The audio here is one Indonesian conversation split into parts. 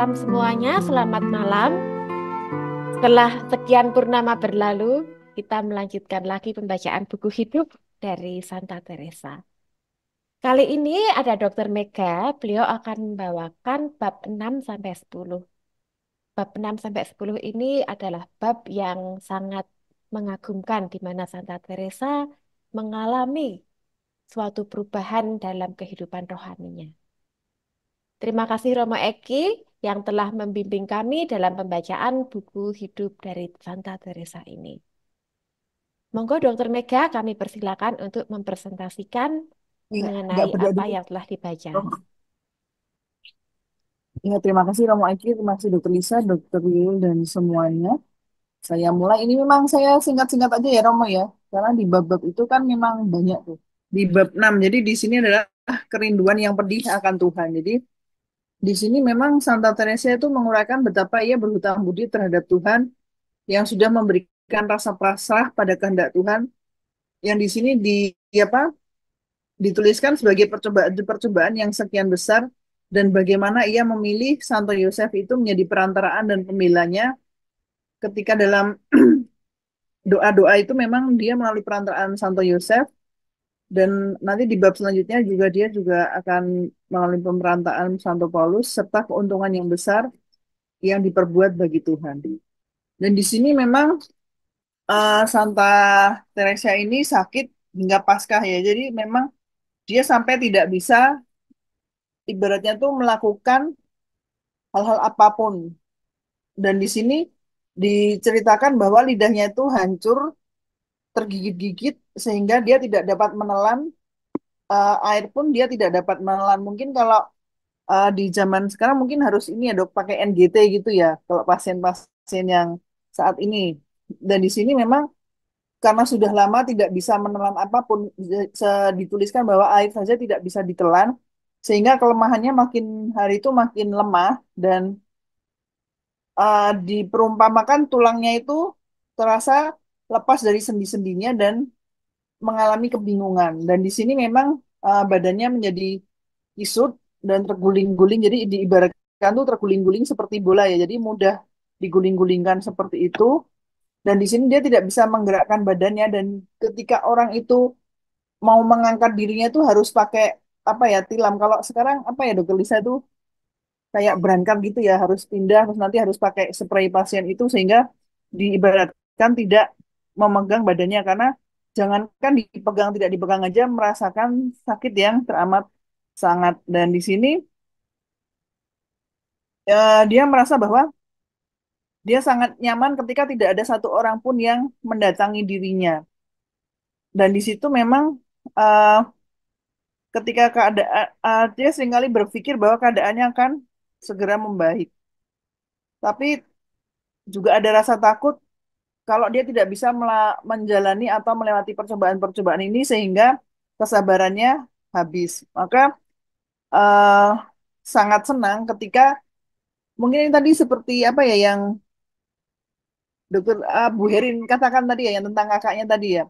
Salam semuanya, selamat malam. Setelah sekian purnama berlalu, kita melanjutkan lagi pembacaan buku hidup dari Santa Teresa. Kali ini ada Dokter Mega, beliau akan membawakan bab 6 sampai 10. Bab 6 sampai 10 ini adalah bab yang sangat mengagumkan di mana Santa Teresa mengalami suatu perubahan dalam kehidupan rohaninya. Terima kasih Romo Eki yang telah membimbing kami dalam pembacaan buku hidup dari Santa Teresa ini. Monggo Dokter Mega, kami persilakan untuk mempresentasikan Iya, nggak mengenai berdoa apa dulu. yang telah dibaca. Romo. Ya, terima kasih Romo Eki, terima kasih Dokter Lisa, Dokter Will, dan semuanya. Saya mulai, ini memang saya singkat-singkat aja ya Romo ya, karena di bab-bab itu kan memang banyak tuh. Di bab 6, jadi di sini adalah kerinduan yang pedih akan Tuhan. Jadi di sini memang Santa Teresa itu menguraikan betapa ia berhutang budi terhadap Tuhan yang sudah memberikan rasa pasrah pada kehendak Tuhan, yang di sini apa dituliskan sebagai percobaan-percobaan yang sekian besar dan bagaimana ia memilih Santo Yosef itu menjadi perantaraan dan pembelanya ketika dalam doa-doa itu memang dia melalui perantaraan Santo Yosef dan nanti di bab selanjutnya juga dia juga akan melalui pemerantaan Santo Paulus serta keuntungan yang besar yang diperbuat bagi Tuhan. Dan di sini memang Santa Teresa ini sakit hingga Paskah ya. Jadi memang dia sampai tidak bisa ibaratnya tuh melakukan hal-hal apapun. Dan di sini diceritakan bahwa lidahnya itu hancur, tergigit-gigit, sehingga dia tidak dapat menelan air pun dia tidak dapat menelan. Mungkin kalau di zaman sekarang mungkin harus ini ya dok, pakai NGT gitu ya, kalau pasien-pasien yang saat ini. Dan di sini memang karena sudah lama tidak bisa menelan apapun, dituliskan bahwa air saja tidak bisa ditelan, sehingga kelemahannya makin hari itu makin lemah dan diperumpamakan tulangnya itu terasa lepas dari sendi-sendinya dan mengalami kebingungan. Dan di sini memang badannya menjadi kisut dan terguling-guling. Jadi diibaratkan tuh terguling-guling seperti bola ya. Jadi mudah diguling-gulingkan seperti itu. Dan di sini dia tidak bisa menggerakkan badannya. Dan ketika orang itu mau mengangkat dirinya itu harus pakai apa ya tilam. Kalau sekarang apa ya dokter Lisa itu kayak berangkat gitu ya harus pindah terus nanti harus pakai spray pasien itu sehingga diibaratkan tidak memegang badannya karena jangankan dipegang tidak dipegang aja merasakan sakit yang teramat sangat dan di sini dia merasa bahwa dia sangat nyaman ketika tidak ada satu orang pun yang mendatangi dirinya dan di situ memang uh, ketika keadaan dia seringkali berpikir bahwa keadaannya akan segera membaik tapi juga ada rasa takut kalau dia tidak bisa menjalani atau melewati percobaan-percobaan ini sehingga kesabarannya habis. Maka eh, sangat senang ketika mungkin yang tadi seperti apa ya yang Dokter Bu Herin katakan tadi ya yang tentang kakaknya tadi ya.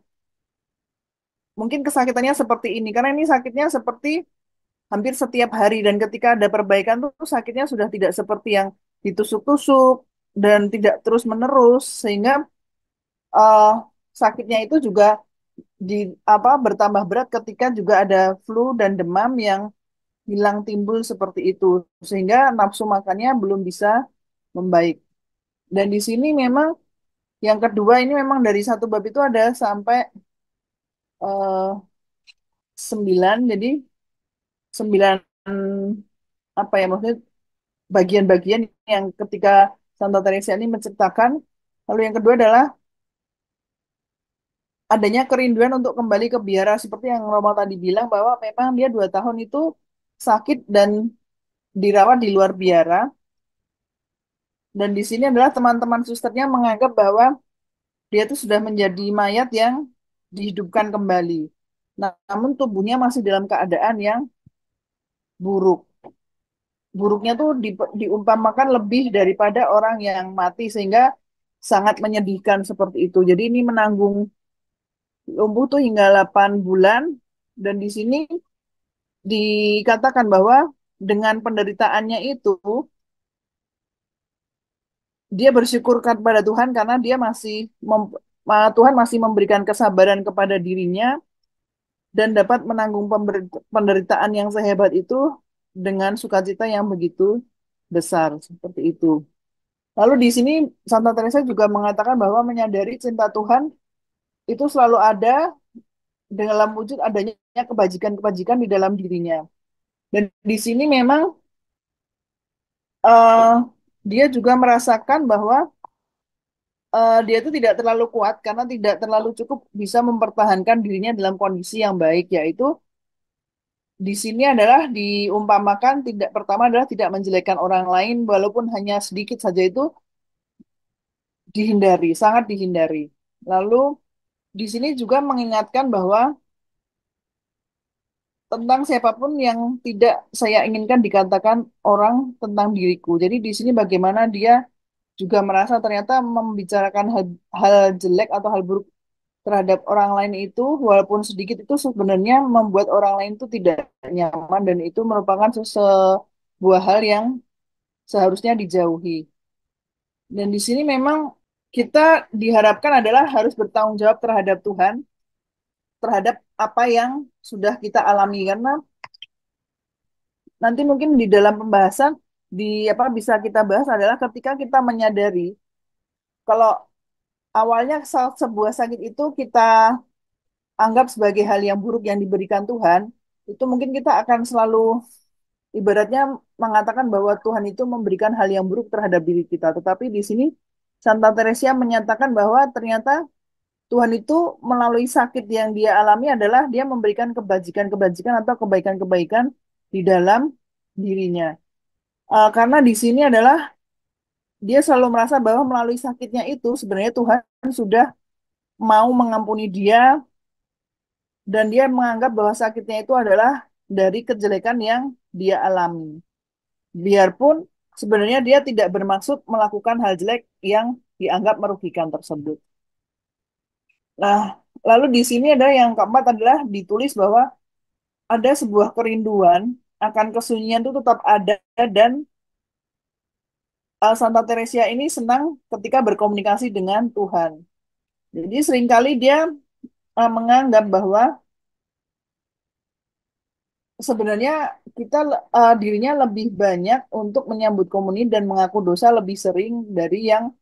Mungkin kesakitannya seperti ini karena ini sakitnya seperti hampir setiap hari dan ketika ada perbaikan tuh sakitnya sudah tidak seperti yang ditusuk-tusuk dan tidak terus-menerus sehingga eh, sakitnya itu juga di bertambah berat ketika juga ada flu dan demam yang hilang timbul seperti itu sehingga nafsu makannya belum bisa membaik. Dan di sini memang yang kedua ini memang dari satu bab itu ada sampai 9 jadi 9 apa ya maksudnya bagian-bagian yang ketika Santa Teresa ini menceritakan. Lalu yang kedua adalah adanya kerinduan untuk kembali ke biara seperti yang Roma tadi bilang bahwa memang dia 2 tahun itu sakit dan dirawat di luar biara dan di sini adalah teman-teman susternya menganggap bahwa dia itu sudah menjadi mayat yang dihidupkan kembali. Namun tubuhnya masih dalam keadaan yang buruk. Buruknya tuh diumpamakan lebih daripada orang yang mati sehingga sangat menyedihkan seperti itu. Jadi ini menanggung lumpuh tuh hingga 8 bulan dan di sini dikatakan bahwa dengan penderitaannya itu dia bersyukur kepada Tuhan karena dia Tuhan masih memberikan kesabaran kepada dirinya dan dapat menanggung penderitaan yang sehebat itu dengan sukacita yang begitu besar seperti itu. Lalu di sini Santa Teresa juga mengatakan bahwa menyadari cinta Tuhan itu selalu ada dalam wujud adanya kebajikan-kebajikan di dalam dirinya. Dan di sini memang eh, dia juga merasakan bahwa dia itu tidak terlalu kuat karena tidak terlalu cukup bisa mempertahankan dirinya dalam kondisi yang baik, yaitu di sini adalah diumpamakan tidak pertama adalah tidak menjelekkan orang lain walaupun hanya sedikit saja itu dihindari, sangat dihindari. Lalu di sini juga mengingatkan bahwa tentang siapapun yang tidak saya inginkan dikatakan orang tentang diriku. Jadi di sini bagaimana dia juga merasa ternyata membicarakan hal jelek atau hal buruk terhadap orang lain itu walaupun sedikit itu sebenarnya membuat orang lain itu tidak nyaman dan itu merupakan sebuah hal yang seharusnya dijauhi. Dan di sini memang kita diharapkan adalah harus bertanggung jawab terhadap Tuhan, terhadap apa yang sudah kita alami karena nanti mungkin di dalam pembahasan di apa bisa kita bahas adalah ketika kita menyadari kalau awalnya sebuah sakit itu kita anggap sebagai hal yang buruk yang diberikan Tuhan, itu mungkin kita akan selalu ibaratnya mengatakan bahwa Tuhan itu memberikan hal yang buruk terhadap diri kita. Tetapi di sini Santa Teresia menyatakan bahwa ternyata Tuhan itu melalui sakit yang dia alami adalah dia memberikan kebajikan-kebajikan atau kebaikan-kebaikan di dalam dirinya. Karena di sini adalah dia selalu merasa bahwa melalui sakitnya itu sebenarnya Tuhan sudah mau mengampuni dia dan dia menganggap bahwa sakitnya itu adalah dari kejelekan yang dia alami. Biarpun sebenarnya dia tidak bermaksud melakukan hal jelek yang dianggap merugikan tersebut. Nah, lalu di sini ada yang keempat adalah ditulis bahwa ada sebuah kerinduan akan kesunyian itu tetap ada dan Santa Teresia ini senang ketika berkomunikasi dengan Tuhan. Jadi seringkali dia menganggap bahwa sebenarnya kita dirinya lebih banyak untuk menyambut komuni dan mengaku dosa lebih sering dari yang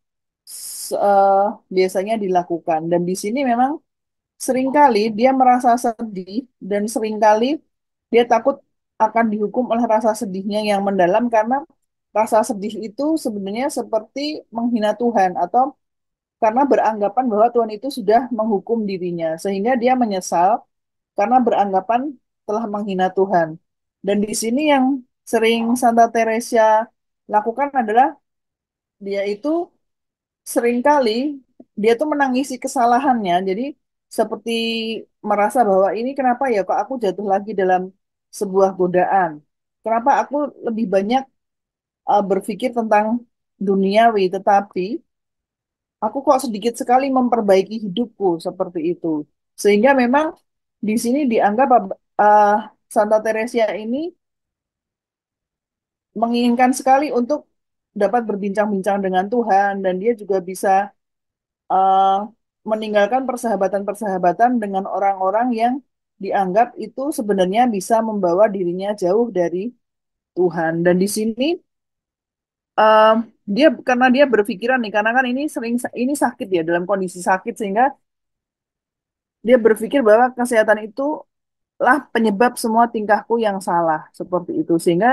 biasanya dilakukan. Dan di sini memang seringkali dia merasa sedih dan seringkali dia takut akan dihukum oleh rasa sedihnya yang mendalam karena rasa sedih itu sebenarnya seperti menghina Tuhan atau karena beranggapan bahwa Tuhan itu sudah menghukum dirinya sehingga dia menyesal karena beranggapan telah menghina Tuhan. Dan di sini yang sering Santa Teresa lakukan adalah dia itu seringkali dia tuh menangisi kesalahannya. Jadi seperti merasa bahwa ini kenapa ya kok aku jatuh lagi dalam sebuah godaan. Kenapa aku lebih banyak berpikir tentang duniawi, tetapi aku kok sedikit sekali memperbaiki hidupku seperti itu. Sehingga memang di sini dianggap uh, Santa Teresia ini menginginkan sekali untuk dapat berbincang-bincang dengan Tuhan dan dia juga bisa uh, meninggalkan persahabatan-persahabatan dengan orang-orang yang dianggap itu sebenarnya bisa membawa dirinya jauh dari Tuhan. Dan di sini uh, dia karena dia berpikiran nih, karena kan ini sering ini sakit ya dalam kondisi sakit sehingga dia berpikir bahwa kesehatan itu lah penyebab semua tingkahku yang salah seperti itu sehingga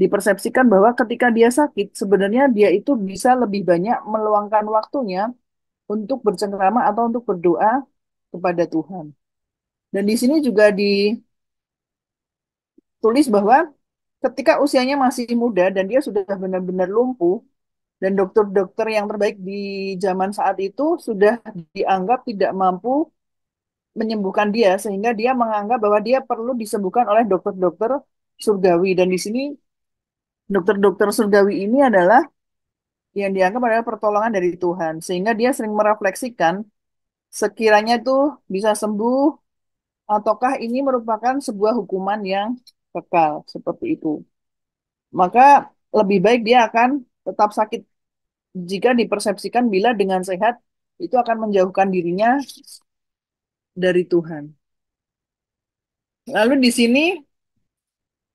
dipersepsikan bahwa ketika dia sakit sebenarnya dia itu bisa lebih banyak meluangkan waktunya untuk bercengkrama atau untuk berdoa kepada Tuhan. Dan di sini juga ditulis bahwa ketika usianya masih muda dan dia sudah benar-benar lumpuh dan dokter-dokter yang terbaik di zaman saat itu sudah dianggap tidak mampu menyembuhkan dia sehingga dia menganggap bahwa dia perlu disembuhkan oleh dokter-dokter surgawi dan di sini dokter-dokter surgawi ini adalah yang dianggap adalah pertolongan dari Tuhan sehingga dia sering merefleksikan sekiranya itu bisa sembuh ataukah ini merupakan sebuah hukuman yang kekal seperti itu. Maka lebih baik dia akan tetap sakit jika dipersepsikan bila dengan sehat itu akan menjauhkan dirinya dari Tuhan. Lalu di sini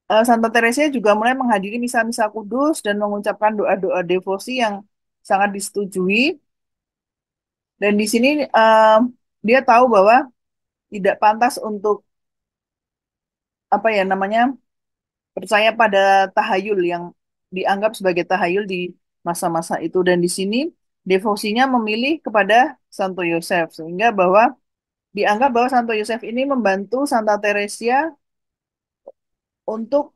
Santa Teresa juga mulai menghadiri misa-misa kudus dan mengucapkan doa-doa devosi yang sangat disetujui. Dan di sini dia tahu bahwa tidak pantas untuk apa ya namanya percaya pada tahayul yang dianggap sebagai tahayul di masa-masa itu. Dan di sini devosinya memilih kepada Santo Yosef sehingga bahwa dianggap bahwa Santo Yosef ini membantu Santa Teresia untuk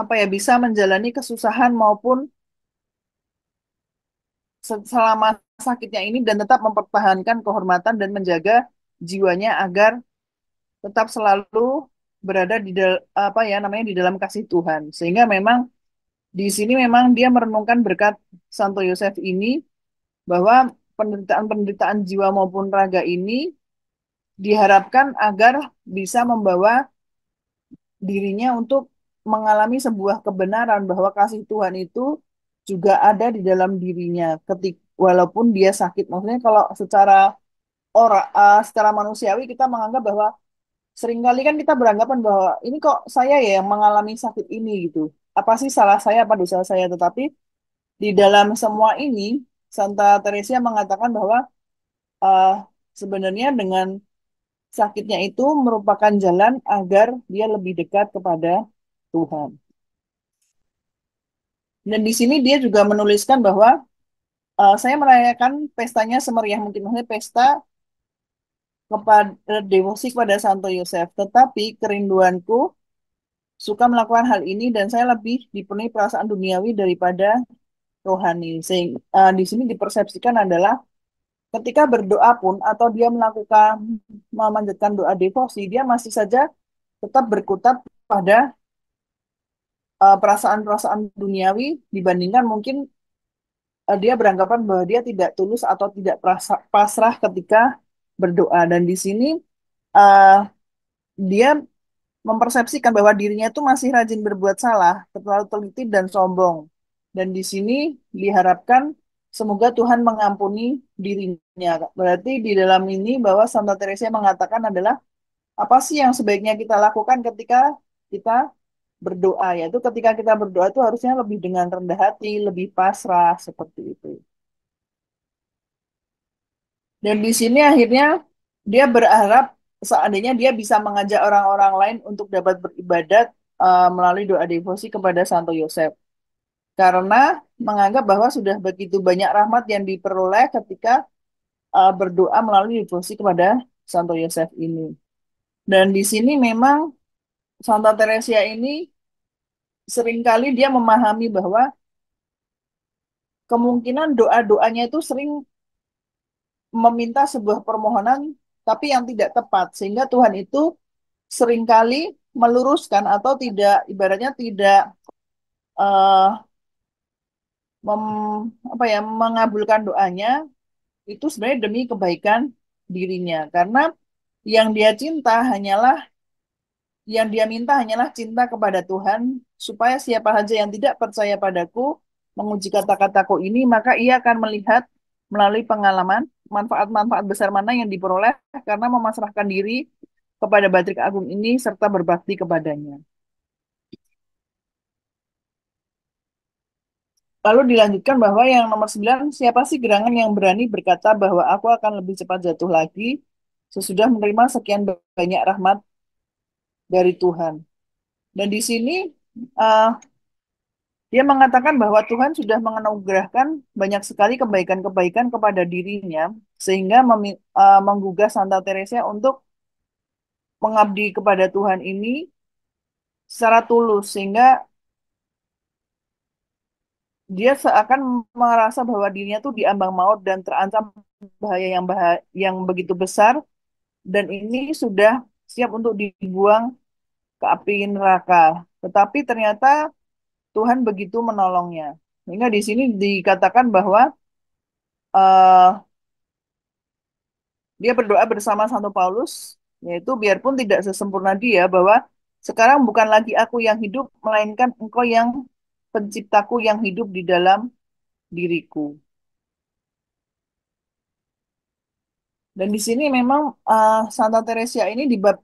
apa ya bisa menjalani kesusahan maupun selama sakitnya ini dan tetap mempertahankan kehormatan dan menjaga jiwanya agar tetap selalu berada apa ya namanya di dalam kasih Tuhan. Sehingga memang di sini memang dia merenungkan berkat Santo Yosef ini bahwa penderitaan-penderitaan jiwa maupun raga ini diharapkan agar bisa membawa dirinya untuk mengalami sebuah kebenaran bahwa kasih Tuhan itu juga ada di dalam dirinya walaupun dia sakit. Maksudnya kalau secara manusiawi kita menganggap bahwa seringkali kan kita beranggapan bahwa ini kok saya ya yang mengalami sakit ini gitu. Apa sih salah saya, apa dosa saya? Tetapi di dalam semua ini Santa Teresia mengatakan bahwa eh, sebenarnya dengan sakitnya itu merupakan jalan agar dia lebih dekat kepada Tuhan. Dan di sini dia juga menuliskan bahwa saya merayakan pestanya semeriah mungkin, maksudnya pesta kepada devosi kepada Santo Yosef. Tetapi kerinduanku suka melakukan hal ini dan saya lebih dipenuhi perasaan duniawi daripada rohani. Sehingga di sini dipersepsikan adalah ketika berdoa pun atau dia melakukan memanjatkan doa devosi, dia masih saja tetap berkutat pada perasaan-perasaan duniawi dibandingkan mungkin dia beranggapan bahwa dia tidak tulus atau tidak pasrah ketika berdoa. Dan di sini uh, dia mempersepsikan bahwa dirinya itu masih rajin berbuat salah, terlalu teliti dan sombong. Dan di sini diharapkan semoga Tuhan mengampuni dirinya. Berarti di dalam ini bahwa Santa Teresa mengatakan adalah apa sih yang sebaiknya kita lakukan ketika kita berdoa, yaitu ketika kita berdoa itu harusnya lebih dengan rendah hati, lebih pasrah seperti itu. Dan di sini akhirnya dia berharap seandainya dia bisa mengajak orang-orang lain untuk dapat beribadat melalui doa devosi kepada Santo Yosef. Karena menganggap bahwa sudah begitu banyak rahmat yang diperoleh ketika berdoa melalui devosi kepada Santo Yosef ini. Dan di sini memang Santa Teresia ini seringkali dia memahami bahwa kemungkinan doa-doanya itu sering meminta sebuah permohonan tapi yang tidak tepat sehingga Tuhan itu seringkali meluruskan atau tidak ibaratnya tidak eh, apa ya mengabulkan doanya itu sebenarnya demi kebaikan dirinya karena yang dia cinta hanyalah yang dia minta hanyalah cinta kepada Tuhan supaya siapa saja yang tidak percaya padaku menguji kata-kataku ini maka ia akan melihat melalui pengalaman manfaat-manfaat besar mana yang diperoleh karena memasrahkan diri kepada Batrik Agung ini serta berbakti kepadanya. Lalu dilanjutkan bahwa yang nomor 9, siapa sih gerangan yang berani berkata bahwa aku akan lebih cepat jatuh lagi sesudah menerima sekian banyak rahmat dari Tuhan. Dan di sini uh, dia mengatakan bahwa Tuhan sudah menganugerahkan banyak sekali kebaikan-kebaikan kepada dirinya sehingga menggugah Santa Teresa untuk mengabdi kepada Tuhan ini secara tulus sehingga dia seakan merasa bahwa dirinya tuh diambang maut dan terancam yang begitu besar dan ini sudah siap untuk dibuang ke api neraka. Tetapi ternyata Tuhan begitu menolongnya. Sehingga di sini dikatakan bahwa eh, dia berdoa bersama Santo Paulus, yaitu biarpun tidak sesempurna dia, bahwa sekarang bukan lagi aku yang hidup, melainkan engkau yang penciptaku yang hidup di dalam diriku. Dan di sini memang Santa Teresia ini di bab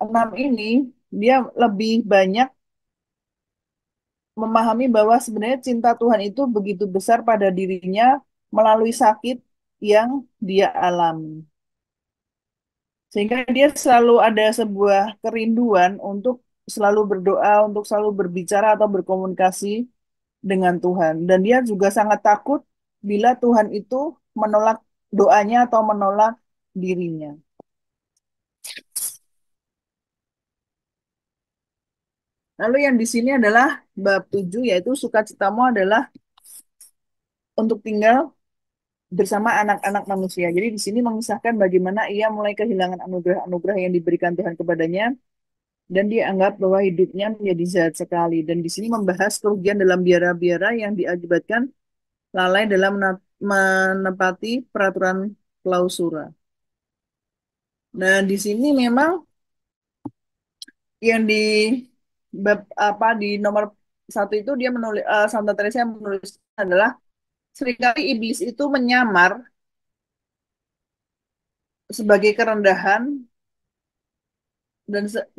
6 ini dia lebih banyak memahami bahwa sebenarnya cinta Tuhan itu begitu besar pada dirinya melalui sakit yang dia alami. Sehingga dia selalu ada sebuah kerinduan untuk selalu berdoa, untuk selalu berbicara atau berkomunikasi dengan Tuhan. Dan dia juga sangat takut bila Tuhan itu menolak doanya atau menolak dirinya. Lalu yang di sini adalah bab 7 yaitu sukacitamu adalah untuk tinggal bersama anak-anak manusia. Jadi di sini mengisahkan bagaimana ia mulai kehilangan anugerah-anugerah yang diberikan Tuhan kepadanya dan dia anggap bahwa hidupnya menjadi jahat sekali. Dan di sini membahas kerugian dalam biara-biara yang diakibatkan lalai dalam menepati peraturan klausura. Nah, di sini memang yang di bab apa di nomor 1 itu dia menulis Santa Teresa menulis adalah seringkali iblis itu menyamar sebagai kerendahan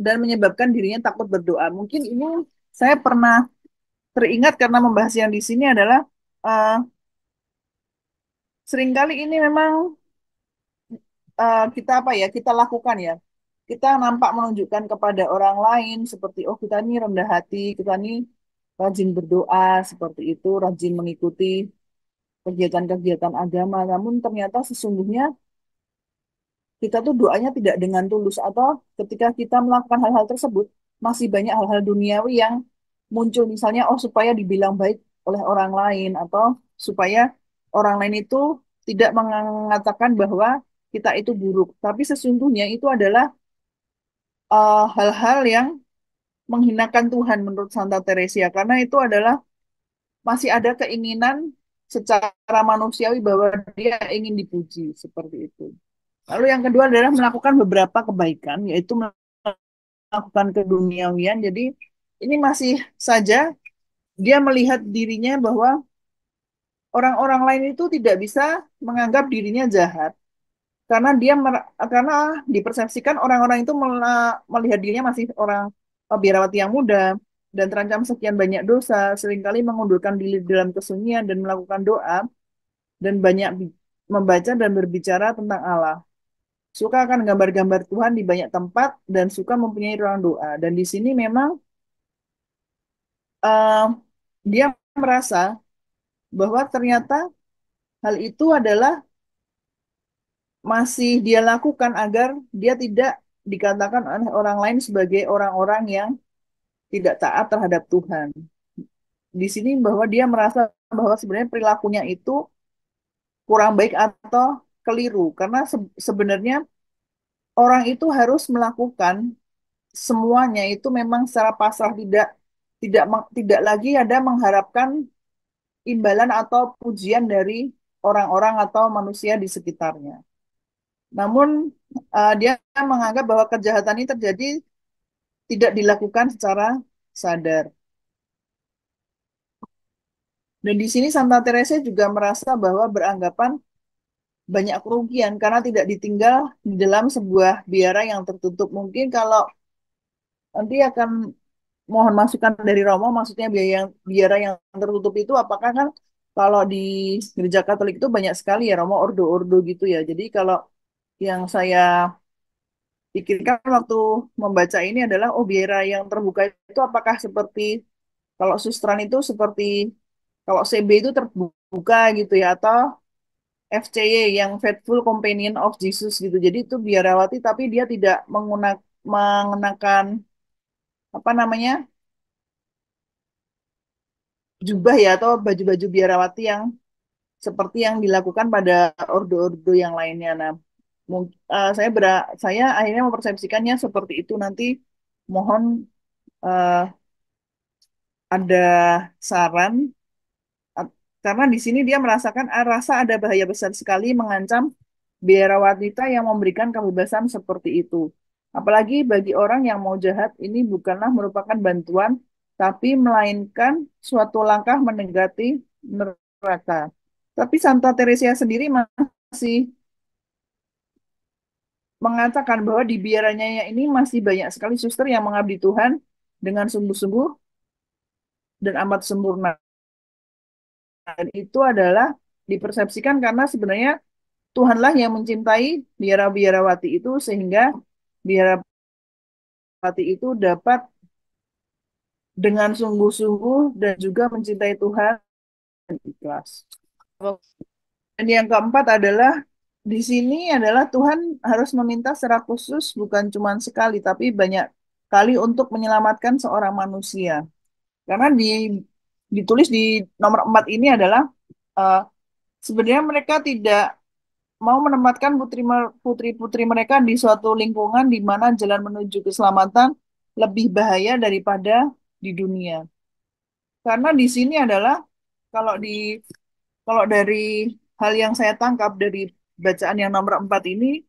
dan menyebabkan dirinya takut berdoa. Mungkin ini saya pernah teringat karena membahas yang di sini adalah uh, seringkali ini memang kita apa ya kita lakukan ya. Kita nampak menunjukkan kepada orang lain seperti oh kita ini rendah hati, kita ini rajin berdoa seperti itu, rajin mengikuti kegiatan-kegiatan agama. Namun ternyata sesungguhnya kita tuh doanya tidak dengan tulus atau ketika kita melakukan hal-hal tersebut masih banyak hal-hal duniawi yang muncul misalnya oh supaya dibilang baik oleh orang lain atau supaya orang lain itu tidak mengatakan bahwa kita itu buruk tapi sesungguhnya itu adalah hal-hal yang menghinakan Tuhan menurut Santa Teresia karena itu adalah masih ada keinginan secara manusiawi bahwa dia ingin dipuji seperti itu. Lalu yang kedua adalah melakukan beberapa kebaikan, yaitu melakukan keduniawian. Jadi ini masih saja dia melihat dirinya bahwa orang-orang lain itu tidak bisa menganggap dirinya jahat karena karena dipersepsikan orang-orang itu melihat dirinya masih orang biarawati yang muda dan terancam sekian banyak dosa, seringkali mengundurkan diri dalam kesunyian dan melakukan doa dan banyak membaca dan berbicara tentang Allah. Suka akan gambar-gambar Tuhan di banyak tempat dan suka mempunyai ruang doa. Dan di sini memang eh, dia merasa bahwa ternyata hal itu adalah masih dia lakukan agar dia tidak dikatakan oleh orang lain sebagai orang-orang yang tidak taat terhadap Tuhan. Di sini bahwa dia merasa bahwa sebenarnya perilakunya itu kurang baik atau keliru karena sebenarnya orang itu harus melakukan semuanya itu memang secara pasrah tidak lagi ada mengharapkan imbalan atau pujian dari orang-orang atau manusia di sekitarnya. Namun dia menganggap bahwa kejahatan ini terjadi tidak dilakukan secara sadar. Dan di sini Santa Teresa juga merasa bahwa beranggapan banyak kerugian karena tidak ditinggal di dalam sebuah biara yang tertutup. Mungkin kalau nanti akan mohon masukan dari Romo, maksudnya biara yang tertutup itu apakah kan kalau di gereja Katolik itu banyak sekali ya Romo ordo-ordo gitu ya. Jadi kalau yang saya pikirkan waktu membaca ini adalah oh biara yang terbuka itu apakah seperti kalau sustran itu seperti kalau CB itu terbuka gitu ya atau FCY yang Faithful Companion of Jesus gitu. Jadi itu biarawati tapi dia tidak mengenakan apa namanya jubah ya atau baju-baju biarawati yang seperti yang dilakukan pada ordo-ordo yang lainnya. Nah, saya akhirnya mempersepsikannya seperti itu. Nanti mohon eh, ada saran karena di sini dia merasakan rasa ada bahaya besar sekali mengancam biara wanita yang memberikan kebebasan seperti itu. Apalagi bagi orang yang mau jahat ini bukanlah merupakan bantuan, tapi melainkan suatu langkah mendekati neraka. Tapi Santa Teresia sendiri masih mengatakan bahwa di biaranya ini masih banyak sekali suster yang mengabdi Tuhan dengan sungguh-sungguh dan amat sempurna. Dan itu adalah dipersepsikan karena sebenarnya Tuhanlah yang mencintai biara-biarawati itu sehingga biarawati itu dapat dengan sungguh-sungguh dan juga mencintai Tuhan dan ikhlas. Dan yang keempat adalah di sini adalah Tuhan harus meminta secara khusus bukan cuma sekali tapi banyak kali untuk menyelamatkan seorang manusia. Karena ditulis di nomor 4 ini adalah eh, sebenarnya mereka tidak mau menempatkan putri-putri mereka di suatu lingkungan di mana jalan menuju keselamatan lebih bahaya daripada di dunia. Karena di sini adalah kalau di kalau dari hal yang saya tangkap dari bacaan yang nomor 4 ini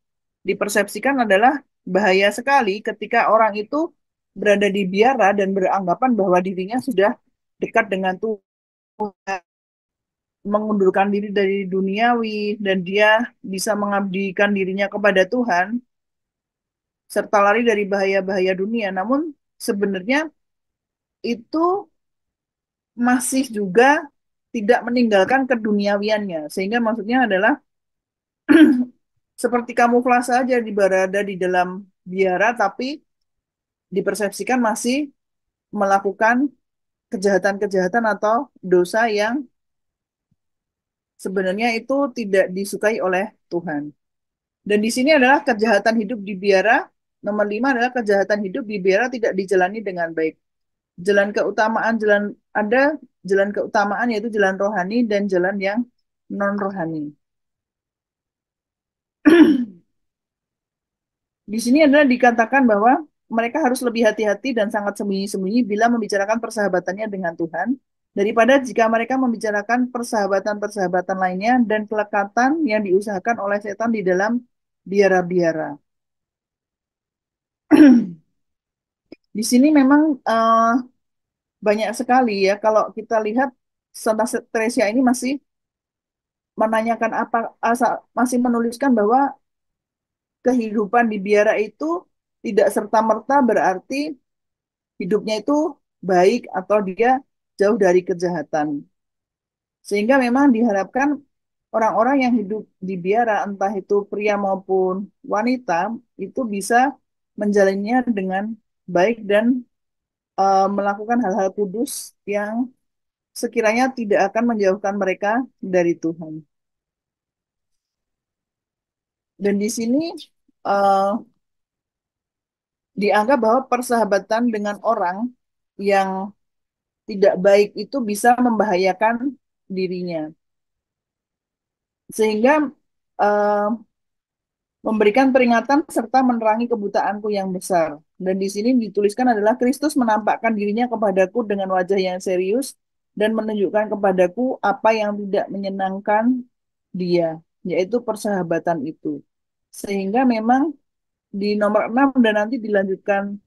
dipersepsikan adalah bahaya sekali ketika orang itu berada di biara dan beranggapan bahwa dirinya sudah dekat dengan Tuhan, mengundurkan diri dari duniawi dan dia bisa mengabdikan dirinya kepada Tuhan serta lari dari bahaya-bahaya dunia. Namun sebenarnya itu masih juga tidak meninggalkan keduniawiannya. Sehingga maksudnya adalah seperti kamuflase saja di berada di dalam biara tapi dipersepsikan masih melakukan kejahatan-kejahatan atau dosa yang sebenarnya itu tidak disukai oleh Tuhan. Dan di sini adalah kejahatan hidup di biara. Nomor 5 adalah kejahatan hidup di biara tidak dijalani dengan baik. Jalan keutamaan, ada jalan keutamaan yaitu jalan rohani dan jalan yang non rohani. Di sini adalah dikatakan bahwa mereka harus lebih hati-hati dan sangat sembunyi-sembunyi bila membicarakan persahabatannya dengan Tuhan, daripada jika mereka membicarakan persahabatan-persahabatan lainnya dan kelekatan yang diusahakan oleh setan di dalam biara-biara. Di sini memang banyak sekali ya, kalau kita lihat Santa Teresia ini masih menanyakan masih menuliskan bahwa kehidupan di biara itu tidak serta-merta berarti hidupnya itu baik atau dia jauh dari kejahatan. Sehingga memang diharapkan orang-orang yang hidup di biara, entah itu pria maupun wanita, itu bisa menjalannya dengan baik dan melakukan hal-hal kudus yang sekiranya tidak akan menjauhkan mereka dari Tuhan. Dan di sini uh, dianggap bahwa persahabatan dengan orang yang tidak baik itu bisa membahayakan dirinya. Sehingga uh, memberikan peringatan serta menerangi kebutaanku yang besar. Dan di sini dituliskan adalah Kristus menampakkan dirinya kepadaku dengan wajah yang serius dan menunjukkan kepadaku apa yang tidak menyenangkan dia, yaitu persahabatan itu. Sehingga memang di nomor 6 dan nanti dilanjutkan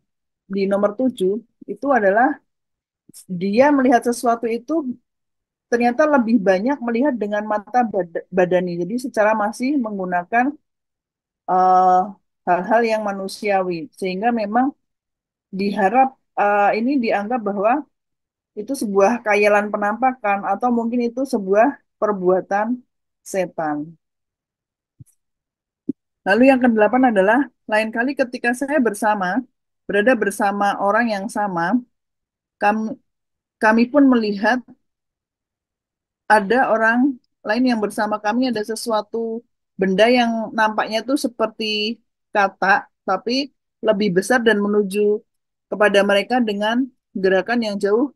di nomor 7 itu adalah dia melihat sesuatu itu ternyata lebih banyak melihat dengan mata badani. Jadi secara masih menggunakan eh, hal-hal yang manusiawi. Sehingga memang diharap ini dianggap bahwa itu sebuah khayalan penampakan atau mungkin itu sebuah perbuatan setan. Lalu yang kedelapan adalah lain kali ketika saya berada bersama orang yang sama, kami, kami pun melihat ada orang lain yang bersama kami ada sesuatu benda yang nampaknya itu seperti katak, tapi lebih besar dan menuju kepada mereka dengan gerakan yang jauh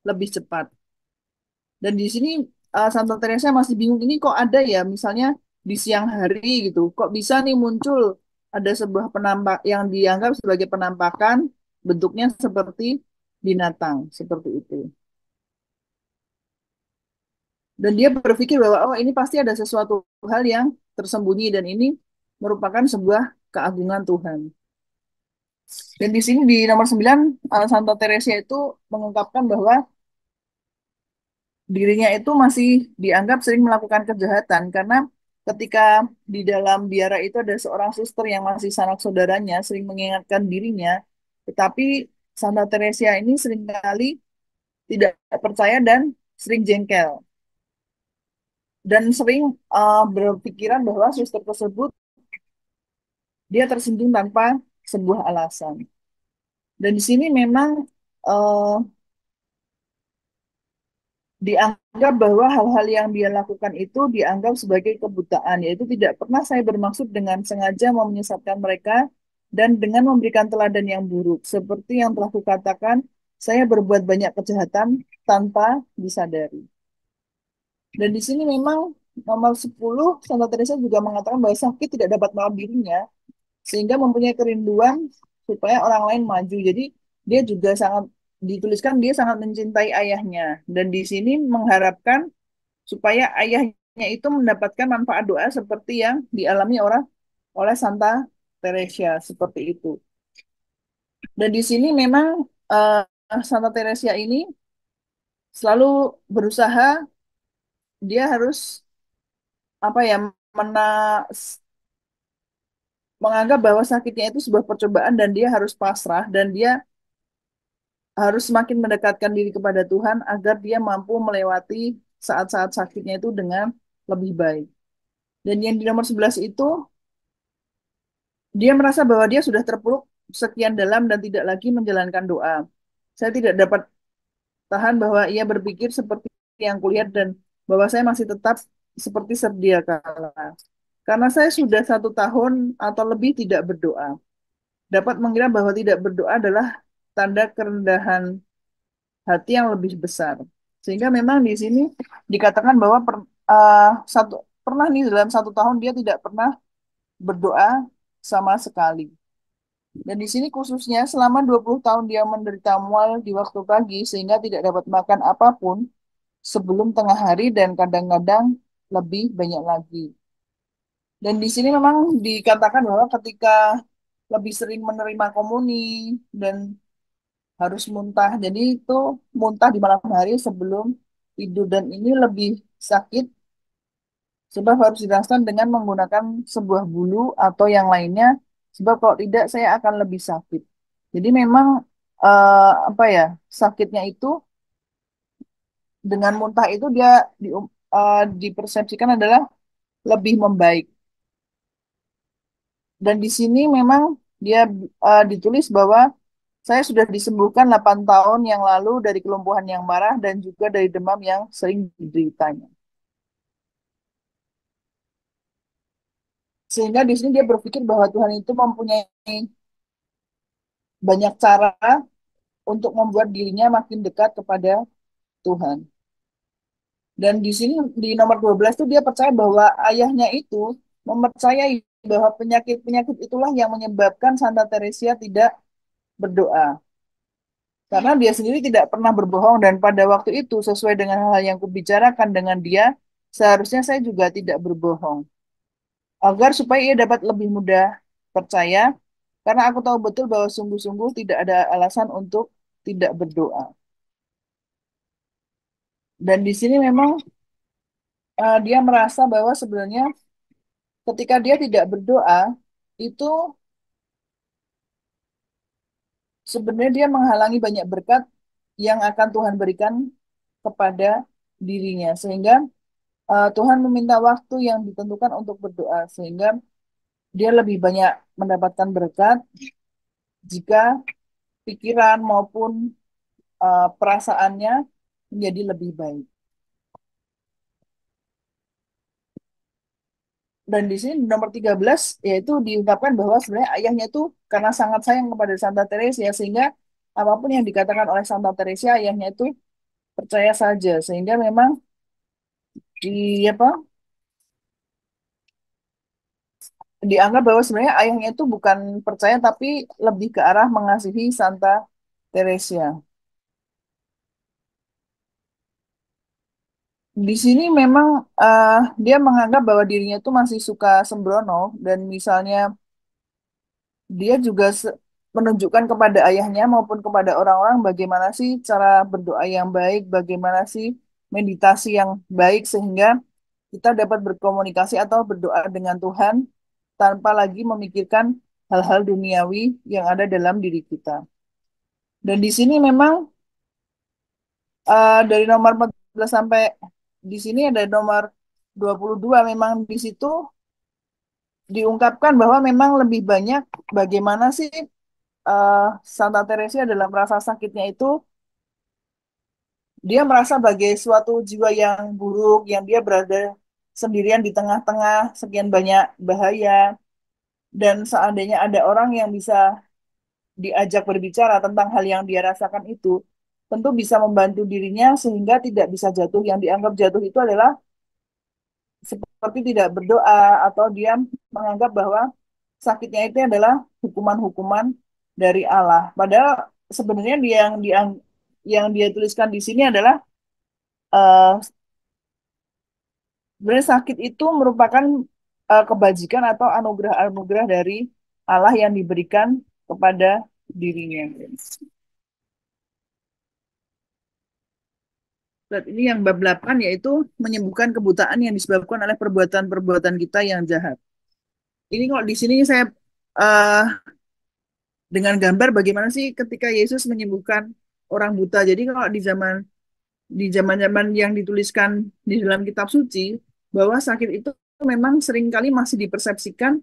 lebih cepat. Dan di sini Santa Teresa masih bingung ini kok ada ya, misalnya di siang hari gitu, kok bisa nih muncul ada sebuah penampak yang dianggap sebagai penampakan bentuknya seperti binatang, seperti itu. Dan dia berpikir bahwa oh ini pasti ada sesuatu hal yang tersembunyi dan ini merupakan sebuah keagungan Tuhan. Dan di sini di nomor 9 Santa Teresa itu mengungkapkan bahwa dirinya itu masih dianggap sering melakukan kejahatan karena ketika di dalam biara itu ada seorang suster yang masih sanak saudaranya sering mengingatkan dirinya, tetapi Santa Teresia ini seringkali tidak percaya dan sering jengkel dan sering berpikiran bahwa suster tersebut dia tersinggung tanpa sebuah alasan. Dan di sini memang eh, dianggap bahwa hal-hal yang dia lakukan itu dianggap sebagai kebutaan, yaitu tidak pernah saya bermaksud dengan sengaja mau menyesatkan mereka dan dengan memberikan teladan yang buruk. Seperti yang telah kukatakan, saya berbuat banyak kejahatan tanpa disadari. Dan di sini memang nomor 10 Santa Teresa juga mengatakan bahwa sakit tidak dapat melawan dirinya, sehingga mempunyai kerinduan supaya orang lain maju. Jadi dia juga sangat dituliskan dia sangat mencintai ayahnya dan di sini mengharapkan supaya ayahnya itu mendapatkan manfaat doa seperti yang dialami oleh Santa Teresia seperti itu. Dan di sini memang Santa Teresia ini selalu berusaha dia harus apa ya mena menganggap bahwa sakitnya itu sebuah percobaan dan dia harus pasrah dan dia harus semakin mendekatkan diri kepada Tuhan agar dia mampu melewati saat-saat sakitnya itu dengan lebih baik. Dan yang di nomor 11 itu, dia merasa bahwa dia sudah terpuruk sekian dalam dan tidak lagi menjalankan doa. Saya tidak dapat tahan bahwa ia berpikir seperti yang kulihat dan bahwa saya masih tetap seperti sedia kala. Karena saya sudah 1 tahun atau lebih tidak berdoa. Dapat mengira bahwa tidak berdoa adalah tanda kerendahan hati yang lebih besar. Sehingga memang di sini dikatakan bahwa pernah nih dalam 1 tahun dia tidak pernah berdoa sama sekali. Dan di sini khususnya selama 20 tahun dia menderita mual di waktu pagi sehingga tidak dapat makan apapun sebelum tengah hari dan kadang-kadang lebih banyak lagi. Dan di sini memang dikatakan bahwa ketika lebih sering menerima komuni dan harus muntah. Jadi itu muntah di malam hari sebelum tidur dan ini lebih sakit sebab harus dirasakan dengan menggunakan sebuah bulu atau yang lainnya sebab kalau tidak saya akan lebih sakit. Jadi memang apa ya sakitnya itu dengan muntah itu dia dipersepsikan adalah lebih membaik. Dan di sini memang dia ditulis bahwa saya sudah disembuhkan 8 tahun yang lalu dari kelumpuhan yang marah dan juga dari demam yang sering dideritanya. Sehingga di sini dia berpikir bahwa Tuhan itu mempunyai banyak cara untuk membuat dirinya makin dekat kepada Tuhan. Dan di sini di nomor 12 tuh dia percaya bahwa ayahnya itu mempercayai bahwa penyakit-penyakit itulah yang menyebabkan Santa Teresia tidak berdoa. Karena dia sendiri tidak pernah berbohong dan pada waktu itu sesuai dengan hal yang kubicarakan dengan dia, seharusnya saya juga tidak berbohong. Agar supaya ia dapat lebih mudah percaya, karena aku tahu betul bahwa sungguh-sungguh tidak ada alasan untuk tidak berdoa. Dan di sini memang dia merasa bahwa sebenarnya ketika dia tidak berdoa, itu sebenarnya dia menghalangi banyak berkat yang akan Tuhan berikan kepada dirinya. Sehingga Tuhan meminta waktu yang ditentukan untuk berdoa, sehingga dia lebih banyak mendapatkan berkat jika pikiran maupun perasaannya menjadi lebih baik. Dan di sini nomor 13 yaitu diungkapkan bahwa sebenarnya ayahnya itu karena sangat sayang kepada Santa Teresa sehingga apapun yang dikatakan oleh Santa Teresa ayahnya itu percaya saja sehingga memang di apa dianggap bahwa sebenarnya ayahnya itu bukan percaya tapi lebih ke arah mengasihi Santa Teresa. Di sini memang dia menganggap bahwa dirinya itu masih suka sembrono dan misalnya dia juga menunjukkan kepada ayahnya maupun kepada orang-orang bagaimana sih cara berdoa yang baik, bagaimana sih meditasi yang baik sehingga kita dapat berkomunikasi atau berdoa dengan Tuhan tanpa lagi memikirkan hal-hal duniawi yang ada dalam diri kita. Dan di sini memang dari nomor 14 sampai di sini ada nomor 22 memang di situ diungkapkan bahwa memang lebih banyak bagaimana sih eh, Santa Teresa dalam rasa sakitnya itu dia merasa sebagai suatu jiwa yang buruk, yang dia berada sendirian di tengah-tengah sekian banyak bahaya, dan seandainya ada orang yang bisa diajak berbicara tentang hal yang dia rasakan itu, tentu bisa membantu dirinya sehingga tidak bisa jatuh. Yang dianggap jatuh itu adalah seperti tidak berdoa atau dia menganggap bahwa sakitnya itu adalah hukuman-hukuman dari Allah. Padahal sebenarnya yang dia tuliskan di sini adalah eh, sebenarnya sakit itu merupakan kebajikan atau anugerah-anugerah dari Allah yang diberikan kepada dirinya. Dan ini yang bab 8 yaitu menyembuhkan kebutaan yang disebabkan oleh perbuatan-perbuatan kita yang jahat. Ini kalau di sini saya eh, dengan gambar bagaimana sih ketika Yesus menyembuhkan orang buta. Jadi kalau di zaman-zaman yang dituliskan di dalam kitab suci bahwa sakit itu memang seringkali masih dipersepsikan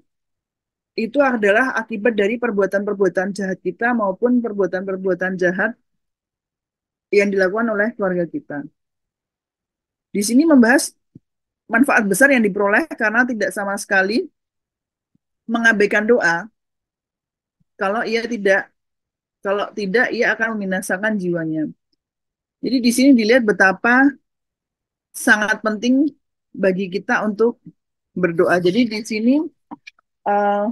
itu adalah akibat dari perbuatan-perbuatan jahat kita maupun perbuatan-perbuatan jahat yang dilakukan oleh keluarga kita. Di sini membahas manfaat besar yang diperoleh karena tidak sama sekali mengabaikan doa. Kalau ia tidak, kalau tidak ia akan membinasakan jiwanya. Jadi di sini dilihat betapa sangat penting bagi kita untuk berdoa. Jadi di sini eh,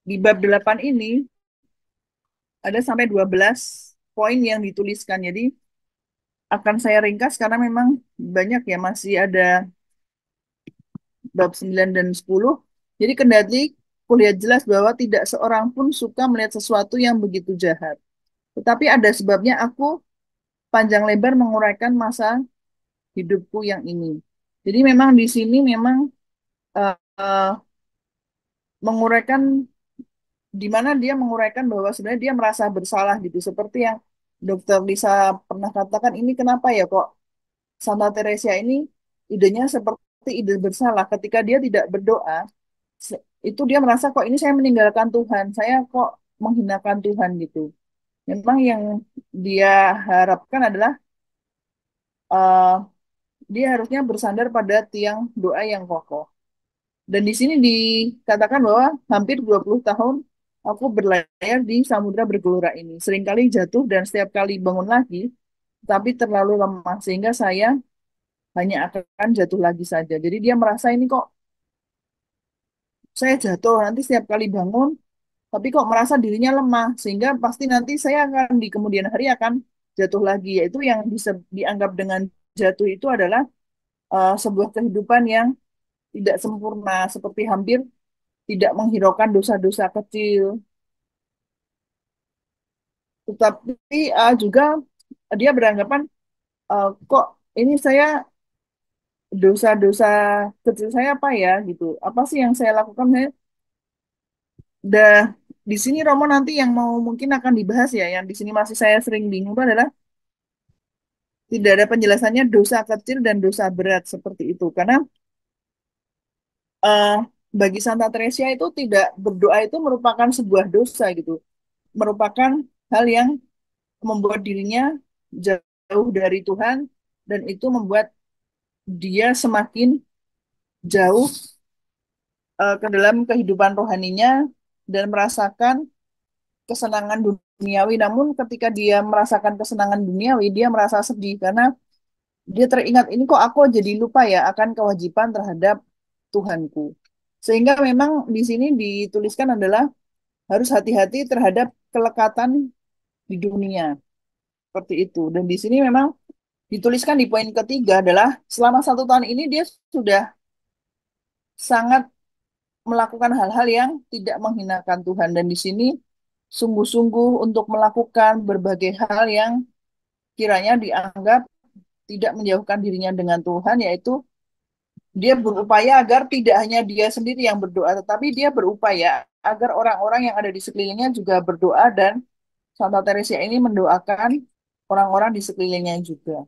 di bab 8 ini ada sampai 12 poin yang dituliskan. Jadi akan saya ringkas karena memang banyak ya, masih ada bab 9 dan 10. Jadi kendati kulihat jelas bahwa tidak seorang pun suka melihat sesuatu yang begitu jahat. Tetapi ada sebabnya aku panjang lebar menguraikan masa hidupku yang ini. Jadi memang di sini memang eh, eh, menguraikan di mana dia menguraikan bahwa sebenarnya dia merasa bersalah gitu. Seperti yang Dokter Lisa pernah katakan, ini kenapa ya kok Santa Teresa ini idenya seperti ide bersalah ketika dia tidak berdoa. Itu dia merasa kok ini saya meninggalkan Tuhan, saya kok menghinakan Tuhan gitu. Memang yang dia harapkan adalah eh, dia harusnya bersandar pada tiang doa yang kokoh. Dan di sini dikatakan bahwa hampir 20 tahun aku berlayar di samudra bergelora ini. Seringkali jatuh dan setiap kali bangun lagi, tapi terlalu lemah sehingga saya hanya akan jatuh lagi saja. Jadi dia merasa ini kok saya jatuh nanti setiap kali bangun, tapi kok merasa dirinya lemah sehingga pasti nanti saya akan di kemudian hari akan jatuh lagi. Yaitu yang bisa dianggap dengan jatuh itu adalah sebuah kehidupan yang tidak sempurna, seperti hampir tidak menghiraukan dosa-dosa kecil. Tetapi juga dia beranggapan kok ini saya dosa-dosa kecil saya apa ya gitu. Apa sih yang saya lakukan? Saya udah di sini Romo nanti yang mau mungkin akan dibahas ya. Yang di sini masih saya sering bingung itu adalah tidak ada penjelasannya dosa kecil dan dosa berat seperti itu. Karena eh, bagi Santa Teresa itu tidak berdoa itu merupakan sebuah dosa gitu. Merupakan hal yang membuat dirinya jauh dari Tuhan dan itu membuat dia semakin jauh ke dalam kehidupan rohaninya dan merasakan kesenangan duniawi. Namun ketika dia merasakan kesenangan duniawi, dia merasa sedih karena dia teringat ini kok aku jadi lupa ya akan kewajiban terhadap Tuhanku. Sehingga memang di sini dituliskan adalah harus hati-hati terhadap kelekatan di dunia. Seperti itu. Dan di sini memang dituliskan di poin ketiga adalah selama 1 tahun ini dia sudah sangat melakukan hal-hal yang tidak menghinakan Tuhan. Dan di sini sungguh-sungguh untuk melakukan berbagai hal yang kiranya dianggap tidak menjauhkan dirinya dengan Tuhan, yaitu dia berupaya agar tidak hanya dia sendiri yang berdoa, tetapi dia berupaya agar orang-orang yang ada di sekelilingnya juga berdoa dan Santa Teresa ini mendoakan orang-orang di sekelilingnya juga.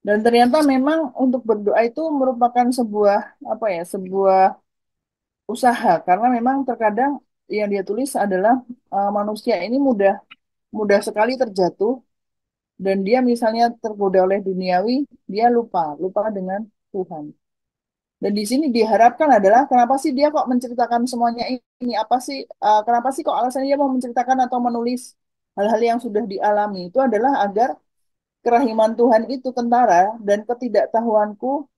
Dan ternyata memang untuk berdoa itu merupakan sebuah apa ya, sebuah usaha karena memang terkadang yang dia tulis adalah manusia ini mudah mudah sekali terjatuh dan dia misalnya tergoda oleh duniawi, dia lupa dengan Tuhan. Dan di sini diharapkan adalah kenapa sih dia kok menceritakan semuanya ini? Apa sih kenapa sih kok alasannya dia mau menceritakan atau menulis hal-hal yang sudah dialami? Itu adalah agar kerahiman Tuhan itu kentara dan ketidaktahuanku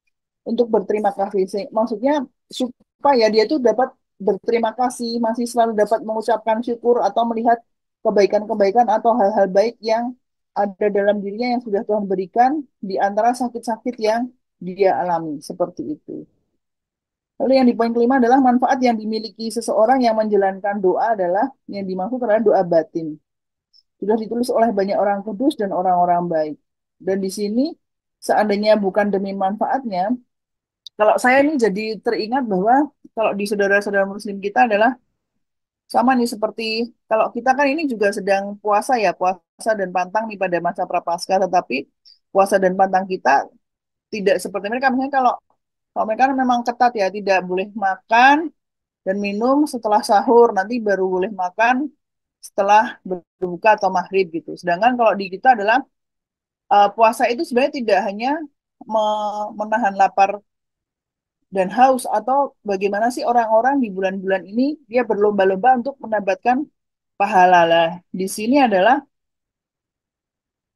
untuk berterima kasih. Maksudnya supaya dia itu dapat berterima kasih, masih selalu dapat mengucapkan syukur atau melihat kebaikan-kebaikan atau hal-hal baik yang ada dalam dirinya yang sudah Tuhan berikan di antara sakit-sakit yang dia alami seperti itu. Lalu yang di poin kelima adalah manfaat yang dimiliki seseorang yang menjalankan doa adalah yang dimaksud adalah doa batin. Sudah ditulis oleh banyak orang kudus dan orang-orang baik. Dan di sini seandainya bukan demi manfaatnya, kalau saya ini jadi teringat bahwa kalau di saudara-saudara Muslim kita adalah sama nih seperti kalau kita kan ini juga sedang puasa ya, puasa dan pantang nih pada masa Prapaskah, tetapi puasa dan pantang kita tidak seperti mereka. Misalnya kalau kalau mereka kan memang ketat ya, tidak boleh makan dan minum setelah sahur, nanti baru boleh makan setelah berbuka atau maghrib gitu. Sedangkan kalau di kita adalah puasa itu sebenarnya tidak hanya menahan lapar dan haus atau bagaimana sih orang-orang di bulan-bulan ini dia berlomba-lomba untuk mendapatkan pahala lah. Di sini adalah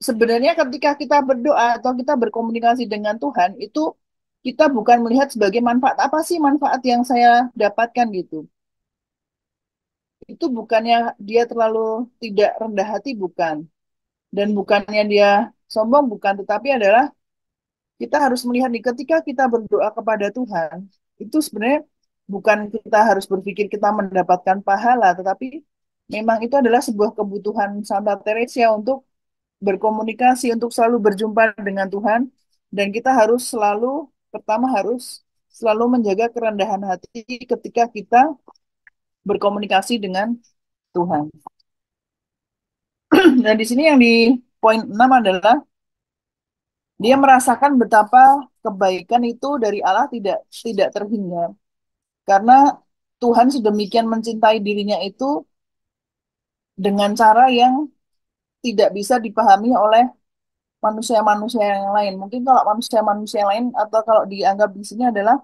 sebenarnya ketika kita berdoa atau kita berkomunikasi dengan Tuhan itu kita bukan melihat sebagai manfaat apa sih manfaat yang saya dapatkan gitu. Itu bukannya dia terlalu tidak rendah hati bukan dan bukannya dia sombong bukan tetapi adalah kita harus melihat nih ketika kita berdoa kepada Tuhan itu sebenarnya bukan kita harus berpikir kita mendapatkan pahala tetapi memang itu adalah sebuah kebutuhan Santa Teresa untuk berkomunikasi untuk selalu berjumpa dengan Tuhan dan kita harus selalu pertama harus selalu menjaga kerendahan hati ketika kita berkomunikasi dengan Tuhan. Dan di sini yang di poin 6 adalah dia merasakan betapa kebaikan itu dari Allah tidak tidak terhingga. Karena Tuhan sedemikian mencintai dirinya itu dengan cara yang tidak bisa dipahami oleh manusia-manusia yang lain. Mungkin kalau manusia-manusia yang lain atau kalau dianggap di sini adalah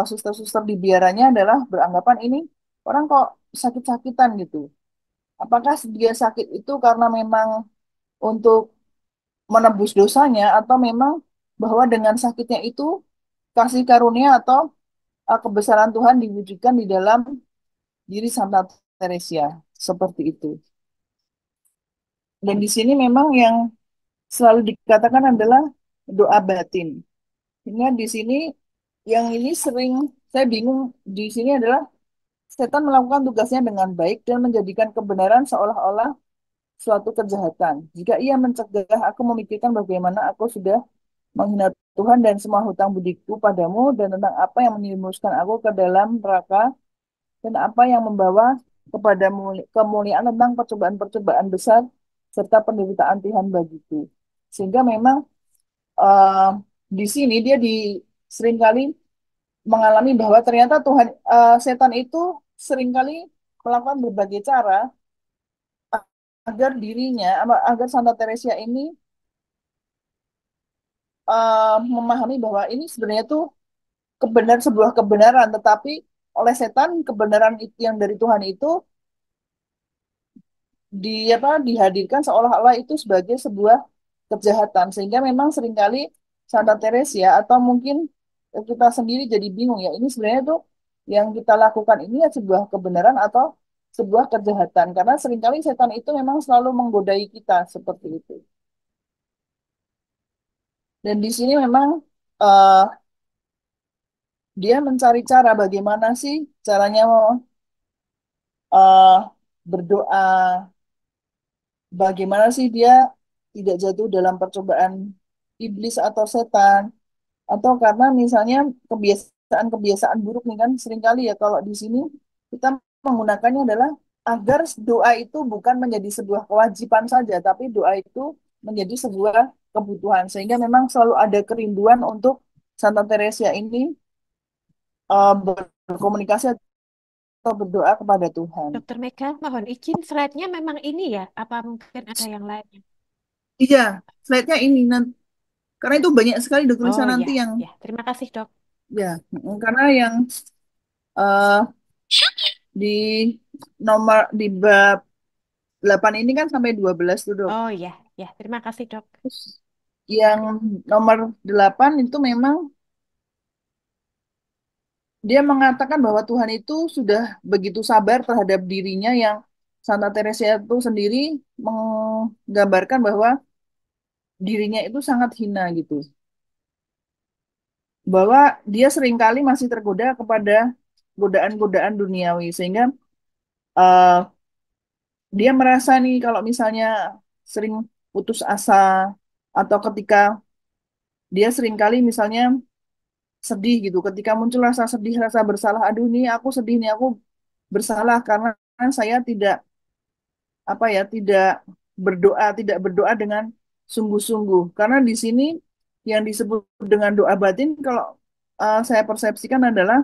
suster-suster di biaranya adalah beranggapan ini orang kok sakit-sakitan gitu. Apakah dia sakit itu karena memang untuk menebus dosanya atau memang bahwa dengan sakitnya itu kasih karunia atau kebesaran Tuhan diwujudkan di dalam diri Santa Teresia seperti itu. Dan di sini memang yang selalu dikatakan adalah doa batin. Sehingga di sini yang ini sering saya bingung di sini adalah setan melakukan tugasnya dengan baik dan menjadikan kebenaran seolah-olah suatu kejahatan. Jika ia mencegah aku memikirkan bagaimana aku sudah menghina Tuhan dan semua hutang budiku padamu dan tentang apa yang menyerumuskan aku ke dalam neraka dan apa yang membawa kepada kemuliaan tentang percobaan-percobaan besar serta penderitaan Tuhan bagiku. Sehingga memang eh, di sini dia seringkali mengalami bahwa ternyata Tuhan setan itu seringkali melakukan berbagai cara agar dirinya agar Santa Teresa ini memahami bahwa ini sebenarnya tuh sebuah kebenaran tetapi oleh setan kebenaran itu yang dari Tuhan itu dihadirkan seolah-olah itu sebagai sebuah kejahatan sehingga memang seringkali Santa Teresa atau mungkin kita sendiri jadi bingung ya ini sebenarnya tuh yang kita lakukan ini ya sebuah kebenaran atau sebuah kejahatan karena seringkali setan itu memang selalu menggodai kita seperti itu dan di sini memang eh, dia mencari cara bagaimana sih caranya mau berdoa bagaimana sih dia tidak jatuh dalam percobaan iblis atau setan, atau karena misalnya kebiasaan-kebiasaan buruk nih kan seringkali ya kalau di sini kita menggunakannya adalah agar doa itu bukan menjadi sebuah kewajiban saja, tapi doa itu menjadi sebuah kebutuhan. Sehingga memang selalu ada kerinduan untuk Santa Teresia ini berkomunikasi atau berdoa kepada Tuhan. Dokter Mega, mohon izin, slide-nya memang ini ya? Apa mungkin ada yang lainnya? Iya, slide-nya ini nanti, karena itu banyak sekali Oh tulisan ya, nanti yang ya. Terima kasih, Dok. ya, karena yang eh, di di bab 8 ini kan sampai 12 tuh, Dok. Oh ya, ya. Terima kasih, Dok. Terus yang nomor 8 itu memang dia mengatakan bahwa Tuhan itu sudah begitu sabar terhadap dirinya yang Santa Teresa itu sendiri menggambarkan bahwa dirinya itu sangat hina gitu. Bahwa dia seringkali masih tergoda kepada godaan-godaan duniawi sehingga eh, dia merasa nih kalau misalnya sering putus asa atau ketika dia seringkali misalnya sedih gitu ketika muncul rasa sedih rasa bersalah aduh nih aku sedih nih aku bersalah karena saya tidak berdoa dengan sungguh-sungguh karena di sini yang disebut dengan doa batin kalau saya persepsikan adalah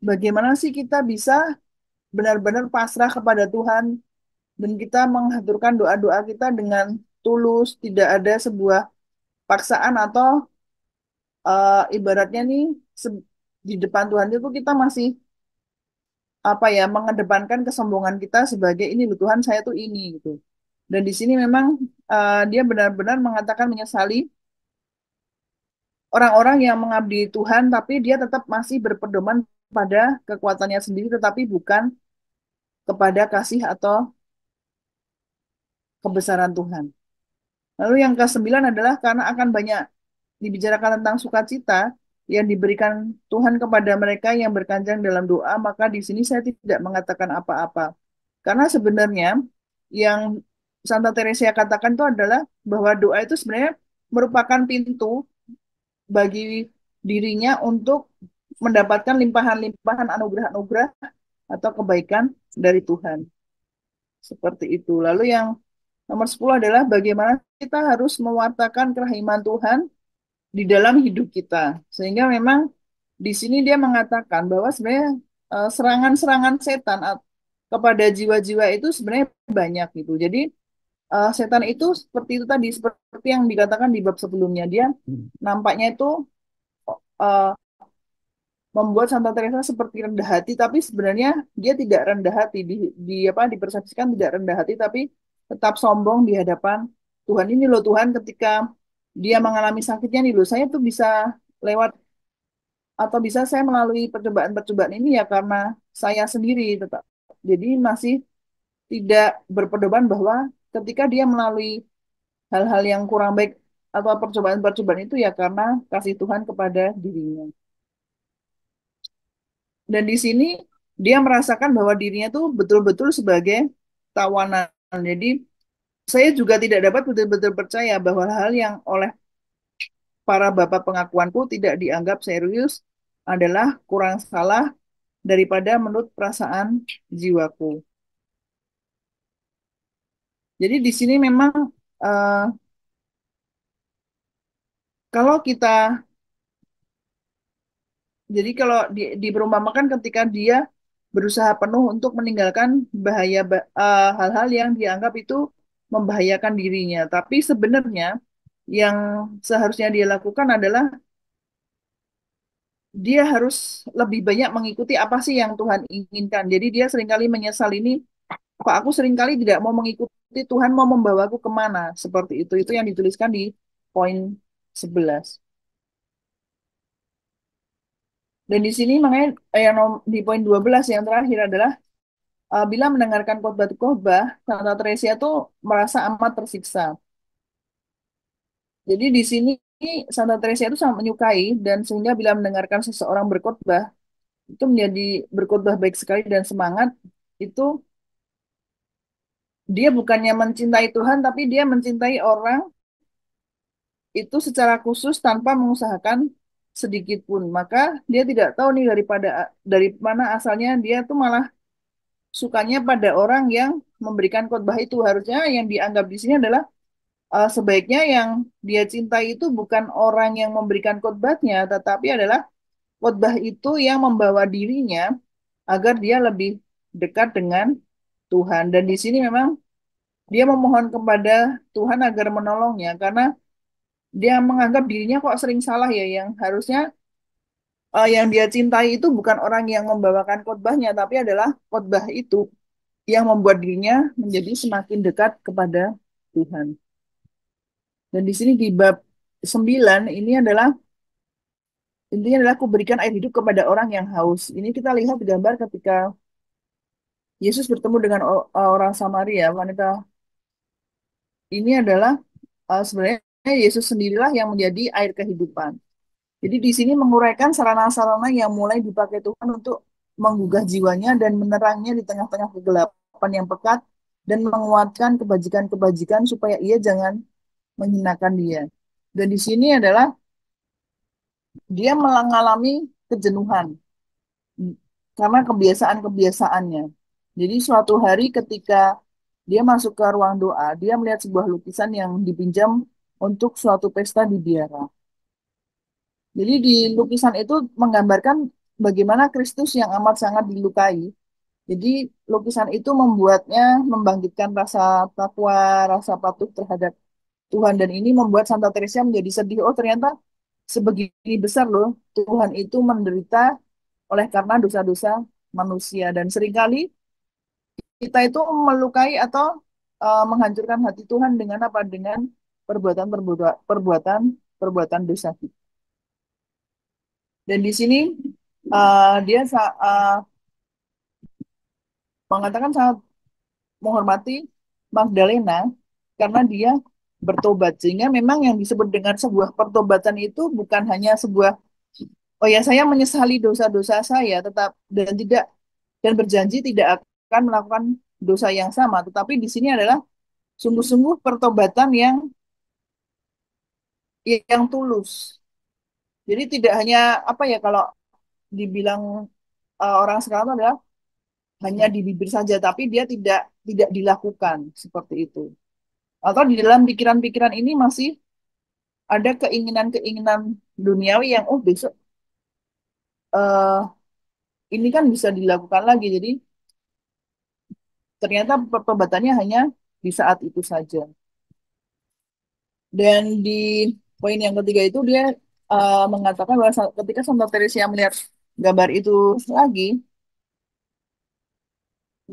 bagaimana sih kita bisa benar-benar pasrah kepada Tuhan dan kita menghaturkan doa-doa kita dengan tulus tidak ada sebuah paksaan atau ibaratnya nih se- di depan Tuhan itu kita masih mengedepankan kesombongan kita sebagai ini loh Tuhan saya tuh ini gitu. Dan di sini memang dia benar-benar mengatakan menyesali orang-orang yang mengabdi Tuhan tapi dia tetap masih berpedoman pada kekuatannya sendiri tetapi bukan kepada kasih atau kebesaran Tuhan. Lalu yang ke-9 adalah karena akan banyak dibicarakan tentang sukacita yang diberikan Tuhan kepada mereka yang berkanjang dalam doa, maka di sini saya tidak mengatakan apa-apa. Karena sebenarnya yang Santa Teresa katakan itu adalah bahwa doa itu sebenarnya merupakan pintu bagi dirinya untuk mendapatkan limpahan-limpahan anugerah-anugerah atau kebaikan dari Tuhan. Seperti itu. Lalu yang nomor 10 adalah bagaimana kita harus mewartakan kerahiman Tuhan di dalam hidup kita. Sehingga memang di sini dia mengatakan bahwa sebenarnya serangan-serangan setan kepada jiwa-jiwa itu sebenarnya banyak gitu. Jadi setan itu seperti itu tadi, seperti yang dikatakan di bab sebelumnya. Dia nampaknya itu eh, membuat Santa Teresa seperti rendah hati, tapi sebenarnya dia tidak rendah hati. Dipersepsikan tidak rendah hati, tapi tetap sombong di hadapan Tuhan. Ini loh Tuhan ketika dia mengalami sakitnya nih loh, saya tuh bisa lewat atau bisa saya melalui percobaan-percobaan ini ya karena saya sendiri tetap. Jadi masih tidak berpedoman bahwa ketika dia melalui hal-hal yang kurang baik atau percobaan-percobaan itu ya karena kasih Tuhan kepada dirinya. Dan di sini dia merasakan bahwa dirinya tuh betul-betul sebagai tawanan. Jadi saya juga tidak dapat betul-betul percaya bahwa hal yang oleh para bapak pengakuanku tidak dianggap serius adalah kurang salah daripada menurut perasaan jiwaku. Jadi di sini memang eh, kalau kita kalau diperumpamakan ketika dia berusaha penuh untuk meninggalkan hal-hal yang dianggap itu membahayakan dirinya. Tapi sebenarnya yang seharusnya dia lakukan adalah dia harus lebih banyak mengikuti apa sih yang Tuhan inginkan. Jadi dia seringkali menyesal ini, kok aku seringkali tidak mau mengikuti Tuhan mau membawaku kemana. Seperti itu. Itu yang dituliskan di poin 11. Dan di sini makanya di poin 12 yang terakhir adalah bila mendengarkan khotbah-khotbah, Santa Teresa itu merasa amat tersiksa. Jadi di sini Santa Teresa itu sangat menyukai dan sehingga bila mendengarkan seseorang berkhotbah itu menjadi berkhotbah baik sekali dan semangat itu dia bukannya mencintai Tuhan, tapi dia mencintai orang itu secara khusus tanpa mengusahakan sedikit pun. Maka dia tidak tahu nih dari mana asalnya dia tuh malah sukanya pada orang yang memberikan khotbah itu. Harusnya yang dianggap di sini adalah sebaiknya yang dia cintai itu bukan orang yang memberikan khotbahnya, tetapi adalah khotbah itu yang membawa dirinya agar dia lebih dekat dengan Tuhan. Dan di sini memang dia memohon kepada Tuhan agar menolongnya karena dia menganggap dirinya kok sering salah ya, yang harusnya yang dia cintai itu bukan orang yang membawakan khotbahnya, tapi adalah khotbah itu yang membuat dirinya menjadi semakin dekat kepada Tuhan. Dan di sini di bab 9 ini adalah intinya adalah aku berikan air hidup kepada orang yang haus. Ini kita lihat gambar ketika Yesus bertemu dengan orang Samaria. Wanita ini adalah sebenarnya Yesus sendirilah yang menjadi air kehidupan. Jadi di sini menguraikan sarana-sarana yang mulai dipakai Tuhan untuk menggugah jiwanya dan menerangnya di tengah-tengah kegelapan yang pekat dan menguatkan kebajikan-kebajikan supaya ia jangan menghinakan dia. Dan di sini adalah dia mengalami kejenuhan karena kebiasaan-kebiasaannya. Jadi suatu hari ketika dia masuk ke ruang doa, dia melihat sebuah lukisan yang dipinjam untuk suatu pesta di biara. Jadi di lukisan itu menggambarkan bagaimana Kristus yang amat sangat dilukai. Jadi lukisan itu membuatnya membangkitkan rasa takwa, rasa patuh terhadap Tuhan. Dan ini membuat Santa Teresa menjadi sedih. Oh ternyata sebegini besar loh Tuhan itu menderita oleh karena dosa-dosa manusia. Dan seringkali kita itu melukai atau menghancurkan hati Tuhan dengan apa? Dengan perbuatan dosa kita. Dan di sini dia mengatakan sangat menghormati Magdalena karena dia bertobat. Sehingga memang yang disebut dengan sebuah pertobatan itu bukan hanya sebuah, oh ya saya menyesali dosa-dosa saya, tetap dan berjanji tidak akan melakukan dosa yang sama. Tetapi di sini adalah sungguh-sungguh pertobatan yang tulus. Jadi tidak hanya apa ya kalau dibilang orang sekarang itu adalah hanya di bibir saja, tapi dia tidak dilakukan seperti itu. Atau di dalam pikiran-pikiran ini masih ada keinginan-keinginan duniawi yang oh besok eh, ini kan bisa dilakukan lagi. Jadi ternyata pertobatannya hanya di saat itu saja. Dan di poin yang ketiga itu dia mengatakan bahwa ketika Santa Teresa melihat gambar itu lagi,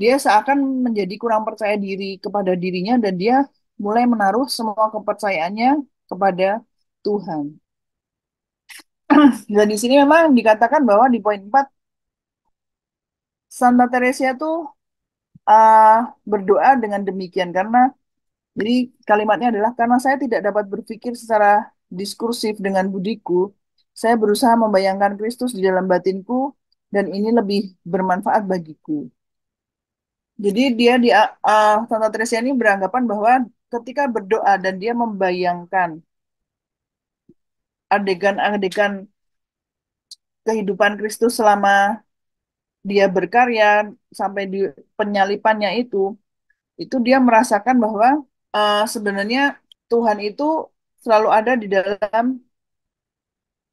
dia seakan menjadi kurang percaya diri kepada dirinya dan dia mulai menaruh semua kepercayaannya kepada Tuhan. Dan di sini memang dikatakan bahwa di poin 4 Santa Teresa itu uh, berdoa dengan demikian karena jadi kalimatnya adalah karena saya tidak dapat berpikir secara diskursif dengan budiku, saya berusaha membayangkan Kristus di dalam batinku dan ini lebih bermanfaat bagiku. Jadi dia di Santa Teresa ini beranggapan bahwa ketika berdoa dan dia membayangkan adegan-adegan kehidupan Kristus selama dia berkarya sampai di penyalipannya itu dia merasakan bahwa sebenarnya Tuhan itu selalu ada di dalam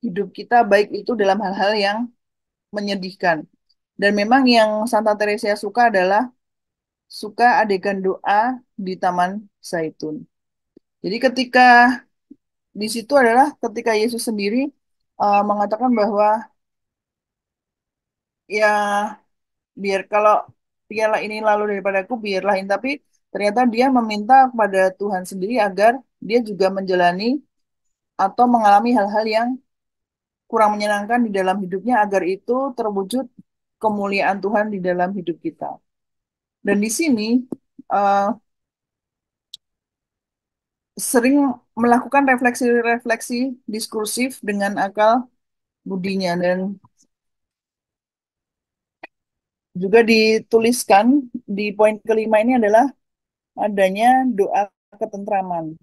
hidup kita, baik itu dalam hal-hal yang menyedihkan. Dan memang yang Santa Teresa suka adalah suka adegan doa di Taman Zaitun. Jadi ketika di situ adalah ketika Yesus sendiri mengatakan bahwa ya biar kalau piala ini lalu daripadaku biarlah ini, tapi ternyata dia meminta kepada Tuhan sendiri agar dia juga menjalani atau mengalami hal-hal yang kurang menyenangkan di dalam hidupnya agar itu terwujud kemuliaan Tuhan di dalam hidup kita. Dan di sini uh, sering melakukan refleksi-refleksi diskursif dengan akal budinya dan juga dituliskan di poin kelima ini adalah adanya doa ketentraman.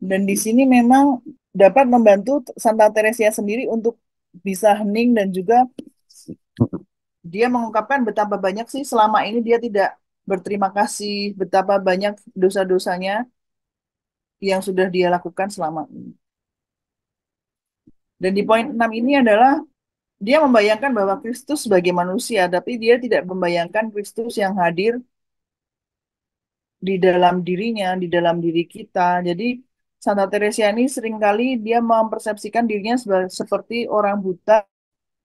Dan di sini memang dapat membantu Santa Teresia sendiri untuk bisa hening dan juga dia mengungkapkan betapa banyak sih selama ini dia tidak berterima kasih, betapa banyak dosa-dosanya yang sudah dia lakukan selama ini. Dan di poin 6 ini adalah dia membayangkan bahwa Kristus sebagai manusia, tapi dia tidak membayangkan Kristus yang hadir di dalam dirinya, di dalam diri kita. Jadi Santa Teresa ini seringkali dia mempersepsikan dirinya seperti orang buta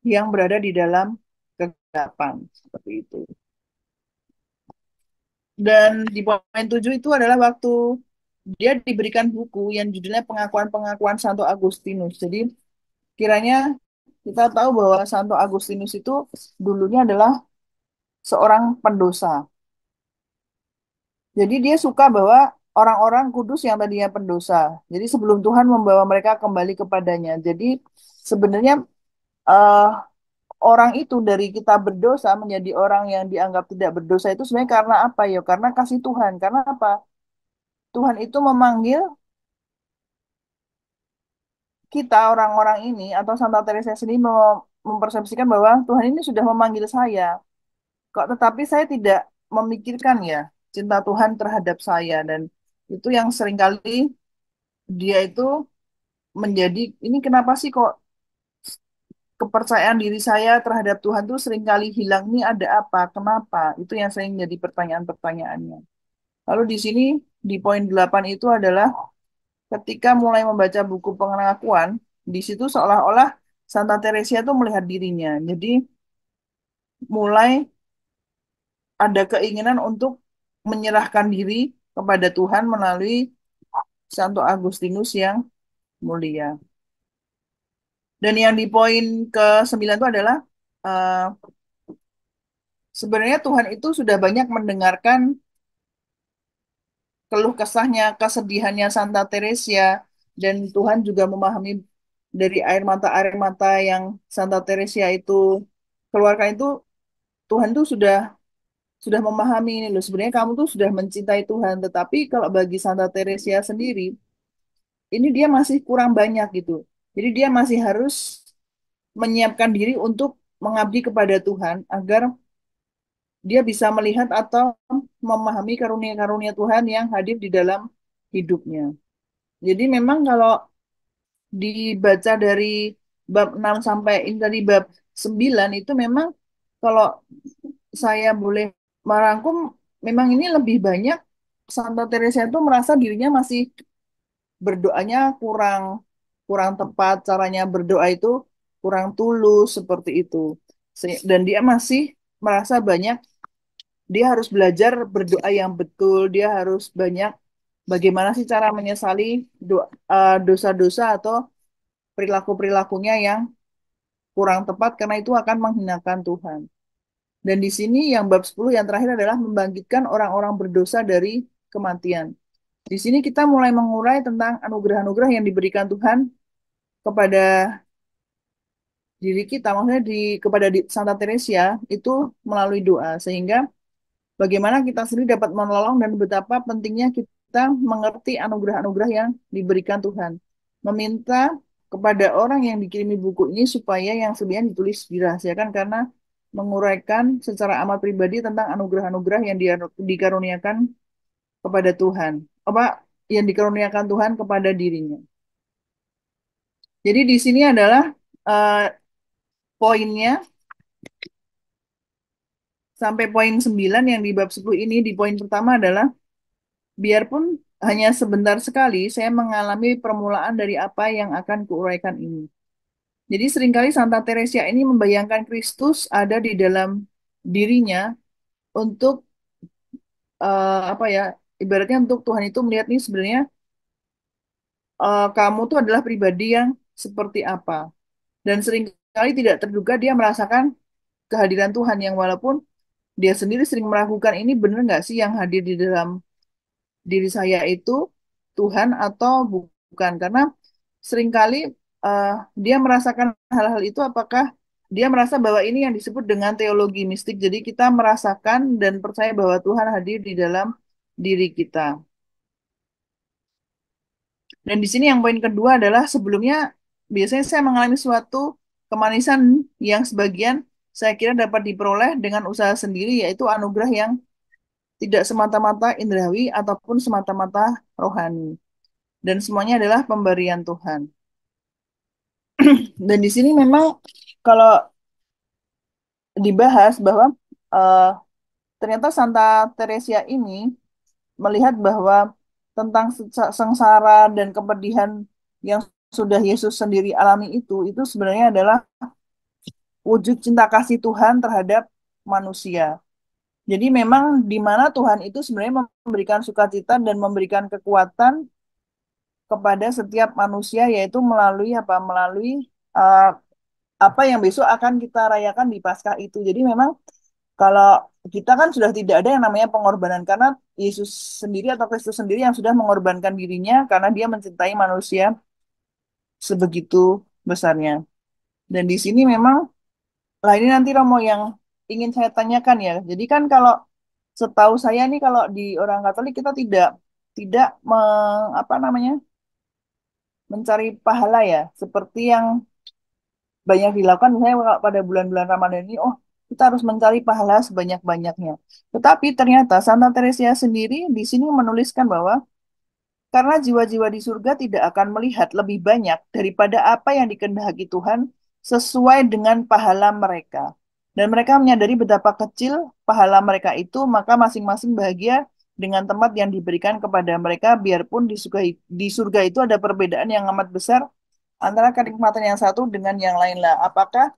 yang berada di dalam kegelapan. Seperti itu. Dan di poin 7 itu adalah waktu dia diberikan buku yang judulnya Pengakuan-Pengakuan Santo Agustinus. Jadi kiranya kita tahu bahwa Santo Agustinus itu dulunya adalah seorang pendosa. Jadi dia suka bahwa orang-orang kudus yang tadinya pendosa. Jadi sebelum Tuhan membawa mereka kembali kepadanya. Jadi sebenarnya eh, orang itu dari kita berdosa menjadi orang yang dianggap tidak berdosa itu sebenarnya karena apa ya? Karena kasih Tuhan. Karena apa? Tuhan itu memanggil kita orang-orang ini atau Santa Teresa sendiri mempersepsikan bahwa Tuhan ini sudah memanggil saya. Kok tetapi saya tidak memikirkan ya cinta Tuhan terhadap saya dan itu yang seringkali dia itu menjadi ini kenapa sih kok kepercayaan diri saya terhadap Tuhan tuh seringkali hilang nih ada apa? Kenapa? Itu yang sering jadi pertanyaan-pertanyaannya. Lalu di sini di poin 8 itu adalah ketika mulai membaca buku pengakuan, di situ seolah-olah Santa Teresia tuh melihat dirinya. Jadi mulai ada keinginan untuk menyerahkan diri kepada Tuhan melalui Santo Agustinus yang mulia. Dan yang di poin ke-9 itu adalah eh, sebenarnya Tuhan itu sudah banyak mendengarkan keluh kesahnya, kesedihannya Santa Teresia, dan Tuhan juga memahami dari air mata yang Santa Teresia itu keluarkan itu Tuhan tuh sudah memahami ini loh. Sebenarnya kamu tuh sudah mencintai Tuhan, tetapi kalau bagi Santa Teresia sendiri, ini dia masih kurang banyak gitu. Jadi dia masih harus menyiapkan diri untuk mengabdi kepada Tuhan agar dia bisa melihat atau memahami karunia-karunia Tuhan yang hadir di dalam hidupnya. Jadi memang kalau dibaca dari bab 6 sampai ini dari bab 9 itu memang kalau saya boleh merangkum memang ini lebih banyak Santa Teresa itu merasa dirinya masih berdoanya kurang kurang tepat, caranya berdoa itu kurang tulus seperti itu. Dan dia masih merasa banyak dia harus belajar berdoa yang betul, dia harus banyak bagaimana sih cara menyesali dosa-dosa atau perilaku-perilakunya yang kurang tepat karena itu akan menghinakan Tuhan. Dan di sini yang bab 10 yang terakhir adalah membangkitkan orang-orang berdosa dari kematian. Di sini kita mulai mengurai tentang anugerah-anugerah yang diberikan Tuhan kepada diri kita, maksudnya kepada Santa Teresia itu melalui doa, sehingga bagaimana kita sendiri dapat menolong dan betapa pentingnya kita mengerti anugerah-anugerah yang diberikan Tuhan. Meminta kepada orang yang dikirimi buku ini supaya yang sebenarnya ditulis dirahasiakan karena menguraikan secara amat pribadi tentang anugerah-anugerah yang dikaruniakan kepada Tuhan. Apa yang dikaruniakan Tuhan kepada dirinya. Jadi di sini adalah eh, poinnya sampai poin 9 yang di bab 10 ini di poin pertama adalah biarpun hanya sebentar sekali saya mengalami permulaan dari apa yang akan kuuraikan ini. Jadi seringkali Santa Teresia ini membayangkan Kristus ada di dalam dirinya untuk apa ya ibaratnya untuk Tuhan itu melihat nih sebenarnya kamu tuh adalah pribadi yang seperti apa. Dan seringkali tidak terduga dia merasakan kehadiran Tuhan yang walaupun dia sendiri sering meragukan ini benar nggak sih yang hadir di dalam diri saya itu Tuhan atau bukan. Karena seringkali eh, dia merasakan hal-hal itu apakah dia merasa bahwa ini yang disebut dengan teologi mistik. Jadi kita merasakan dan percaya bahwa Tuhan hadir di dalam diri kita. Dan di sini yang poin kedua adalah sebelumnya biasanya saya mengalami suatu kemanisan yang sebagian saya kira dapat diperoleh dengan usaha sendiri, yaitu anugerah yang tidak semata-mata indrawi ataupun semata-mata rohani. Dan semuanya adalah pemberian Tuhan. Dan di sini memang kalau dibahas bahwa eh, ternyata Santa Teresia ini melihat bahwa tentang sengsara dan kepedihan yang sudah Yesus sendiri alami itu sebenarnya adalah wujud cinta kasih Tuhan terhadap manusia. Jadi memang di mana Tuhan itu sebenarnya memberikan sukacita dan memberikan kekuatan kepada setiap manusia, yaitu melalui apa? Melalui uh, apa yang besok akan kita rayakan di Paskah itu. Jadi memang kalau kita kan sudah tidak ada yang namanya pengorbanan karena Yesus sendiri atau Kristus sendiri yang sudah mengorbankan dirinya karena dia mencintai manusia sebegitu besarnya. Dan di sini memang, lah ini nanti Romo yang ingin saya tanyakan ya. Jadi kan kalau setahu saya nih kalau di orang Katolik kita tidak tidak apa namanya mencari pahala ya, seperti yang banyak dilakukan misalnya kalau pada bulan-bulan Ramadan ini, oh kita harus mencari pahala sebanyak-banyaknya. Tetapi ternyata Santa Teresia sendiri di sini menuliskan bahwa karena jiwa-jiwa di surga tidak akan melihat lebih banyak daripada apa yang dikehendaki Tuhan sesuai dengan pahala mereka. Dan mereka menyadari betapa kecil pahala mereka itu, maka masing-masing bahagia dengan tempat yang diberikan kepada mereka, biarpun di surga itu ada perbedaan yang amat besar antara kenikmatan yang satu dengan yang lain lah. Apakah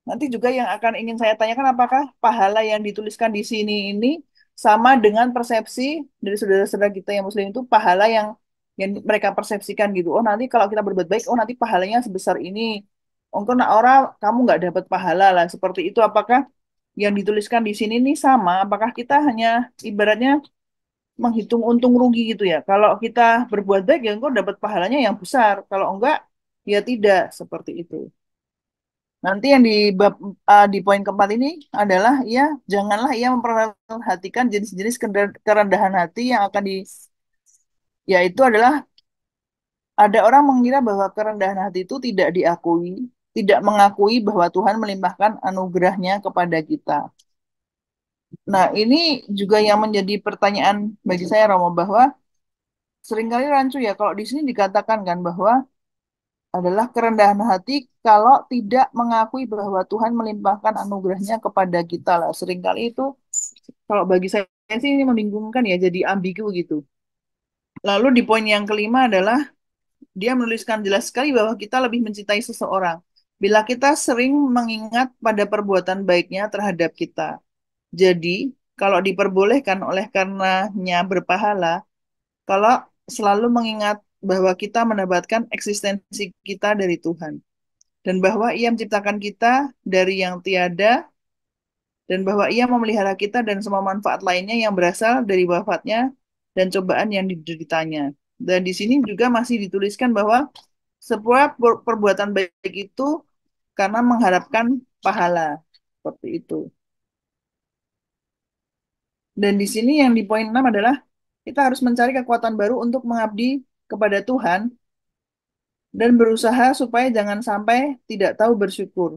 nanti juga yang akan ingin saya tanyakan, apakah pahala yang dituliskan di sini ini sama dengan persepsi dari saudara-saudara kita yang Muslim itu pahala yang mereka persepsikan gitu. Oh nanti kalau kita berbuat baik, oh nanti pahalanya sebesar ini. Mungkin orang kamu nggak dapat pahala lah seperti itu. Apakah yang dituliskan di sini ini sama? Apakah kita hanya ibaratnya menghitung untung rugi gitu ya? Kalau kita berbuat baik ya engkau dapat pahalanya yang besar. Kalau enggak ya tidak seperti itu. Nanti yang di di poin keempat ini adalah ya janganlah ia memperhatikan jenis-jenis kerendahan hati yang akan yaitu adalah ada orang mengira bahwa kerendahan hati itu tidak diakui, tidak mengakui bahwa Tuhan melimpahkan anugerahnya kepada kita. Nah, ini juga yang menjadi pertanyaan bagi saya Romo bahwa seringkali rancu ya kalau di sini dikatakan kan bahwa adalah kerendahan hati kalau tidak mengakui bahwa Tuhan melimpahkan anugerahnya kepada kita lah. Seringkali itu kalau bagi saya sih ini membingungkan ya, jadi ambigu gitu. Lalu di poin yang kelima adalah dia menuliskan jelas sekali bahwa kita lebih mencintai seseorang bila kita sering mengingat pada perbuatan baiknya terhadap kita. Jadi, kalau diperbolehkan oleh karenanya berpahala, kalau selalu mengingat bahwa kita mendapatkan eksistensi kita dari Tuhan. Dan bahwa ia menciptakan kita dari yang tiada, dan bahwa ia memelihara kita dan semua manfaat lainnya yang berasal dari wafatnya dan cobaan yang dideritanya. Dan di sini juga masih dituliskan bahwa sebuah perbuatan baik itu karena mengharapkan pahala. Seperti itu. Dan di sini yang di poin 6 adalah kita harus mencari kekuatan baru untuk mengabdi kepada Tuhan dan berusaha supaya jangan sampai tidak tahu bersyukur.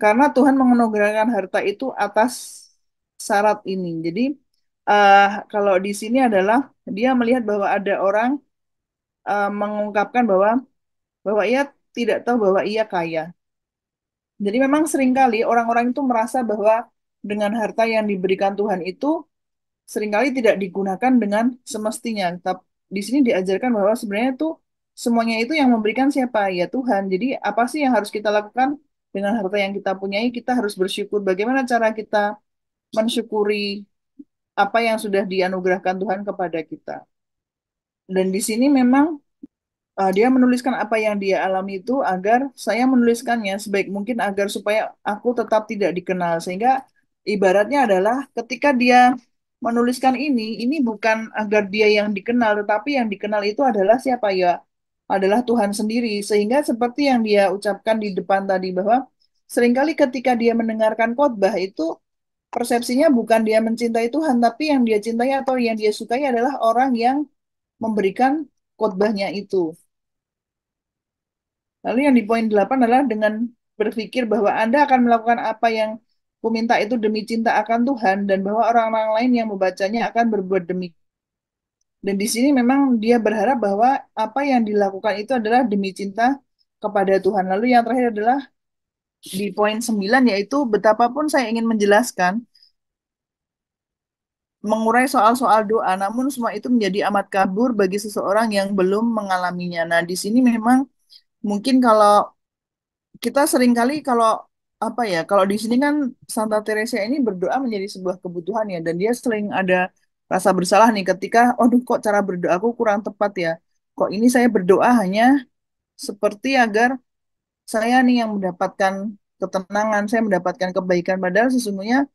Karena Tuhan menganugerahkan harta itu atas syarat ini. Jadi eh, kalau di sini adalah dia melihat bahwa ada orang mengungkapkan bahwa ia tidak tahu bahwa ia kaya. Jadi memang seringkali orang-orang itu merasa bahwa dengan harta yang diberikan Tuhan itu seringkali tidak digunakan dengan semestinya. Tapi di sini diajarkan bahwa sebenarnya itu semuanya itu yang memberikan siapa? Ya Tuhan. Jadi apa sih yang harus kita lakukan dengan harta yang kita punyai? Kita harus bersyukur. Bagaimana cara kita mensyukuri apa yang sudah dianugerahkan Tuhan kepada kita? Dan di sini memang dia menuliskan apa yang dia alami itu agar saya menuliskannya sebaik mungkin agar supaya aku tetap tidak dikenal. Sehingga ibaratnya adalah ketika dia menuliskan ini bukan agar dia yang dikenal, tetapi yang dikenal itu adalah siapa ya? Adalah Tuhan sendiri. Sehingga seperti yang dia ucapkan di depan tadi bahwa seringkali ketika dia mendengarkan khotbah itu persepsinya bukan dia mencintai Tuhan, tapi yang dia cintai atau yang dia sukai adalah orang yang memberikan khotbahnya itu. Lalu yang di poin 8 adalah dengan berpikir bahwa Anda akan melakukan apa yang kuminta itu demi cinta akan Tuhan dan bahwa orang-orang lain yang membacanya akan berbuat demikian. Dan di sini memang dia berharap bahwa apa yang dilakukan itu adalah demi cinta kepada Tuhan. Lalu yang terakhir adalah di poin 9 yaitu betapapun saya ingin menjelaskan mengurai soal-soal doa, namun semua itu menjadi amat kabur bagi seseorang yang belum mengalaminya. Nah, di sini memang mungkin kalau kita sering kali kalau apa ya, kalau di sini kan Santa Teresa ini berdoa menjadi sebuah kebutuhan ya, dan dia sering ada rasa bersalah nih ketika, aduh kok cara berdoaku kurang tepat ya, kok ini saya berdoa hanya seperti agar saya nih yang mendapatkan ketenangan, saya mendapatkan kebaikan, padahal sesungguhnya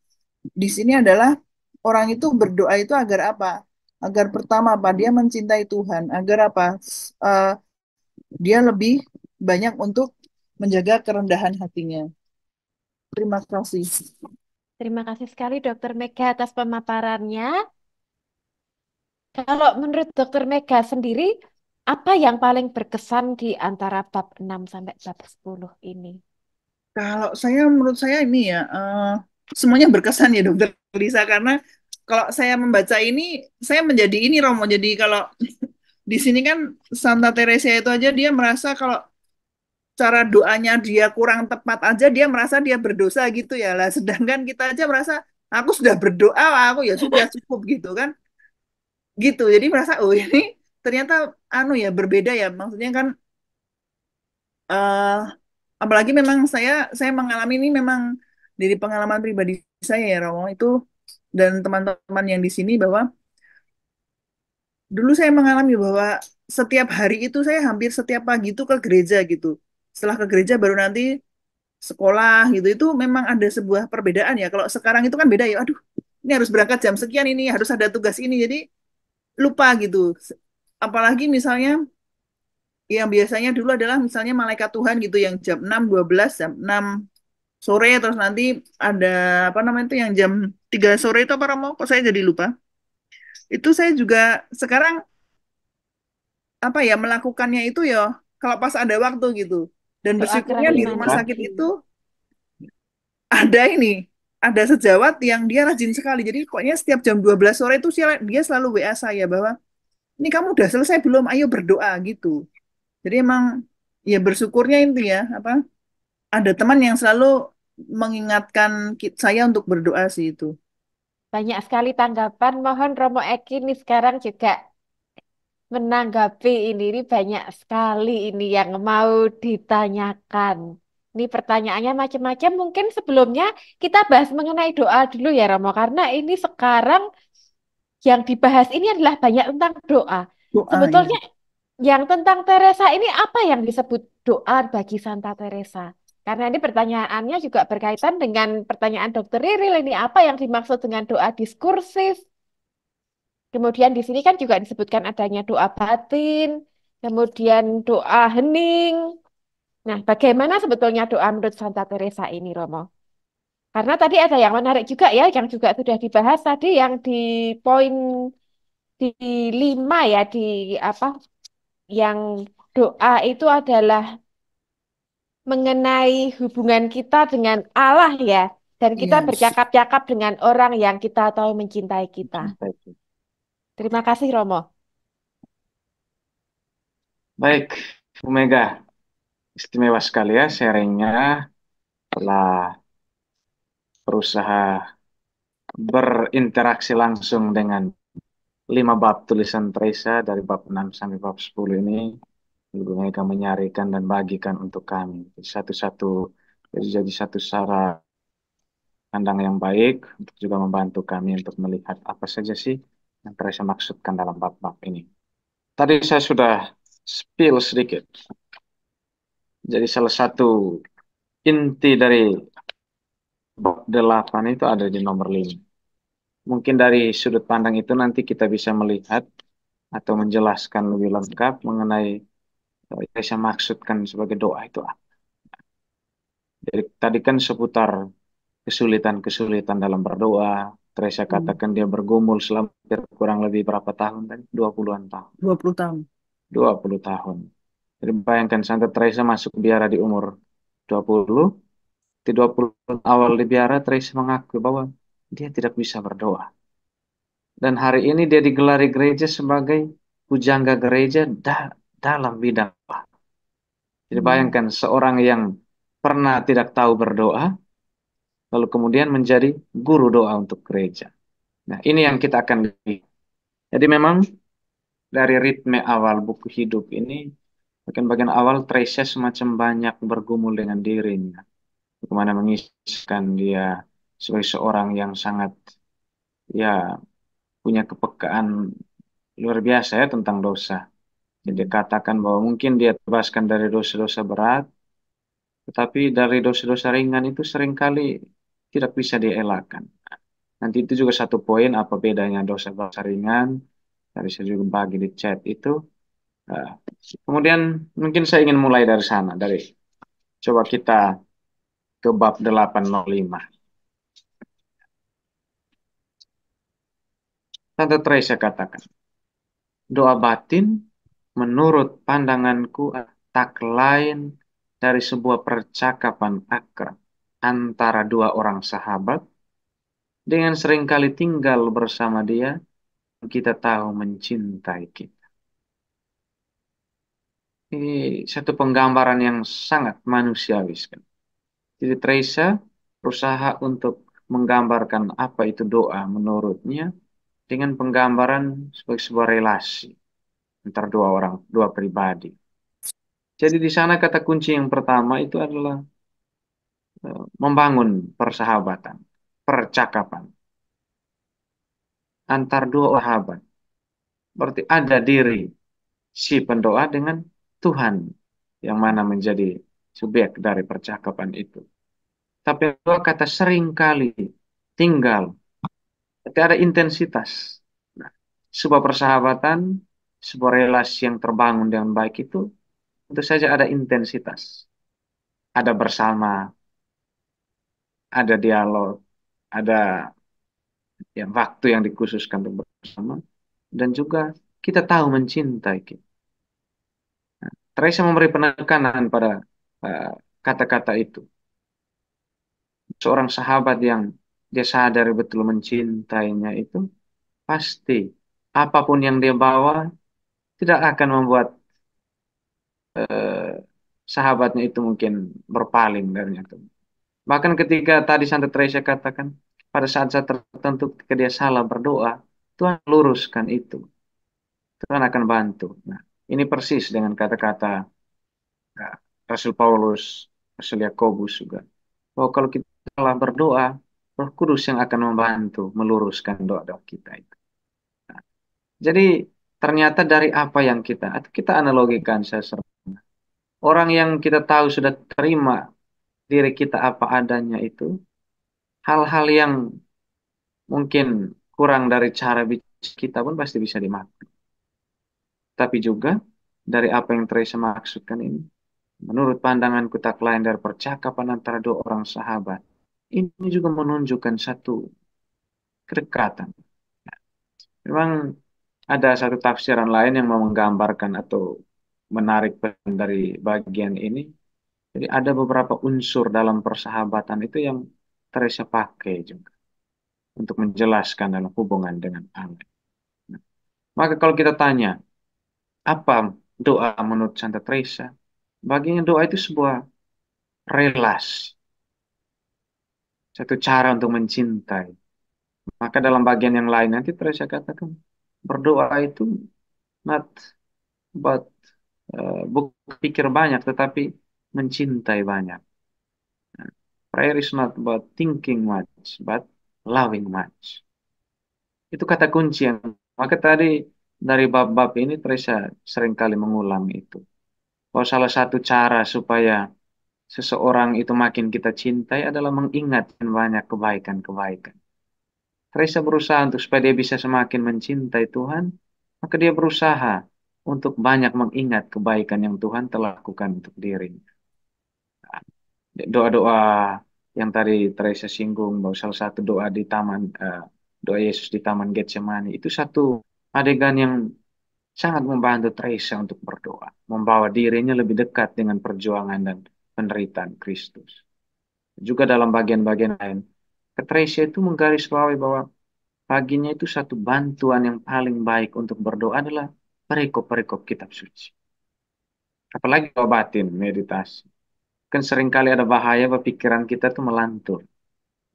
di sini adalah orang itu berdoa itu agar apa? Agar pertama apa? Dia mencintai Tuhan, agar apa? Eh, dia lebih banyak untuk menjaga kerendahan hatinya. Terima kasih. Terima kasih sekali Dokter Mega atas pemaparannya. Kalau menurut Dokter Mega sendiri, apa yang paling berkesan di antara bab 6 sampai bab 10 ini? Kalau saya, menurut saya ini ya, semuanya berkesan ya Dokter Lisa, karena kalau saya membaca ini, saya menjadi ini Romo. Jadi kalau di sini kan Santa Teresa itu aja dia merasa kalau cara doanya dia kurang tepat aja, dia merasa dia berdosa gitu ya. Lah, sedangkan kita aja merasa aku sudah berdoa, aku ya sudah cukup gitu kan. Gitu. Jadi merasa oh ini ternyata anu ya berbeda ya. Maksudnya kan eh apalagi memang saya mengalami ini memang dari pengalaman pribadi saya ya Romo itu dan teman-teman yang di sini bahwa dulu saya mengalami bahwa setiap hari itu saya hampir setiap pagi itu ke gereja gitu. Setelah ke gereja baru nanti sekolah gitu. Itu memang ada sebuah perbedaan ya. Kalau sekarang itu kan beda ya. Aduh, ini harus berangkat jam sekian, ini harus ada tugas ini. Jadi lupa gitu. Apalagi misalnya yang biasanya dulu adalah misalnya malaikat Tuhan gitu yang jam 6 12 jam 6 sore, terus nanti ada apa namanya itu yang jam 3 sore itu apa Romo? Kok saya jadi lupa. Itu saya juga sekarang apa ya melakukannya itu ya kalau pas ada waktu gitu. Dan Doa bersyukurnya kerahi di rumah Mega, sakit mandiri. itu ada ini, ada sejawat yang dia rajin sekali. Jadi pokoknya setiap jam 12 sore itu dia selalu WA saya bahwa ini kamu udah selesai belum? Ayo berdoa gitu. Jadi emang ya bersyukurnya itu ya apa ada teman yang selalu mengingatkan saya untuk berdoa sih itu. Banyak sekali tanggapan. Mohon Romo Eki nih sekarang juga menanggapi ini. Ini banyak sekali ini yang mau ditanyakan. Ini pertanyaannya macam-macam. Mungkin sebelumnya kita bahas mengenai doa dulu ya Romo. Karena ini sekarang yang dibahas ini adalah banyak tentang doa. Doa ya. Sebetulnya yang tentang Teresa ini apa yang disebut doa bagi Santa Teresa? Karena ini pertanyaannya juga berkaitan dengan pertanyaan Dokter Riril ini apa yang dimaksud dengan doa diskursif. Kemudian di sini kan juga disebutkan adanya doa batin, kemudian doa hening. Nah, bagaimana sebetulnya doa menurut Santa Teresa ini, Romo? Karena tadi ada yang menarik juga ya, yang juga sudah dibahas tadi yang di poin di 5 ya, di apa, yang doa itu adalah mengenai hubungan kita dengan Allah ya, dan kita Iya. bercakap-cakap dengan orang yang kita tahu mencintai kita. cinta itu. Terima kasih, Romo. Baik, Bu Mega, istimewa sekali ya sharingnya. Telah berusaha berinteraksi langsung dengan 5 bab tulisan Teresa dari bab 6 sampai bab 10 ini. Ibu Mega menyarikan dan bagikan untuk kami. Satu-satu jadi satu cara pandang yang baik untuk juga membantu kami untuk melihat apa saja sih yang Teresa maksudkan dalam bab-bab ini. Tadi saya sudah spill sedikit. Jadi salah satu inti dari bab 8 itu ada di nomor 5. Mungkin dari sudut pandang itu nanti kita bisa melihat atau menjelaskan lebih lengkap mengenai yang saya maksudkan sebagai doa itu apa. Jadi tadi kan seputar kesulitan-kesulitan dalam berdoa. Teresa katakan dia bergumul selama kurang lebih berapa tahun tadi? 20-an tahun. 20 tahun. 20 tahun. Jadi bayangkan Santa Teresa masuk biara di umur 20. Di 20 tahun awal di biara, Teresa mengakui bahwa dia tidak bisa berdoa. Dan hari ini dia digelari gereja sebagai pujangga gereja dalam bidang doa. Jadi bayangkan seorang yang pernah tidak tahu berdoa, lalu kemudian menjadi guru doa untuk gereja. Nah, ini yang kita akan lihat. Jadi memang dari ritme awal buku hidup ini, bagian-bagian awal Teresa semacam banyak bergumul dengan dirinya. Bagaimana mengisahkan dia sebagai seorang yang sangat ya punya kepekaan luar biasa ya tentang dosa. Jadi katakan bahwa mungkin dia terbebaskan dari dosa-dosa berat, tetapi dari dosa-dosa ringan itu seringkali tidak bisa dielakkan. Nanti itu juga satu poin apa bedanya dosa-dosa ringan. Tadi saya juga bagi di chat itu. Nah, kemudian mungkin saya ingin mulai dari sana. Coba kita ke bab 805. Tante Teresa katakan, doa batin menurut pandanganku tak lain dari sebuah percakapan akrab antara dua orang sahabat dengan seringkali tinggal bersama dia, kita tahu mencintai kita. Ini satu penggambaran yang sangat manusiawi sekali. Jadi Teresa berusaha untuk menggambarkan apa itu doa menurutnya dengan penggambaran sebagai sebuah relasi antara dua orang, dua pribadi. Jadi di sana kata kunci yang pertama itu adalah membangun persahabatan, percakapan antar dua sahabat. Berarti ada diri si pendoa dengan Tuhan yang mana menjadi subjek dari percakapan itu. Tapi dua kata seringkali tinggal, tapi ada intensitas. Nah, sebuah persahabatan, sebuah relasi yang terbangun dengan baik itu tentu saja ada intensitas. Ada bersama, ada dialog, ada ya, waktu yang dikhususkan untuk bersama, dan juga kita tahu mencintai kita. Teresa memberi penekanan pada eh, kata-kata itu. Seorang sahabat yang dia sadar betul mencintainya itu, pasti apapun yang dia bawa tidak akan membuat eh, sahabatnya itu mungkin berpaling darinya. Bahkan ketika tadi Santa Teresa katakan, pada saat-saat tertentu ketika dia salah berdoa, Tuhan luruskan itu. Tuhan akan bantu. Nah, ini persis dengan kata-kata nah, Rasul Paulus, Rasul Yakobus juga. Bahwa kalau kita salah berdoa, Roh Kudus yang akan membantu meluruskan doa-doa kita itu. Nah, jadi ternyata dari apa yang atau kita analogikan orang yang kita tahu sudah terima diri kita apa adanya itu, hal-hal yang mungkin kurang dari cara bicara kita pun pasti bisa dimaklumi. Tapi juga dari apa yang Teresa maksudkan ini, menurut pandanganku tak lain dari percakapan antara dua orang sahabat. Ini juga menunjukkan satu kedekatan. Memang ada satu tafsiran lain yang mau menggambarkan atau menarik dari bagian ini. Jadi ada beberapa unsur dalam persahabatan itu yang Teresa pakai juga untuk menjelaskan dalam hubungan dengan Allah. Nah, maka kalau kita tanya, apa doa menurut Santa Teresa? Baginya doa itu sebuah relasi, satu cara untuk mencintai. Maka dalam bagian yang lain nanti Teresa katakan berdoa itu not about bukan pikir banyak tetapi mencintai banyak. Nah, prayer is not about thinking much but loving much. Itu kata kunci yang maka tadi dari bab-bab ini Teresa seringkali mengulang itu. Bahwa salah satu cara supaya seseorang itu makin kita cintai adalah mengingatkan banyak kebaikan-kebaikan. Teresa berusaha untuk supaya dia bisa semakin mencintai Tuhan, maka dia berusaha untuk banyak mengingat kebaikan yang Tuhan telah lakukan untuk dirinya. Doa-doa yang tadi Teresa singgung bahwa salah satu doa di taman doa Yesus di Taman Getsemani itu satu adegan yang sangat membantu Teresa untuk berdoa, membawa dirinya lebih dekat dengan perjuangan dan penderitaan Kristus. Juga dalam bagian-bagian lain, Teresa itu menggarisbawahi bahwa baginya itu satu bantuan yang paling baik untuk berdoa adalah perikop-perikop kitab suci. Apalagi doa batin, meditasi. Kan seringkali ada bahaya bahwa pikiran kita tuh melantur.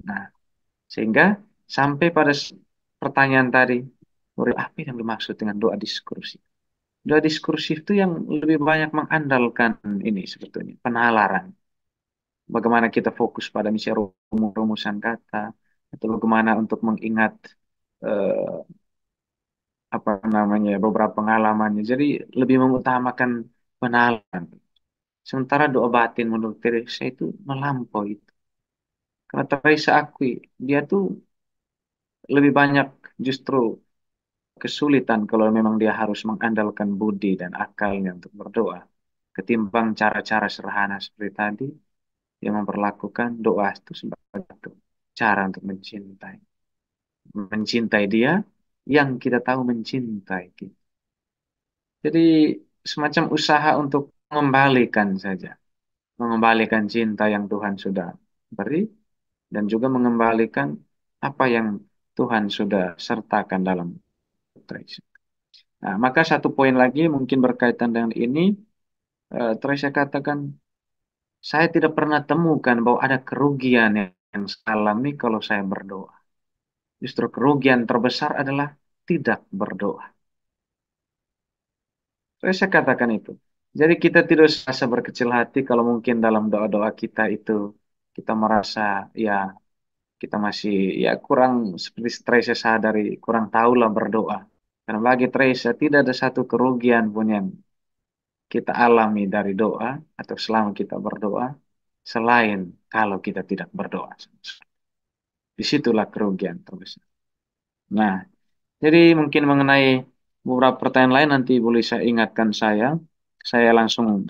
Nah, sehingga sampai pada pertanyaan tadi, murid apa yang dimaksud dengan doa diskursi? Doa diskursif itu yang lebih banyak mengandalkan ini sebetulnya, penalaran. Bagaimana kita fokus pada misalnya rumusan kata, atau bagaimana untuk mengingat eh, apa namanya beberapa pengalamannya. Jadi lebih mengutamakan penalaran. Sementara doa batin menurut Teresa itu melampaui itu. Karena Teresa akui, dia tuh lebih banyak justru kesulitan kalau memang dia harus mengandalkan budi dan akalnya untuk berdoa. Ketimbang cara-cara sederhana seperti tadi, yang memperlakukan doa itu sebagai cara untuk mencintai. Mencintai dia yang kita tahu mencintai kita. Jadi semacam usaha untuk mengembalikan saja. Mengembalikan cinta yang Tuhan sudah beri dan juga mengembalikan apa yang Tuhan sudah sertakan dalam Teresa. Nah, maka satu poin lagi mungkin berkaitan dengan ini, Teresa katakan, saya tidak pernah temukan bahwa ada kerugian yang saya alami kalau saya berdoa. Justru kerugian terbesar adalah tidak berdoa. Teresa katakan itu. Jadi kita tidak usah berkecil hati kalau mungkin dalam doa-doa kita itu kita merasa ya kita masih ya kurang seperti Teresa sadari kurang tahulah berdoa. Karena bagi Teresa tidak ada satu kerugian pun yang kita alami dari doa atau selama kita berdoa selain kalau kita tidak berdoa. Disitulah kerugian terbesar. Nah, jadi mungkin mengenai beberapa pertanyaan lain nanti boleh saya ingatkan saya. Saya langsung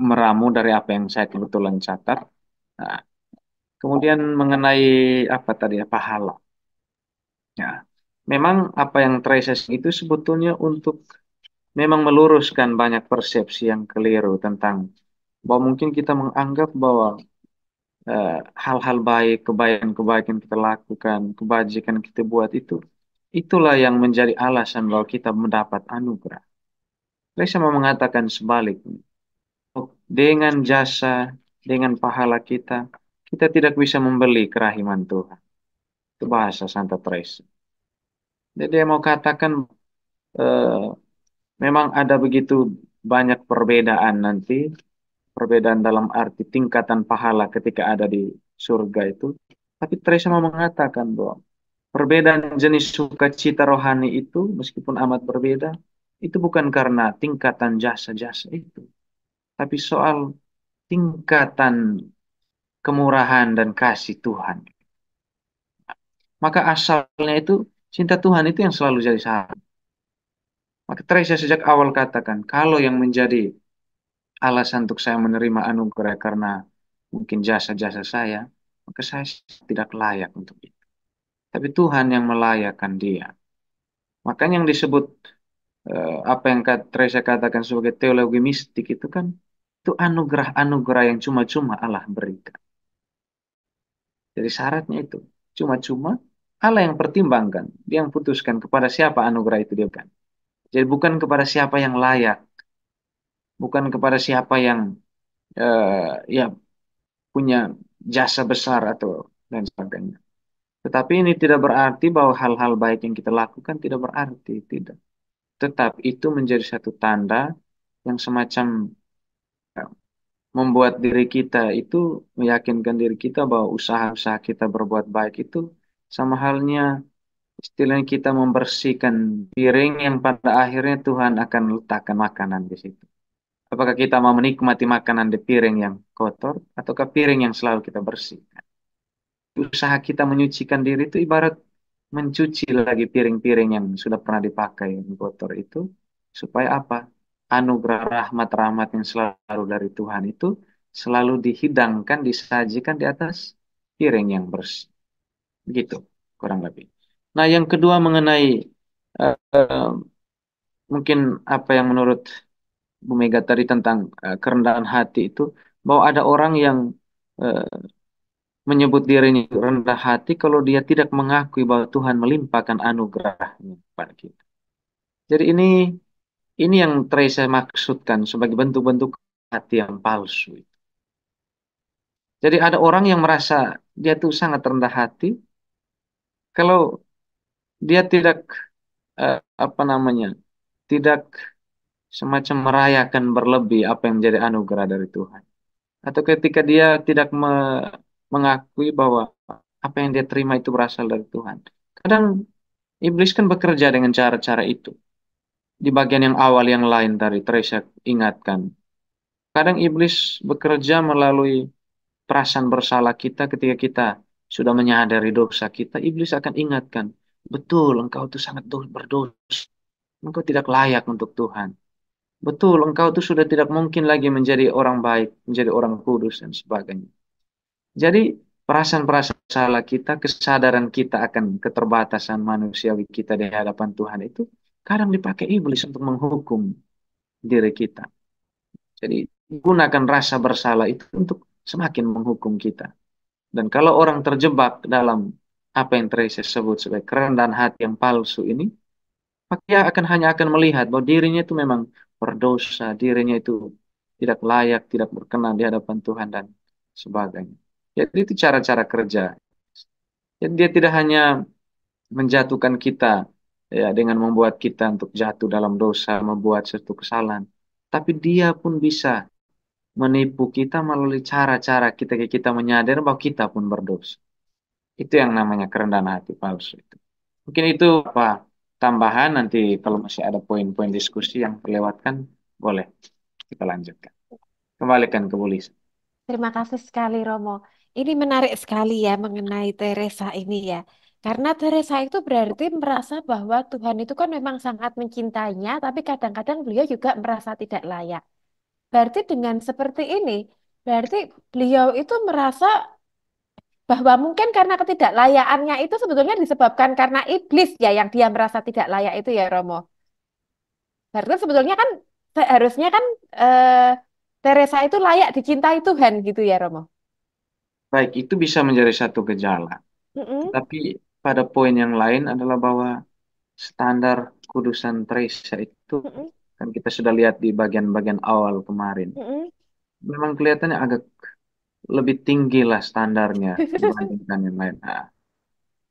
meramu dari apa yang saya kebetulan catat. Nah, kemudian mengenai apa tadi ya, pahala. Ya, memang apa yang Teresa itu sebetulnya untuk memang meluruskan banyak persepsi yang keliru tentang bahwa mungkin kita menganggap bahwa hal-hal baik, kebaikan-kebaikan yang kita lakukan, kebajikan yang kita buat itu, itulah yang menjadi alasan bahwa kita mendapat anugerah. Saya mau mengatakan sebaliknya. Dengan jasa, dengan pahala kita, kita tidak bisa membeli kerahiman Tuhan. Itu bahasa Santa Teresa. Jadi dia mau katakan eh, memang ada begitu banyak perbedaan nanti, perbedaan dalam arti tingkatan pahala ketika ada di surga itu. Tapi Teresa mau mengatakan bahwa perbedaan jenis sukacita rohani itu, meskipun amat berbeda, itu bukan karena tingkatan jasa-jasa itu, tapi soal tingkatan kemurahan dan kasih Tuhan. Maka asalnya itu cinta Tuhan itu yang selalu jadi syarat. Maka Teresa sejak awal katakan, kalau yang menjadi alasan untuk saya menerima anugerah karena mungkin jasa-jasa saya, maka saya tidak layak untuk itu. Tapi Tuhan yang melayakkan dia. Makanya yang disebut apa yang Teresa katakan sebagai teologi mistik itu kan itu anugerah-anugerah yang cuma-cuma Allah berikan. Jadi syaratnya itu cuma-cuma Allah yang pertimbangkan, dia yang putuskan kepada siapa anugerah itu dia berikan. Jadi bukan kepada siapa yang layak, bukan kepada siapa yang ya punya jasa besar atau dan sebagainya. Tetapi ini tidak berarti bahwa hal-hal baik yang kita lakukan tidak berarti, tidak. Tetap itu menjadi satu tanda yang semacam membuat diri kita itu meyakinkan diri kita bahwa usaha-usaha kita berbuat baik itu sama halnya istilahnya kita membersihkan piring yang pada akhirnya Tuhan akan letakkan makanan di situ. Apakah kita mau menikmati makanan di piring yang kotor ataukah piring yang selalu kita bersihkan? Usaha kita menyucikan diri itu ibarat mencuci lagi piring-piring yang sudah pernah dipakai yang kotor itu supaya apa? Anugerah rahmat-rahmat yang selalu dari Tuhan itu selalu dihidangkan, disajikan di atas piring yang bersih. Begitu, kurang lebih. Nah, yang kedua mengenai eh, mungkin apa yang menurut Bu Mega tadi tentang kerendahan hati itu, bahwa ada orang yang eh, menyebut dirinya rendah hati kalau dia tidak mengakui bahwa Tuhan melimpahkan anugerahnya kepada kita. Jadi ini yang Teresa maksudkan sebagai bentuk-bentuk hati yang palsu. Jadi ada orang yang merasa dia tuh sangat rendah hati kalau dia tidak apa namanya, tidak semacam merayakan berlebih apa yang menjadi anugerah dari Tuhan. Atau ketika dia tidak mengakui bahwa apa yang dia terima itu berasal dari Tuhan. Kadang iblis kan bekerja dengan cara-cara itu. Di bagian yang awal yang lain tadi, Teresa ingatkan. Kadang iblis bekerja melalui perasaan bersalah kita ketika kita sudah menyadari dosa kita. Iblis akan ingatkan, betul engkau itu sangat berdosa. Engkau tidak layak untuk Tuhan. Betul, engkau itu sudah tidak mungkin lagi menjadi orang baik, menjadi orang kudus dan sebagainya. Jadi perasaan-perasaan salah kita, kesadaran kita akan keterbatasan manusiawi kita di hadapan Tuhan itu kadang dipakai iblis untuk menghukum diri kita. Jadi gunakan rasa bersalah itu untuk semakin menghukum kita. Dan kalau orang terjebak dalam apa yang Teresa sebut sebagai kerendahan hati yang palsu ini, maka dia hanya akan melihat bahwa dirinya itu memang berdosa, dirinya itu tidak layak, tidak berkenan di hadapan Tuhan dan sebagainya. Jadi itu cara-cara kerja. Jadi dia tidak hanya menjatuhkan kita ya dengan membuat kita untuk jatuh dalam dosa, membuat suatu kesalahan, tapi dia pun bisa menipu kita melalui cara-cara kita menyadari bahwa kita pun berdosa. Itu yang namanya kerendahan hati palsu itu. Mungkin itu apa tambahan, nanti kalau masih ada poin-poin diskusi yang terlewatkan boleh kita lanjutkan. Kembalikan ke Bu Lisa. Terima kasih sekali Romo. Ini menarik sekali ya mengenai Teresa ini ya. Karena Teresa itu berarti merasa bahwa Tuhan itu kan memang sangat mencintainya, tapi kadang-kadang beliau juga merasa tidak layak. Berarti dengan seperti ini, berarti beliau itu merasa bahwa mungkin karena ketidaklayakannya itu sebetulnya disebabkan karena iblis ya yang dia merasa tidak layak itu ya Romo. Berarti sebetulnya kan seharusnya kan eh, Teresa itu layak dicintai Tuhan gitu ya Romo. Baik, itu bisa menjadi satu gejala. Mm-mm, Tetapi pada poin yang lain adalah bahwa standar kudusan Teresa itu mm-mm, kan kita sudah lihat di bagian-bagian awal kemarin. mm-mm. Memang kelihatannya agak lebih tinggi lah standarnya dibandingkan yang lain. Nah,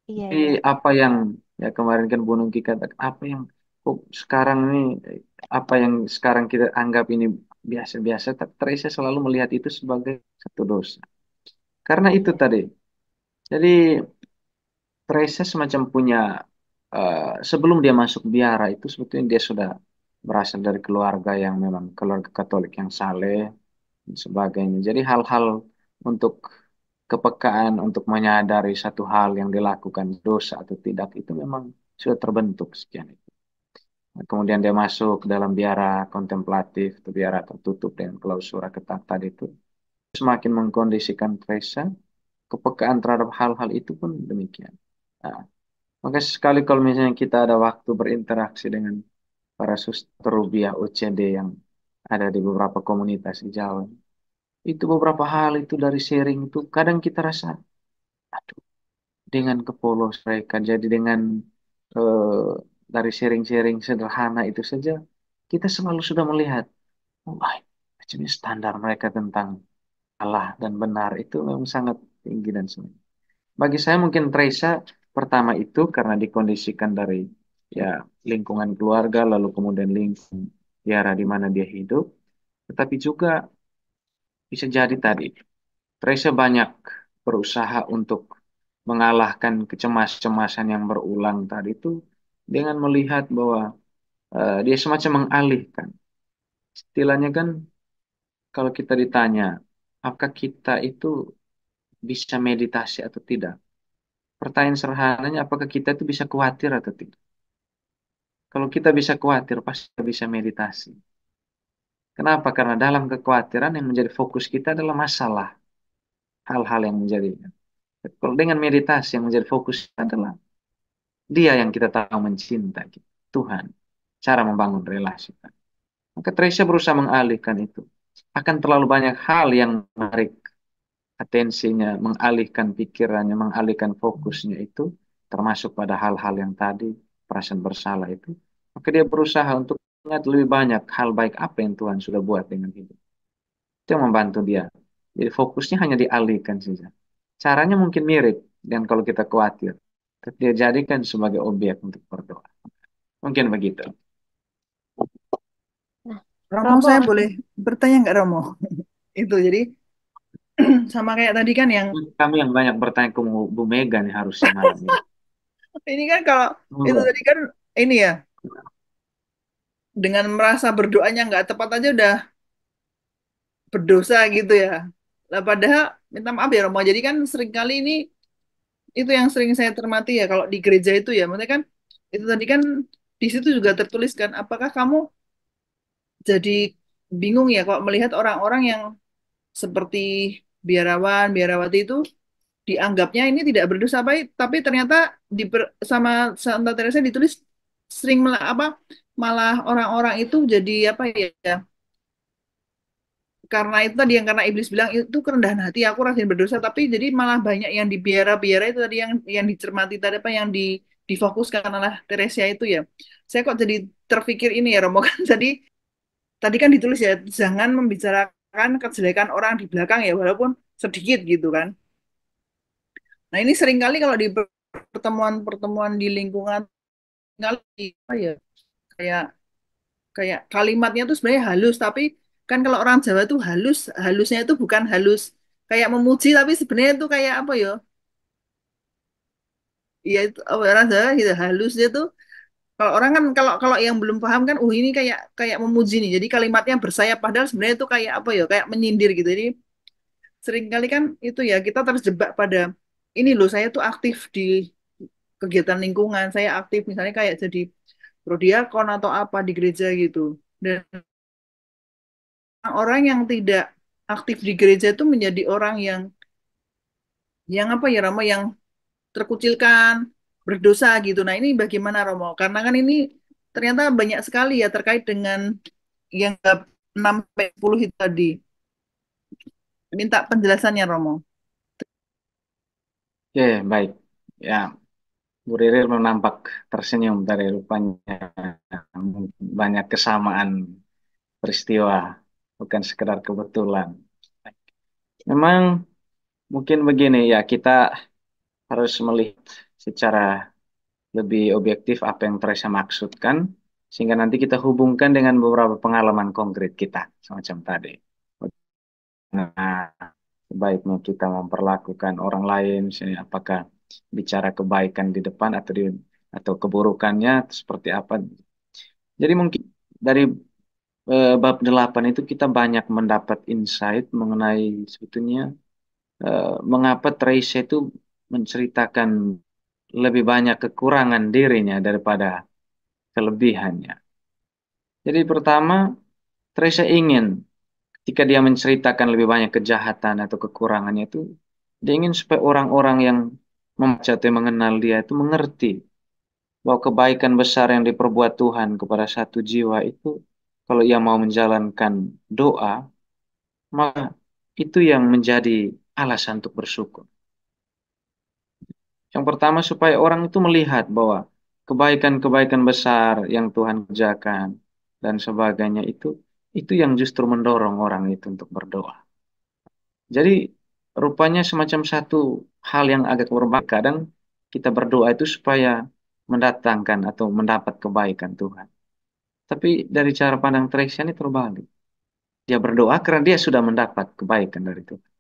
Iya, tapi iya. apa yang ya kemarin kan Bu Nungki katakan apa yang kok sekarang ini apa yang sekarang kita anggap ini biasa-biasa, tapi Teresa selalu melihat itu sebagai satu dosa. Karena itu Iya. tadi. Jadi Teresa semacam punya sebelum dia masuk biara itu sebetulnya dia sudah berasal dari keluarga yang memang keluarga Katolik yang saleh dan sebagainya. Jadi hal-hal untuk kepekaan untuk menyadari satu hal yang dilakukan dosa atau tidak itu memang sudah terbentuk sekian itu. Nah, kemudian dia masuk ke dalam biara kontemplatif atau biara tertutup dengan klausura ketat tadi itu semakin mengkondisikan Teresa kepekaan terhadap hal-hal itu pun demikian. Nah, maka sekali kalau misalnya kita ada waktu berinteraksi dengan para suster rubiah OCD yang ada di beberapa komunitas di Jawa, itu beberapa hal itu dari sharing itu kadang kita rasa, aduh, dengan kepolos mereka, jadi dengan eh, dari sharing-sharing sederhana itu saja, kita selalu sudah melihat, oh, macamnya standar mereka tentang Allah dan benar itu memang sangat tinggi dan semuanya. Bagi saya mungkin Teresa pertama itu karena dikondisikan dari ya lingkungan keluarga, lalu kemudian lingkungan daerah di mana dia hidup, tetapi juga bisa jadi tadi Teresa banyak berusaha untuk mengalahkan kecemas-cemasan yang berulang tadi itu dengan melihat bahwa dia semacam mengalihkan. Istilahnya kan kalau kita ditanya, apakah kita itu bisa meditasi atau tidak? Pertanyaan sederhananya, apakah kita itu bisa khawatir atau tidak? Kalau kita bisa khawatir, pasti kita bisa meditasi. Kenapa? Karena dalam kekhawatiran yang menjadi fokus kita adalah masalah, hal-hal yang menjadi. Kalau dengan meditasi yang menjadi fokus adalah Dia yang kita tahu mencintai, Tuhan. Cara membangun relasi. Maka Teresa berusaha mengalihkan itu. Akan terlalu banyak hal yang menarik atensinya, mengalihkan pikirannya, mengalihkan fokusnya itu, termasuk pada hal-hal yang tadi, perasaan bersalah itu. Maka dia berusaha untuk ingat lebih banyak hal baik apa yang Tuhan sudah buat dengan hidup. Itu yang membantu dia. Jadi fokusnya hanya dialihkan saja. Caranya mungkin mirip dengan kalau kita khawatir. Tapi dia jadikan sebagai objek untuk berdoa. Mungkin begitu. Nah, Romo, Romo, saya boleh bertanya nggak Romo? Itu jadi sama kayak tadi kan yang Kami yang banyak bertanya ke Bu Mega nih harusnya malam ini. ini kan kalau itu Oh, tadi kan ini ya dengan merasa berdoanya nggak tepat aja udah berdosa gitu ya. Lah padahal minta maaf ya Romo. Jadi kan seringkali ini itu yang sering saya cermati ya kalau di gereja itu ya. Maksudnya kan itu tadi kan di situ juga tertuliskan apakah kamu jadi bingung ya kalau melihat orang-orang yang seperti biarawan, biarawati itu dianggapnya ini tidak berdosa baik, tapi ternyata sama Santa Teresa ditulis sering malah orang-orang itu jadi apa ya, karena itu tadi yang karena iblis bilang itu kerendahan hati aku rajin berdosa tapi jadi malah banyak yang dibiara-biara itu tadi yang dicermati tadi apa yang difokuskan oleh Teresia itu ya. Saya kok jadi terpikir ini ya Romo kan tadi tadi kan ditulis ya jangan membicarakan kejelekan orang di belakang ya walaupun sedikit gitu kan. Nah ini seringkali kalau di pertemuan-pertemuan di lingkungan kali apa ya kayak kayak kalimatnya tuh sebenarnya halus tapi kan kalau orang Jawa tuh halusnya itu bukan halus kayak memuji tapi sebenarnya itu kayak apa ya ya itu orang Jawa gitu halusnya tuh kalau orang kan kalau kalau yang belum paham kan ini kayak kayak memuji nih jadi kalimatnya bersayap padahal sebenarnya itu kayak apa ya kayak menyindir gitu jadi seringkali kan itu ya kita terjebak pada ini loh saya tuh aktif di kegiatan lingkungan saya aktif misalnya kayak jadi prodiakon atau apa di gereja gitu dan orang yang tidak aktif di gereja itu menjadi orang yang apa ya Romo yang terkucilkan berdosa gitu. Nah ini bagaimana Romo? Karena kan ini ternyata banyak sekali ya terkait dengan yang bab 6 sampai 10 itu tadi. Minta penjelasannya Romo. oke, baik. Ya, Bu Riri nampak tersenyum dari rupanya banyak kesamaan peristiwa, bukan sekedar kebetulan. Memang mungkin begini ya, kita harus melihat secara lebih objektif apa yang Teresa maksudkan, sehingga nanti kita hubungkan dengan beberapa pengalaman konkret kita, semacam tadi. Nah, sebaiknya kita memperlakukan orang lain, misalnya apakah bicara kebaikan di depan atau keburukannya seperti apa. Jadi mungkin dari bab 8 itu kita banyak mendapat insight mengenai sebetulnya mengapa Tracy itu menceritakan lebih banyak kekurangan dirinya daripada kelebihannya. Jadi pertama, Tracy ingin ketika dia menceritakan lebih banyak kejahatan atau kekurangannya itu, dia ingin supaya orang-orang yang membaca atau yang mengenal dia itu mengerti bahwa kebaikan besar yang diperbuat Tuhan kepada satu jiwa itu, kalau ia mau menjalankan doa, maka itu yang menjadi alasan untuk bersyukur. Yang pertama supaya orang itu melihat bahwa kebaikan-kebaikan besar yang Tuhan kerjakan dan sebagainya itu yang justru mendorong orang itu untuk berdoa. Jadi rupanya semacam satu hal yang agak berbeda. Kadang kita berdoa itu supaya mendatangkan atau mendapat kebaikan Tuhan. Tapi dari cara pandang Teresa ini terbalik. Dia berdoa karena dia sudah mendapat kebaikan dari Tuhan.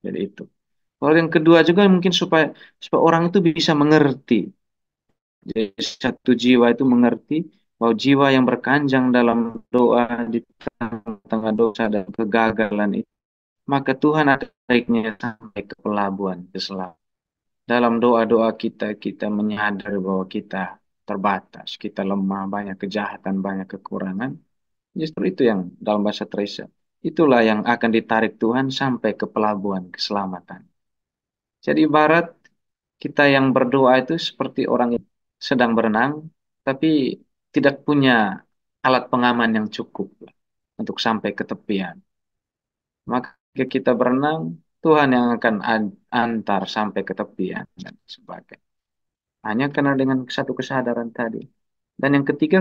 Jadi itu. Kalau yang kedua juga mungkin supaya orang itu bisa mengerti. Jadi satu jiwa itu mengerti bahwa jiwa yang berkanjang dalam doa di tengah dosa dan kegagalan itu, maka Tuhan akan tariknya sampai ke pelabuhan keselamatan. Dalam doa-doa kita, kita menyadari bahwa kita terbatas, kita lemah, banyak kejahatan, banyak kekurangan. Justru itu yang dalam bahasa Teresa, itulah yang akan ditarik Tuhan sampai ke pelabuhan keselamatan. Jadi ibarat kita yang berdoa itu seperti orang yang sedang berenang, tapi tidak punya alat pengaman yang cukup untuk sampai ke tepian. Maka ketika kita berenang, Tuhan yang akan antar sampai ke tepian dan sebagainya. Hanya karena dengan satu kesadaran tadi. Dan yang ketiga,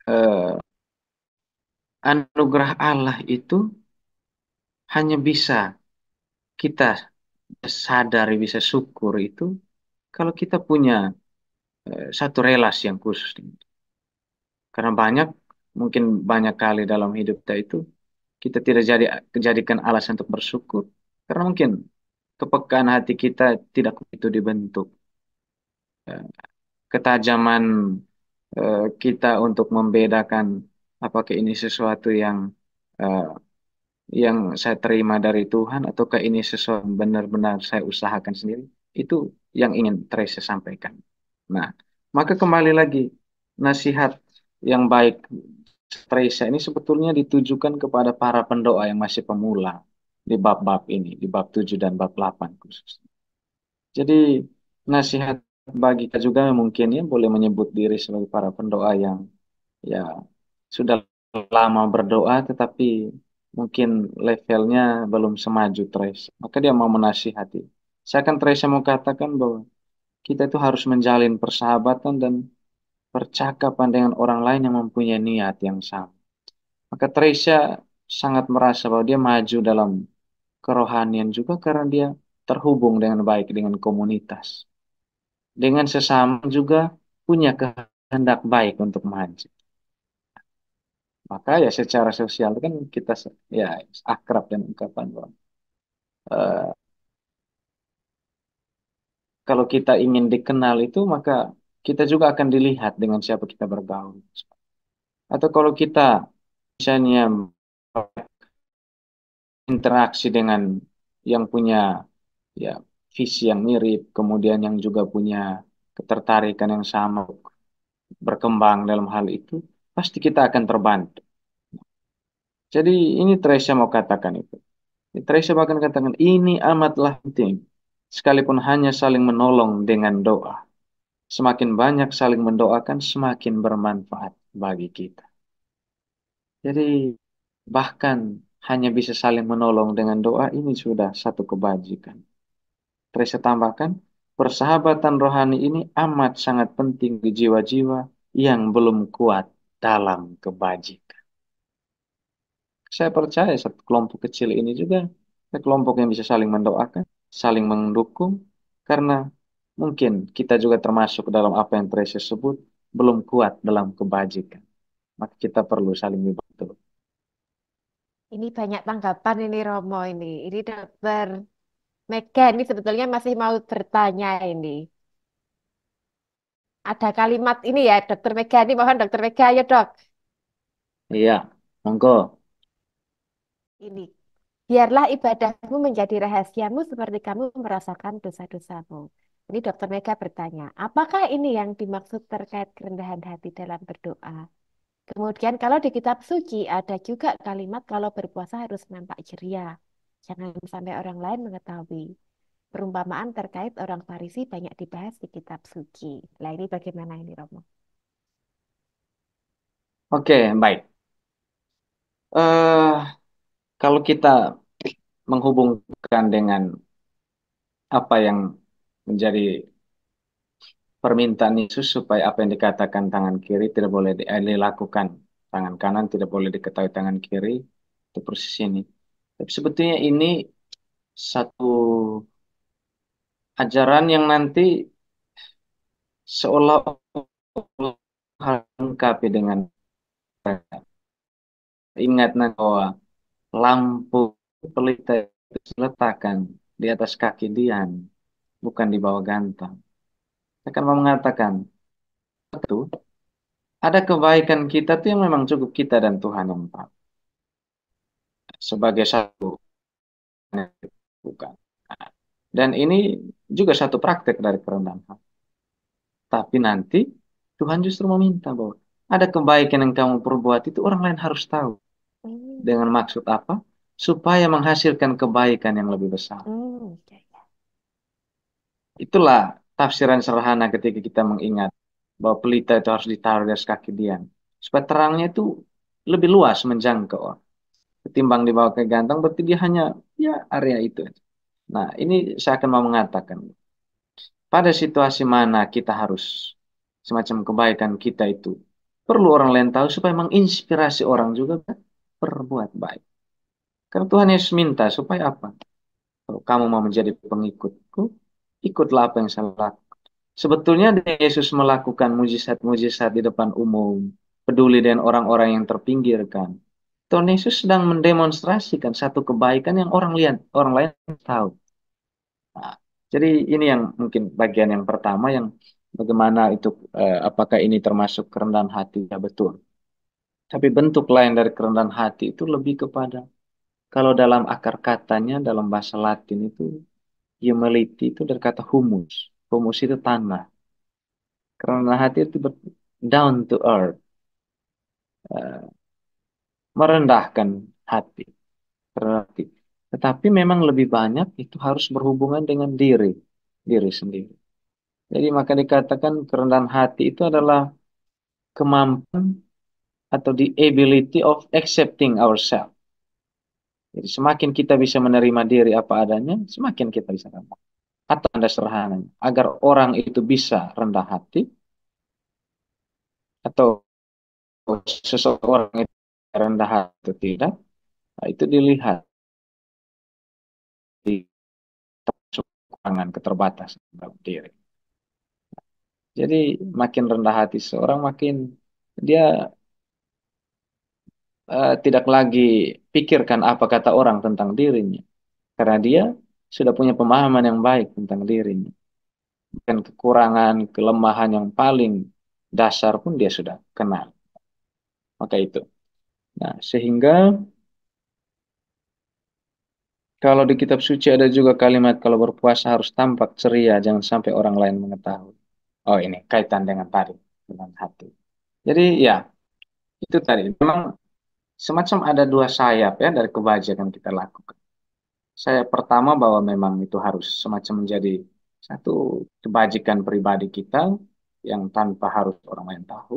eh, anugerah Allah itu hanya bisa kita sadari, bisa syukur itu kalau kita punya satu relasi yang khusus. Karena mungkin banyak kali dalam hidup kita itu, kita tidak jadikan alasan untuk bersyukur. Karena mungkin kepekaan hati kita tidak begitu dibentuk. Eh, Ketajaman kita untuk membedakan apakah ini sesuatu eh, yang saya terima dari Tuhan ataukah ini sesuatu yang benar-benar saya usahakan sendiri. Itu yang ingin Teresa sampaikan. Nah, maka kembali lagi nasihat yang baik Teresa ini sebetulnya ditujukan kepada para pendoa yang masih pemula di bab-bab ini, di bab 7 dan bab 8 khususnya. Jadi nasihat bagi kita juga mungkin ya boleh menyebut diri sebagai para pendoa yang ya sudah lama berdoa tetapi mungkin levelnya belum semaju Trace. Maka dia mau menasihati. Saya akan Trace mau katakan bahwa kita itu harus menjalin persahabatan dan percakapan dengan orang lain yang mempunyai niat yang sama. Maka Trace sangat merasa bahwa dia maju dalam kerohanian juga karena dia terhubung dengan baik dengan komunitas. Dengan sesama juga punya kehendak baik untuk maju. Maka ya secara sosial kan kita ya akrab dan ungkapan bahwa eh, kalau kita ingin dikenal itu maka kita juga akan dilihat dengan siapa kita bergaul. Atau kalau kita misalnya interaksi dengan yang punya ya visi yang mirip, kemudian yang juga punya ketertarikan yang sama berkembang dalam hal itu, pasti kita akan terbantu. Jadi ini Teresa mau katakan itu. Teresa bahkan katakan ini amatlah penting. Sekalipun hanya saling menolong dengan doa. Semakin banyak saling mendoakan, semakin bermanfaat bagi kita. Jadi bahkan hanya bisa saling menolong dengan doa ini sudah satu kebajikan. Teresa tambahkan, persahabatan rohani ini amat sangat penting di jiwa-jiwa yang belum kuat dalam kebajikan. Saya percaya satu kelompok kecil ini juga kelompok yang bisa saling mendoakan, saling mendukung, karena mungkin kita juga termasuk dalam apa yang Teresa sebut, belum kuat dalam kebajikan. Maka kita perlu saling membantu. Ini banyak tanggapan ini Romo ini. Ini dokter Mega ini sebetulnya masih mau bertanya ini. Ada kalimat ini ya dokter Mega ini mohon dokter Mega ya dok. Iya, monggo. Ini biarlah ibadahmu menjadi rahasiamu seperti kamu merasakan dosa-dosamu. Ini dokter Mega bertanya, apakah ini yang dimaksud terkait kerendahan hati dalam berdoa? Kemudian kalau di kitab suci ada juga kalimat kalau berpuasa harus nampak ceria. Jangan sampai orang lain mengetahui. Perumpamaan terkait orang Farisi banyak dibahas di kitab suci. Nah ini bagaimana ini Romo? Oke, baik. eh Kalau kita menghubungkan dengan apa yang menjadi permintaan Yesus supaya apa yang dikatakan tangan kiri tidak boleh dilakukan tangan kanan, tidak boleh diketahui tangan kiri, itu persis ini. Tapi sebetulnya ini satu ajaran yang nanti seolah-olah lengkapi dengan ingat nanti bahwa lampu pelita itu diletakkan di atas kaki Dian, bukan di bawah gantang. Saya akan mau mengatakan, itu ada kebaikan kita tuh yang memang cukup kita dan Tuhan yang tahu. Sebagai satu bukan. Dan ini juga satu praktek dari kerendahan hati. Tapi nanti Tuhan justru meminta bahwa ada kebaikan yang kamu perbuat itu orang lain harus tahu. Hmm. Dengan maksud apa? supaya menghasilkan kebaikan yang lebih besar. Ya, ya. Itulah tafsiran sederhana ketika kita mengingat bahwa pelita itu harus ditaruh di atas kaki Dian. Supaya terangnya itu lebih luas menjangkau. Ketimbang dibawa ke gantang, berarti dia hanya ya area itu. Nah, ini saya akan mau mengatakan. Pada situasi mana kita harus semacam kebaikan kita itu perlu orang lain tahu supaya menginspirasi orang juga berbuat baik. Karena Tuhan Yesus minta supaya apa? Kalau kamu mau menjadi pengikutku, ikutlah apa yang saya lakukan. Sebetulnya Yesus melakukan mujizat-mujizat di depan umum, peduli dengan orang-orang yang terpinggirkan. Tuhan Yesus sedang mendemonstrasikan satu kebaikan yang orang lain tahu. Nah, jadi ini yang mungkin bagian yang pertama yang bagaimana itu apakah ini termasuk kerendahan hati? Ya betul. Tapi bentuk lain dari kerendahan hati itu lebih kepada kalau dalam akar katanya dalam bahasa Latin itu humility itu dari kata humus. Humus itu tanah. Kerendahan hati itu down to earth, eh, merendahkan hati, hati. Tetapi memang lebih banyak itu harus berhubungan dengan diri sendiri. Jadi maka dikatakan kerendahan hati itu adalah kemampuan atau the ability of accepting ourselves. Jadi semakin kita bisa menerima diri apa adanya, semakin kita bisa rendah. Atau anda sederhananya, agar orang itu bisa rendah hati, atau seseorang itu rendah hati atau tidak, nah itu dilihat di kekurangan keterbatasan dalam diri. Jadi makin rendah hati seorang, makin dia tidak lagi pikirkan apa kata orang tentang dirinya. Karena dia sudah punya pemahaman yang baik tentang dirinya. Dan kekurangan, kelemahan yang paling dasar pun dia sudah kenal. Maka itu. Nah, sehingga kalau di kitab suci ada juga kalimat kalau berpuasa harus tampak ceria, jangan sampai orang lain mengetahui. Oh ini kaitan dengan tadi, dengan hati. Jadi ya, itu tadi. Memang semacam ada dua sayap ya dari kebajikan kita lakukan. Saya pertama bahwa memang itu harus semacam menjadi satu kebajikan pribadi kita yang tanpa harus orang lain tahu.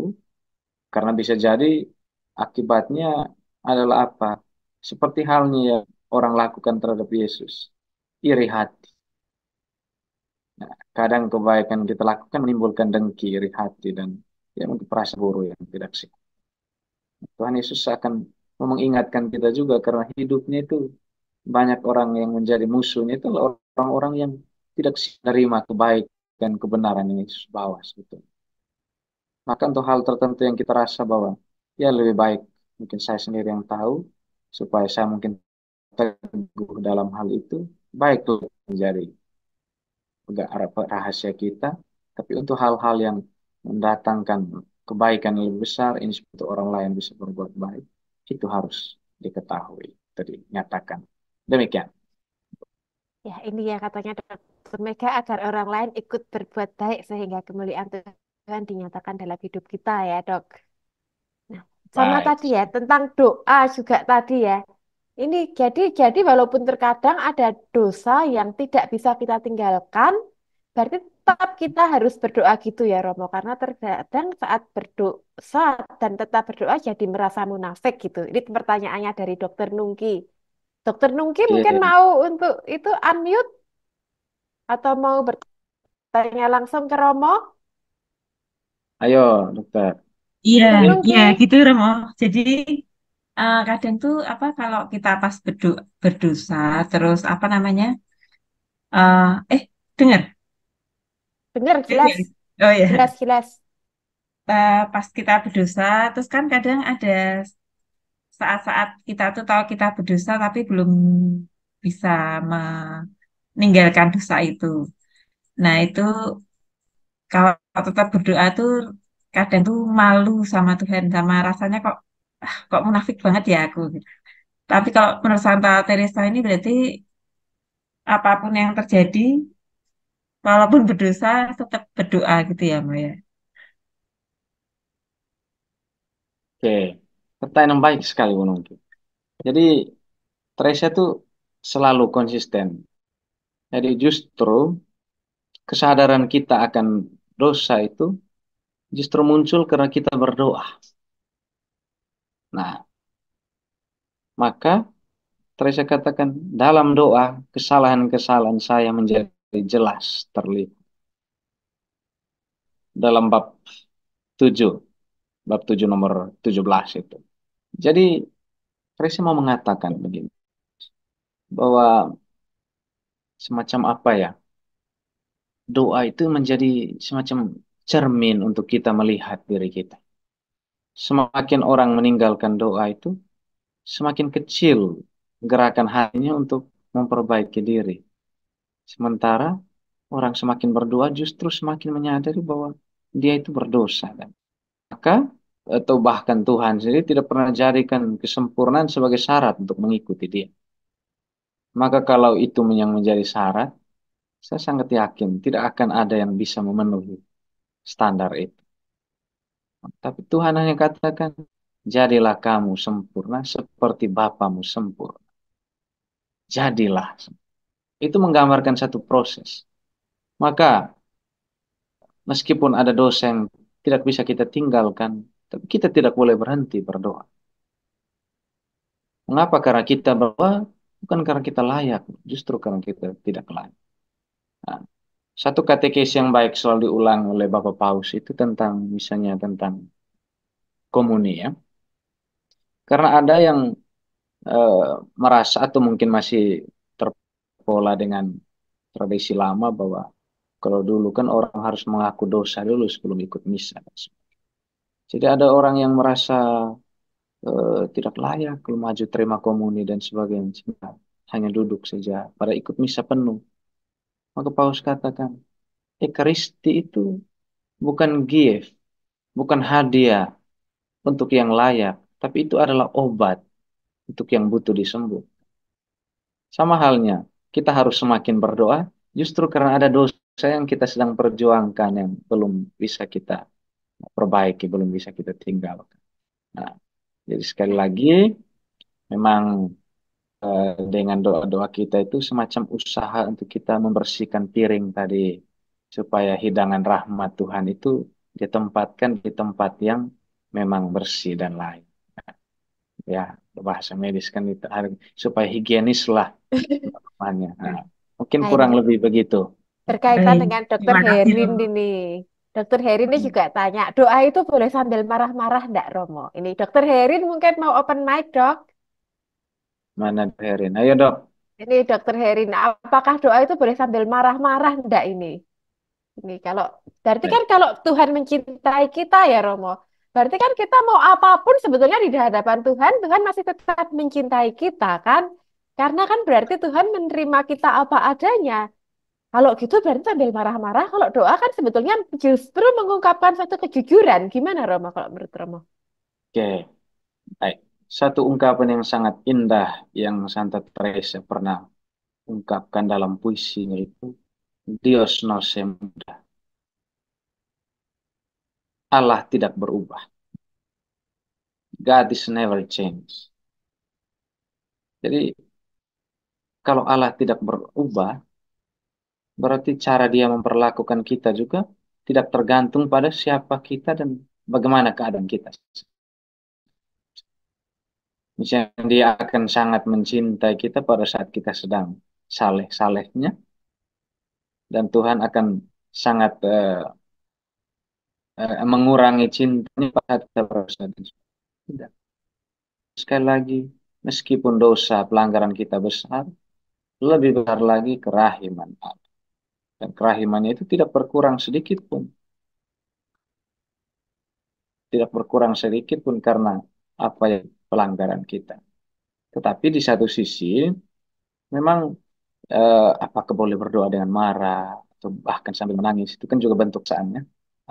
Karena bisa jadi akibatnya adalah apa? Seperti halnya yang orang lakukan terhadap Yesus. Iri hati. Nah, kadang kebaikan kita lakukan menimbulkan dengki, iri hati, dan ya mungkin perasaan buruk yang tidak sih. Tuhan Yesus akan mengingatkan kita juga karena hidupnya itu banyak orang yang menjadi musuhnya itu adalah orang-orang yang tidak menerima kebaikan kebenaran yang Yesus bawa sebetulnya. Maka untuk hal tertentu yang kita rasa bahwa ya lebih baik mungkin saya sendiri yang tahu supaya saya mungkin teguh dalam hal itu baik itu menjadi enggak rahasia kita, tapi untuk hal-hal yang mendatangkan kebaikan yang lebih besar ini seperti orang lain bisa berbuat baik itu harus diketahui, tadi nyatakan demikian. Ya, ini ya katanya Dr. Mega agar orang lain ikut berbuat baik sehingga kemuliaan Tuhan dinyatakan dalam hidup kita ya, Dok. Nah, sama Baik. tadi ya tentang doa juga tadi ya. Ini jadi walaupun terkadang ada dosa yang tidak bisa kita tinggalkan, berarti tetap kita harus berdoa gitu ya Romo. Karena terkadang saat berdosa dan tetap berdoa jadi merasa munafik gitu. Ini pertanyaannya dari Dokter Nungki. Dokter Nungki mungkin Oke. mau untuk itu unmute atau mau bertanya langsung ke Romo? Ayo dokter. Iya, Dokter iya Nungki. gitu Remo. Jadi kadang tuh apa kalau kita pas berdosa terus apa namanya? Dengar, Dengar dengar. jelas, Oh ya, jelas, jelas. pas kita berdosa terus kan kadang ada saat-saat kita tuh tahu kita berdosa tapi belum bisa meninggalkan dosa itu. Nah, itu kalau tetap berdoa tuh kadang tuh malu sama Tuhan sama rasanya kok munafik banget ya aku. Tapi kalau menurut Santa Teresa ini berarti apapun yang terjadi, walaupun berdosa tetap berdoa gitu ya, Mbak ya. Oke. Pertanyaan yang baik sekali Bu Nungki. Jadi Teresa tuh selalu konsisten. Jadi justru kesadaran kita akan dosa itu justru muncul karena kita berdoa. Nah, maka Teresa katakan dalam doa kesalahan-kesalahan saya menjadi jelas terlihat dalam tujuh, bab 7 nomor 17 itu. Jadi Teresa mau mengatakan begini, bahwa semacam apa ya, doa itu menjadi semacam cermin untuk kita melihat diri kita. Semakin orang meninggalkan doa itu, semakin kecil gerakan hatinya untuk memperbaiki diri. Sementara orang semakin berdoa justru semakin menyadari bahwa dia itu berdosa. Dan maka atau bahkan Tuhan sendiri tidak pernah jadikan kesempurnaan sebagai syarat untuk mengikuti dia. Maka kalau itu yang menjadi syarat, saya sangat yakin tidak akan ada yang bisa memenuhi standar itu. Tapi Tuhan hanya katakan, jadilah kamu sempurna seperti Bapamu sempurna. Jadilah. Itu menggambarkan satu proses. Maka meskipun ada dosa yang tidak bisa kita tinggalkan, tapi kita tidak boleh berhenti berdoa. Mengapa? Karena kita berdoa bukan karena kita layak, justru karena kita tidak layak. Nah, satu katekesi yang baik selalu diulang oleh Bapak Paus itu tentang misalnya tentang komuni ya. Karena ada yang eh, merasa atau mungkin masih terpola dengan tradisi lama bahwa kalau dulu kan orang harus mengaku dosa dulu sebelum ikut misa. Jadi ada orang yang merasa tidak layak kalau maju terima komuni dan sebagainya. Hanya duduk saja pada ikut misa penuh. Maka Paus katakan, Ekaristi itu bukan gift, bukan hadiah untuk yang layak, tapi itu adalah obat untuk yang butuh disembuh. Sama halnya, kita harus semakin berdoa justru karena ada dosa yang kita sedang perjuangkan yang belum bisa kita perbaiki, belum bisa kita tinggalkan. Nah, jadi sekali lagi, memang dengan doa-doa kita itu semacam usaha untuk kita membersihkan piring tadi, supaya hidangan rahmat Tuhan itu ditempatkan di tempat yang memang bersih dan lain. Ya, bahasa medis kan itu, supaya higienis lah namanya. Nah, mungkin Nah, kurang ini lebih begitu. berkaitan Baik, dengan Dokter terima kasih Herin Romo. ini. Dokter Herin ini Hmm, juga tanya, doa itu boleh sambil marah-marah enggak, Romo? Ini Dokter Herin mungkin mau open mic, Dok. Mana Herin? Ayo dok. Ini Dokter Herin, apakah doa itu boleh sambil marah-marah enggak ini? Ini kalau berarti Baik. kan kalau Tuhan mencintai kita ya, Romo. Berarti kan kita mau apapun sebetulnya di hadapan Tuhan, Tuhan masih tetap mencintai kita kan? Karena kan berarti Tuhan menerima kita apa adanya. Kalau gitu berarti sambil marah-marah, kalau doa kan sebetulnya justru mengungkapkan satu kejujuran. Gimana Romo kalau menurut Romo? Oke, baik. Satu ungkapan yang sangat indah yang Santa Teresa pernah ungkapkan dalam puisinya itu, Dios no se muda. Allah tidak berubah. God is never change. Jadi kalau Allah tidak berubah, berarti cara dia memperlakukan kita juga tidak tergantung pada siapa kita dan bagaimana keadaan kita. Misalnya dia akan sangat mencintai kita pada saat kita sedang saleh-salehnya, dan Tuhan akan sangat mengurangi cintanya pada saat kita berusaha. Tidak. Sekali lagi, meskipun dosa pelanggaran kita besar, lebih besar lagi kerahiman Allah. Dan kerahimannya itu tidak berkurang sedikit pun. Tidak berkurang sedikit pun karena apa yang pelanggaran kita. Tetapi di satu sisi, memang apakah boleh berdoa dengan marah atau bahkan sambil menangis, itu kan juga bentuk saannya.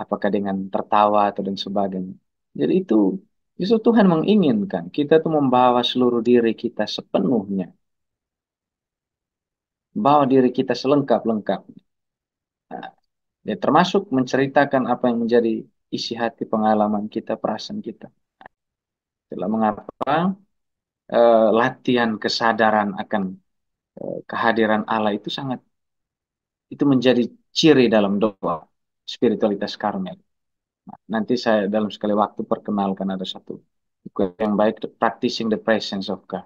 Apakah dengan tertawa atau dan sebagainya. Jadi itu justru Tuhan menginginkan kita tuh membawa seluruh diri kita sepenuhnya. Bawa diri kita selengkap-lengkapnya. Nah, ya termasuk menceritakan apa yang menjadi isi hati, pengalaman kita, perasaan kita. Itulah mengapa latihan kesadaran akan kehadiran Allah itu itu menjadi ciri dalam doa spiritualitas Karmel. Nah, nanti saya dalam sekali waktu perkenalkan ada satu buku yang baik, Practicing the Presence of God.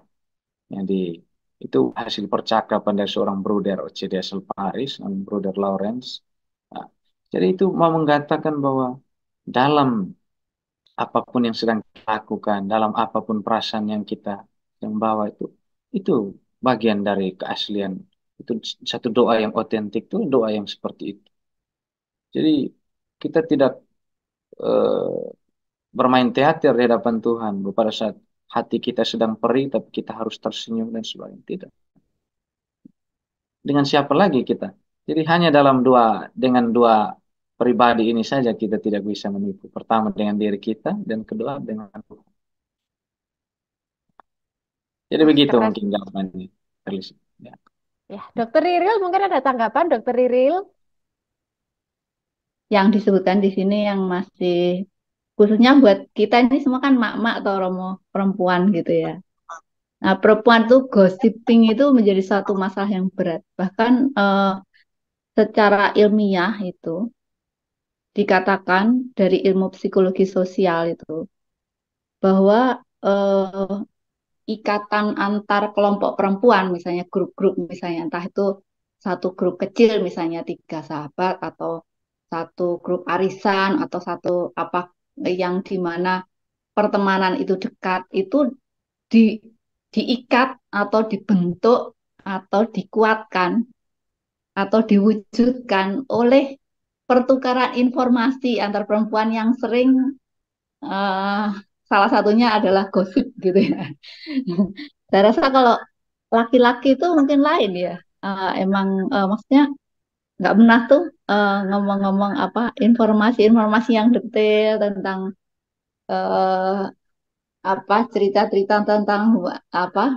Yang itu hasil percakapan dari seorang bruder OCDSL Paris, Bruder Lawrence. Nah, jadi itu mau mengatakan bahwa dalam apapun yang sedang kita lakukan, dalam apapun perasaan yang kita yang bawa itu bagian dari keaslian. Itu satu doa yang otentik, itu doa yang seperti itu. Jadi kita tidak eh, bermain teater di hadapan Tuhan pada saat hati kita sedang perih, tapi kita harus tersenyum dan sebagainya. Tidak. Dengan siapa lagi kita? Jadi hanya dengan dua pribadi ini saja kita tidak bisa menipu. Pertama dengan diri kita dan kedua dengan Tuhan. Jadi Wah, begitu keren. mungkin jawabannya, Felis. Ya. Ya, Dokter Riril mungkin ada tanggapan, Dokter Riril? Yang disebutkan di sini yang masih khususnya buat kita ini semua kan mak-mak atau romo perempuan gitu ya. Nah, perempuan tuh gossiping itu menjadi satu masalah yang berat. Bahkan secara ilmiah itu dikatakan dari ilmu psikologi sosial itu bahwa ikatan antar kelompok perempuan, misalnya grup-grup, misalnya entah itu satu grup kecil, misalnya 3 sahabat atau satu grup arisan atau satu apa yang di mana pertemanan itu dekat itu di diikat atau dibentuk atau dikuatkan atau diwujudkan oleh pertukaran informasi antar perempuan yang sering eh, salah satunya adalah gosip gitu ya. Saya rasa kalau laki-laki itu mungkin lain ya. Emang maksudnya nggak pernah tuh ngomong-ngomong apa informasi-informasi yang detail tentang eh, apa cerita-cerita tentang apa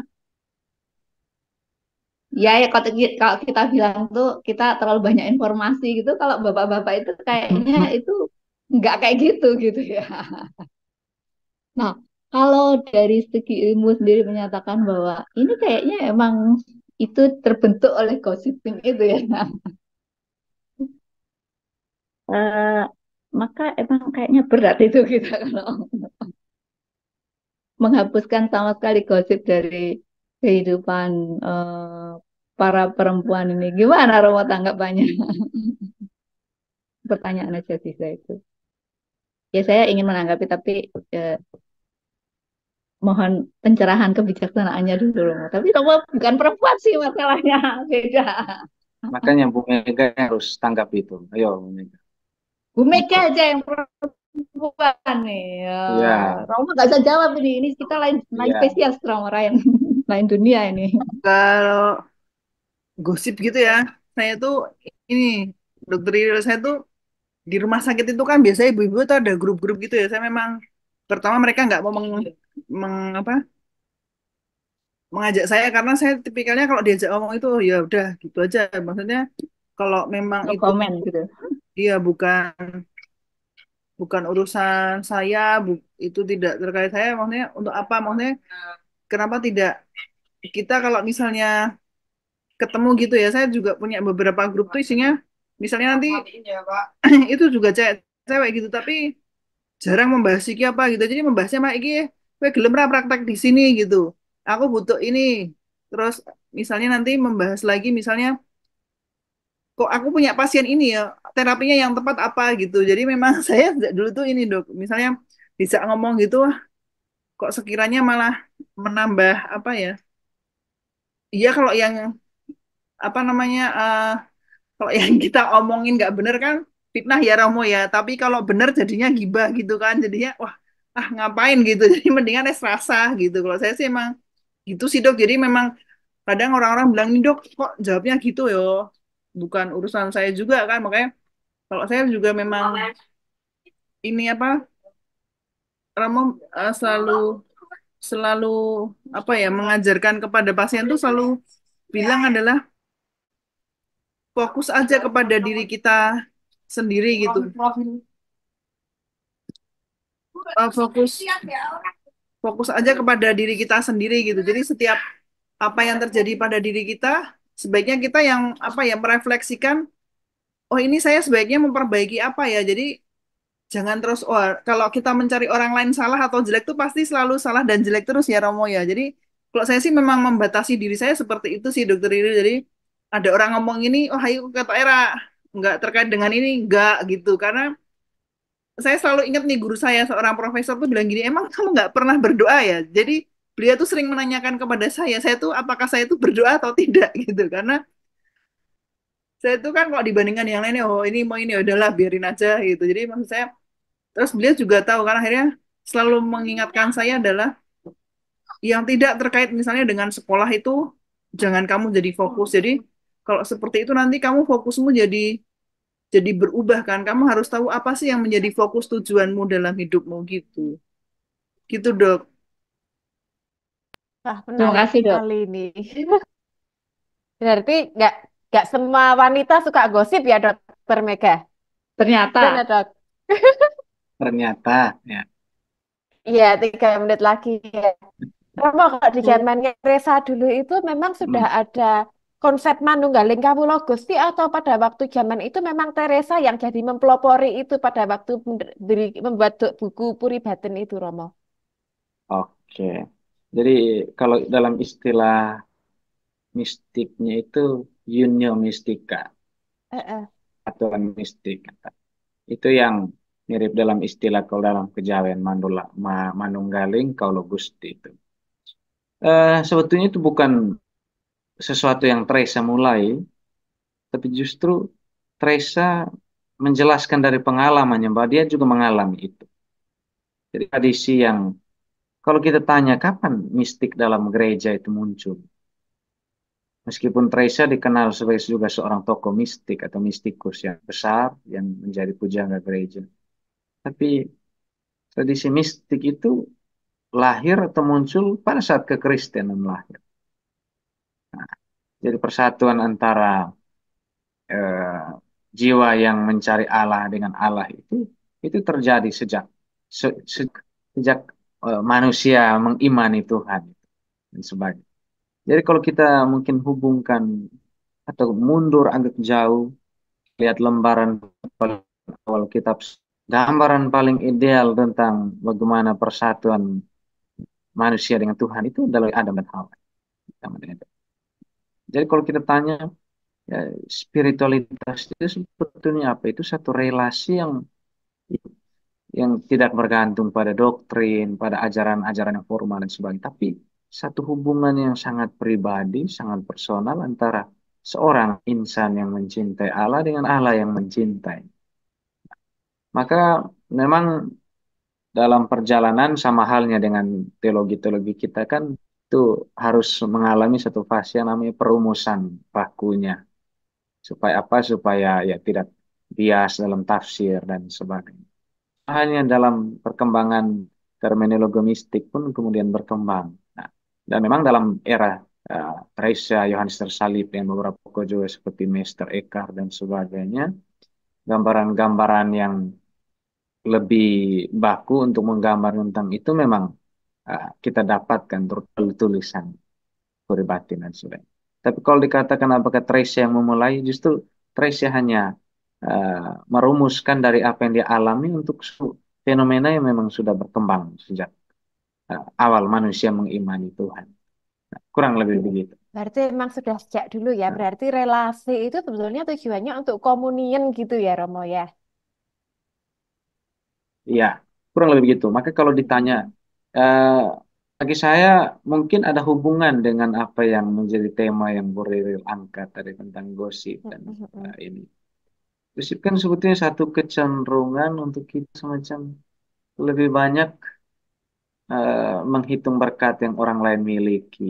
ya, ya kalau kita bilang tuh kita terlalu banyak informasi gitu. Kalau bapak-bapak itu kayaknya itu nggak kayak gitu gitu ya. Nah, kalau dari segi ilmu sendiri menyatakan bahwa ini kayaknya emang itu terbentuk oleh gossiping itu ya. Eh, maka emang kayaknya berat itu kita kalau menghapuskan sama sekali gosip dari kehidupan para perempuan ini. Gimana Romo tanggapannya? Pertanyaan aja sih saya itu. Ya saya ingin menanggapi tapi eh, mohon pencerahan kebijaksanaannya dulu Romo. Tapi Romo bukan perempuan sih masalahnya beda. Makanya Bu Mega harus tanggap itu. Ayo Bu Mega. Bu Mega Untuk aja yang perempuan nih. ya, Romo nggak bisa jawab ini. Ini kita lain lain ya, spesies Romo lain lain dunia ini. Kalau gosip gitu ya, saya tuh ini dokter Iril, saya tuh di rumah sakit itu kan biasanya ibu-ibu tuh ada grup-grup gitu ya. Saya memang pertama mereka nggak mau apa mengajak saya karena saya tipikalnya kalau diajak ngomong itu ya udah gitu aja. Maksudnya kalau memang No itu comment gitu. dia bukan bukan urusan saya, itu tidak terkait saya. Maksudnya untuk apa? Maksudnya kenapa tidak kita kalau misalnya ketemu gitu ya, saya juga punya beberapa grup tuh isinya misalnya nanti itu juga cewek gitu tapi jarang membahas iki apa gitu, jadi membahasnya mak iki kowe gelem ra praktek di sini gitu, aku butuh ini, terus misalnya nanti membahas lagi misalnya kok aku punya pasien ini ya terapinya yang tepat apa gitu, jadi memang saya sejak dulu tuh ini dok misalnya bisa ngomong gitu wah kok sekiranya malah menambah apa ya, iya kalau yang apa namanya kalau yang kita omongin nggak bener kan fitnah ya Romo ya. Tapi kalau bener jadinya gibah gitu kan. Jadinya wah ngapain gitu. Jadi mendingan es rasa gitu. Kalau saya sih emang gitu sih dok. Jadi memang kadang orang-orang bilang nih dok kok jawabnya gitu yo. Bukan urusan saya juga kan. Makanya kalau saya juga memang ini apa Romo selalu selalu apa ya mengajarkan kepada pasien tuh selalu bilang adalah fokus aja kepada diri kita sendiri gitu. Fokus fokus aja kepada diri kita sendiri gitu. Jadi setiap apa yang terjadi pada diri kita, sebaiknya kita yang apa ya merefleksikan, oh ini saya sebaiknya memperbaiki apa ya. Jadi jangan terus, oh kalau kita mencari orang lain salah atau jelek tuh pasti selalu salah dan jelek terus ya Romo ya. Jadi kalau saya sih memang membatasi diri saya seperti itu sih Dokter Riri. Jadi ada orang ngomong ini, oh ayo kata Era, nggak terkait dengan ini, nggak gitu. Karena saya selalu ingat nih guru saya, seorang profesor tuh bilang gini, emang kamu nggak pernah berdoa ya? Jadi beliau tuh sering menanyakan kepada saya tuh apakah saya tuh berdoa atau tidak gitu. Karena saya tuh kan kalau dibandingkan yang lainnya, oh ini mau ini ya udahlah biarin aja gitu. Jadi maksud saya, terus beliau juga tahu kan akhirnya selalu mengingatkan saya adalah yang tidak terkait misalnya dengan sekolah itu jangan kamu jadi fokus. Jadi kalau seperti itu nanti kamu fokusmu jadi berubah kan. Kamu harus tahu apa sih yang menjadi fokus tujuanmu dalam hidupmu gitu. Gitu, Dok. Wah, Terima menarik kasih, Dok. sekali ini. Berarti nggak semua wanita suka gosip ya, Dokter Mega? Benar, Ternyata, Dok. Ternyata ya. Iya, 3 menit lagi ya. Romo, kalau di zamannya Resa dulu itu memang sudah Hmm. ada konsep manunggaling kawula Gusti atau pada waktu zaman itu memang Teresa yang jadi mempelopori itu pada waktu membuat buku Puri Batin itu, Romo. Oke. Jadi kalau dalam istilah mistiknya itu Unio Mystica, Eh, eh. aturan mistik. Itu yang mirip dalam istilah kalau dalam kejawen manunggaling kalau Gusti itu. Sebetulnya itu bukan sesuatu yang Teresa mulai, tapi justru Teresa menjelaskan dari pengalamannya bahwa dia juga mengalami itu. Jadi tradisi yang kalau kita tanya kapan mistik dalam gereja itu muncul, meskipun Teresa dikenal sebagai juga seorang tokoh mistik atau mistikus yang besar yang menjadi pujangga gereja, tapi tradisi mistik itu lahir atau muncul pada saat kekristenan lahir. Jadi persatuan antara eh, jiwa yang mencari Allah dengan Allah itu terjadi sejak manusia mengimani Tuhan dan sebagainya. Jadi kalau kita mungkin hubungkan atau mundur agak jauh, lihat lembaran awal kitab, gambaran paling ideal tentang bagaimana persatuan manusia dengan Tuhan itu adalah Adam dan Hawa. Jadi kalau kita tanya, ya, spiritualitas itu sebetulnya apa? Itu satu relasi yang tidak bergantung pada doktrin, pada ajaran-ajaran yang formal dan sebagainya, tapi satu hubungan yang sangat pribadi, sangat personal antara seorang insan yang mencintai Allah dengan Allah yang mencintai. Maka memang dalam perjalanan sama halnya dengan teologi-teologi kita kan itu harus mengalami satu fase yang namanya perumusan bakunya. Supaya apa? Supaya ya tidak bias dalam tafsir dan sebagainya. Hanya dalam perkembangan terminologi mistik pun kemudian berkembang. Nah, dan memang dalam era Teresa, Yohanes Tersalib, yang beberapa tokoh juga seperti Meister Eckhart dan sebagainya, gambaran-gambaran yang lebih baku untuk menggambar tentang itu memang kita dapatkan terus tulisan Batin dan sebagainya. Tapi kalau dikatakan apakah Teresa yang memulai, justru Teresa hanya merumuskan dari apa yang dia alami untuk fenomena yang memang sudah berkembang sejak awal manusia mengimani Tuhan. Nah, kurang lebih begitu. Berarti memang sudah sejak dulu ya. Nah, Berarti relasi itu sebetulnya tujuannya untuk komunion gitu ya, Romo ya. iya, kurang lebih begitu. Maka kalau ditanya, eh, bagi saya mungkin ada hubungan dengan apa yang menjadi tema yang Boril angkat tadi tentang gosip dan ini. Gosip kan sebetulnya satu kecenderungan untuk kita semacam lebih banyak menghitung berkat yang orang lain miliki.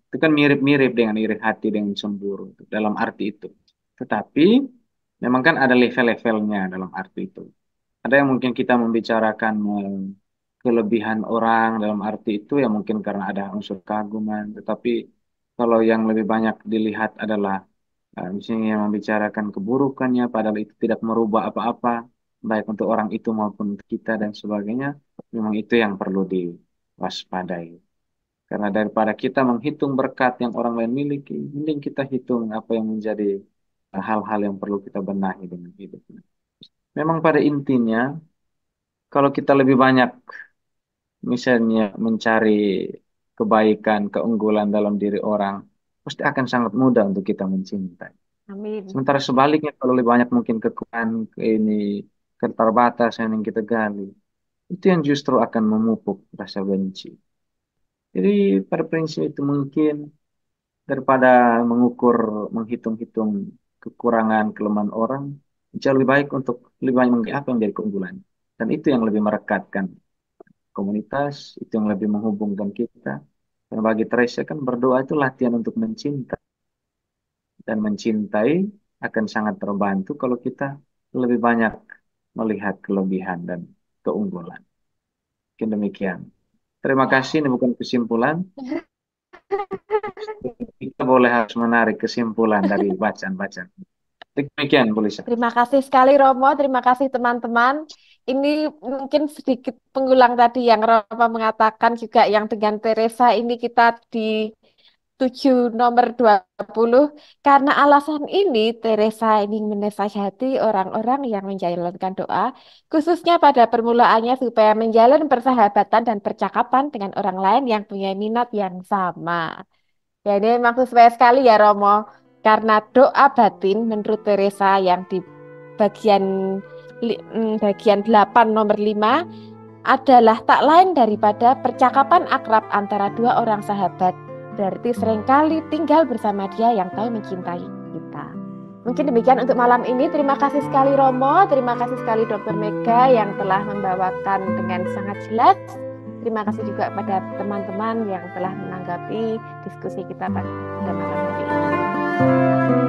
Itu kan mirip-mirip dengan iri hati dengan cemburu dalam arti itu. Tetapi memang kan ada level-levelnya dalam arti itu. Ada yang mungkin kita membicarakan kelebihan orang dalam arti itu ya mungkin karena ada unsur keagungan. Tetapi kalau yang lebih banyak dilihat adalah misalnya yang membicarakan keburukannya padahal itu tidak merubah apa-apa baik untuk orang itu maupun untuk kita dan sebagainya. Memang itu yang perlu waspadai. Karena daripada kita menghitung berkat yang orang lain miliki, mending kita hitung apa yang menjadi hal-hal yang perlu kita benahi dengan hidup. Memang pada intinya, kalau kita lebih banyak misalnya mencari kebaikan, keunggulan dalam diri orang, pasti akan sangat mudah untuk kita mencintai. Amin. Sementara sebaliknya, kalau lebih banyak mungkin kekurangan, ini keterbatasan yang kita gali, itu yang justru akan memupuk rasa benci. Jadi pada prinsip itu mungkin daripada menghitung-hitung kekurangan, kelemahan orang, jauh lebih baik untuk lebih banyak menggali apa yang menjadi keunggulan. Dan itu yang lebih merekatkan komunitas, itu yang lebih menghubungkan kita. Dan bagi Teresa kan berdoa itu latihan untuk mencinta. Dan mencintai akan sangat terbantu kalau kita lebih banyak melihat kelebihan dan keunggulan. Mungkin demikian. Terima kasih, ini bukan kesimpulan. Kita boleh harus menarik kesimpulan dari bacaan-bacaan. Demikian, Bu Lisa. Terima kasih sekali Romo, terima kasih teman-teman. Ini mungkin sedikit pengulang tadi yang Romo mengatakan juga yang dengan Teresa ini kita di 7 nomor 20. Karena alasan ini Teresa ingin menasihati orang-orang yang menjalankan doa, khususnya pada permulaannya supaya menjalin persahabatan dan percakapan dengan orang lain yang punya minat yang sama. Ya ini memang sesuai sekali ya Romo. Karena doa batin menurut Teresa yang di bagian 8 nomor 5 adalah tak lain daripada percakapan akrab antara dua orang sahabat. Berarti seringkali tinggal bersama dia yang tahu mencintai kita. Mungkin demikian untuk malam ini. Terima kasih sekali Romo, terima kasih sekali Dr. Mega yang telah membawakan dengan sangat jelas. Terima kasih juga pada teman-teman yang telah menanggapi diskusi kita pada malam hari ini.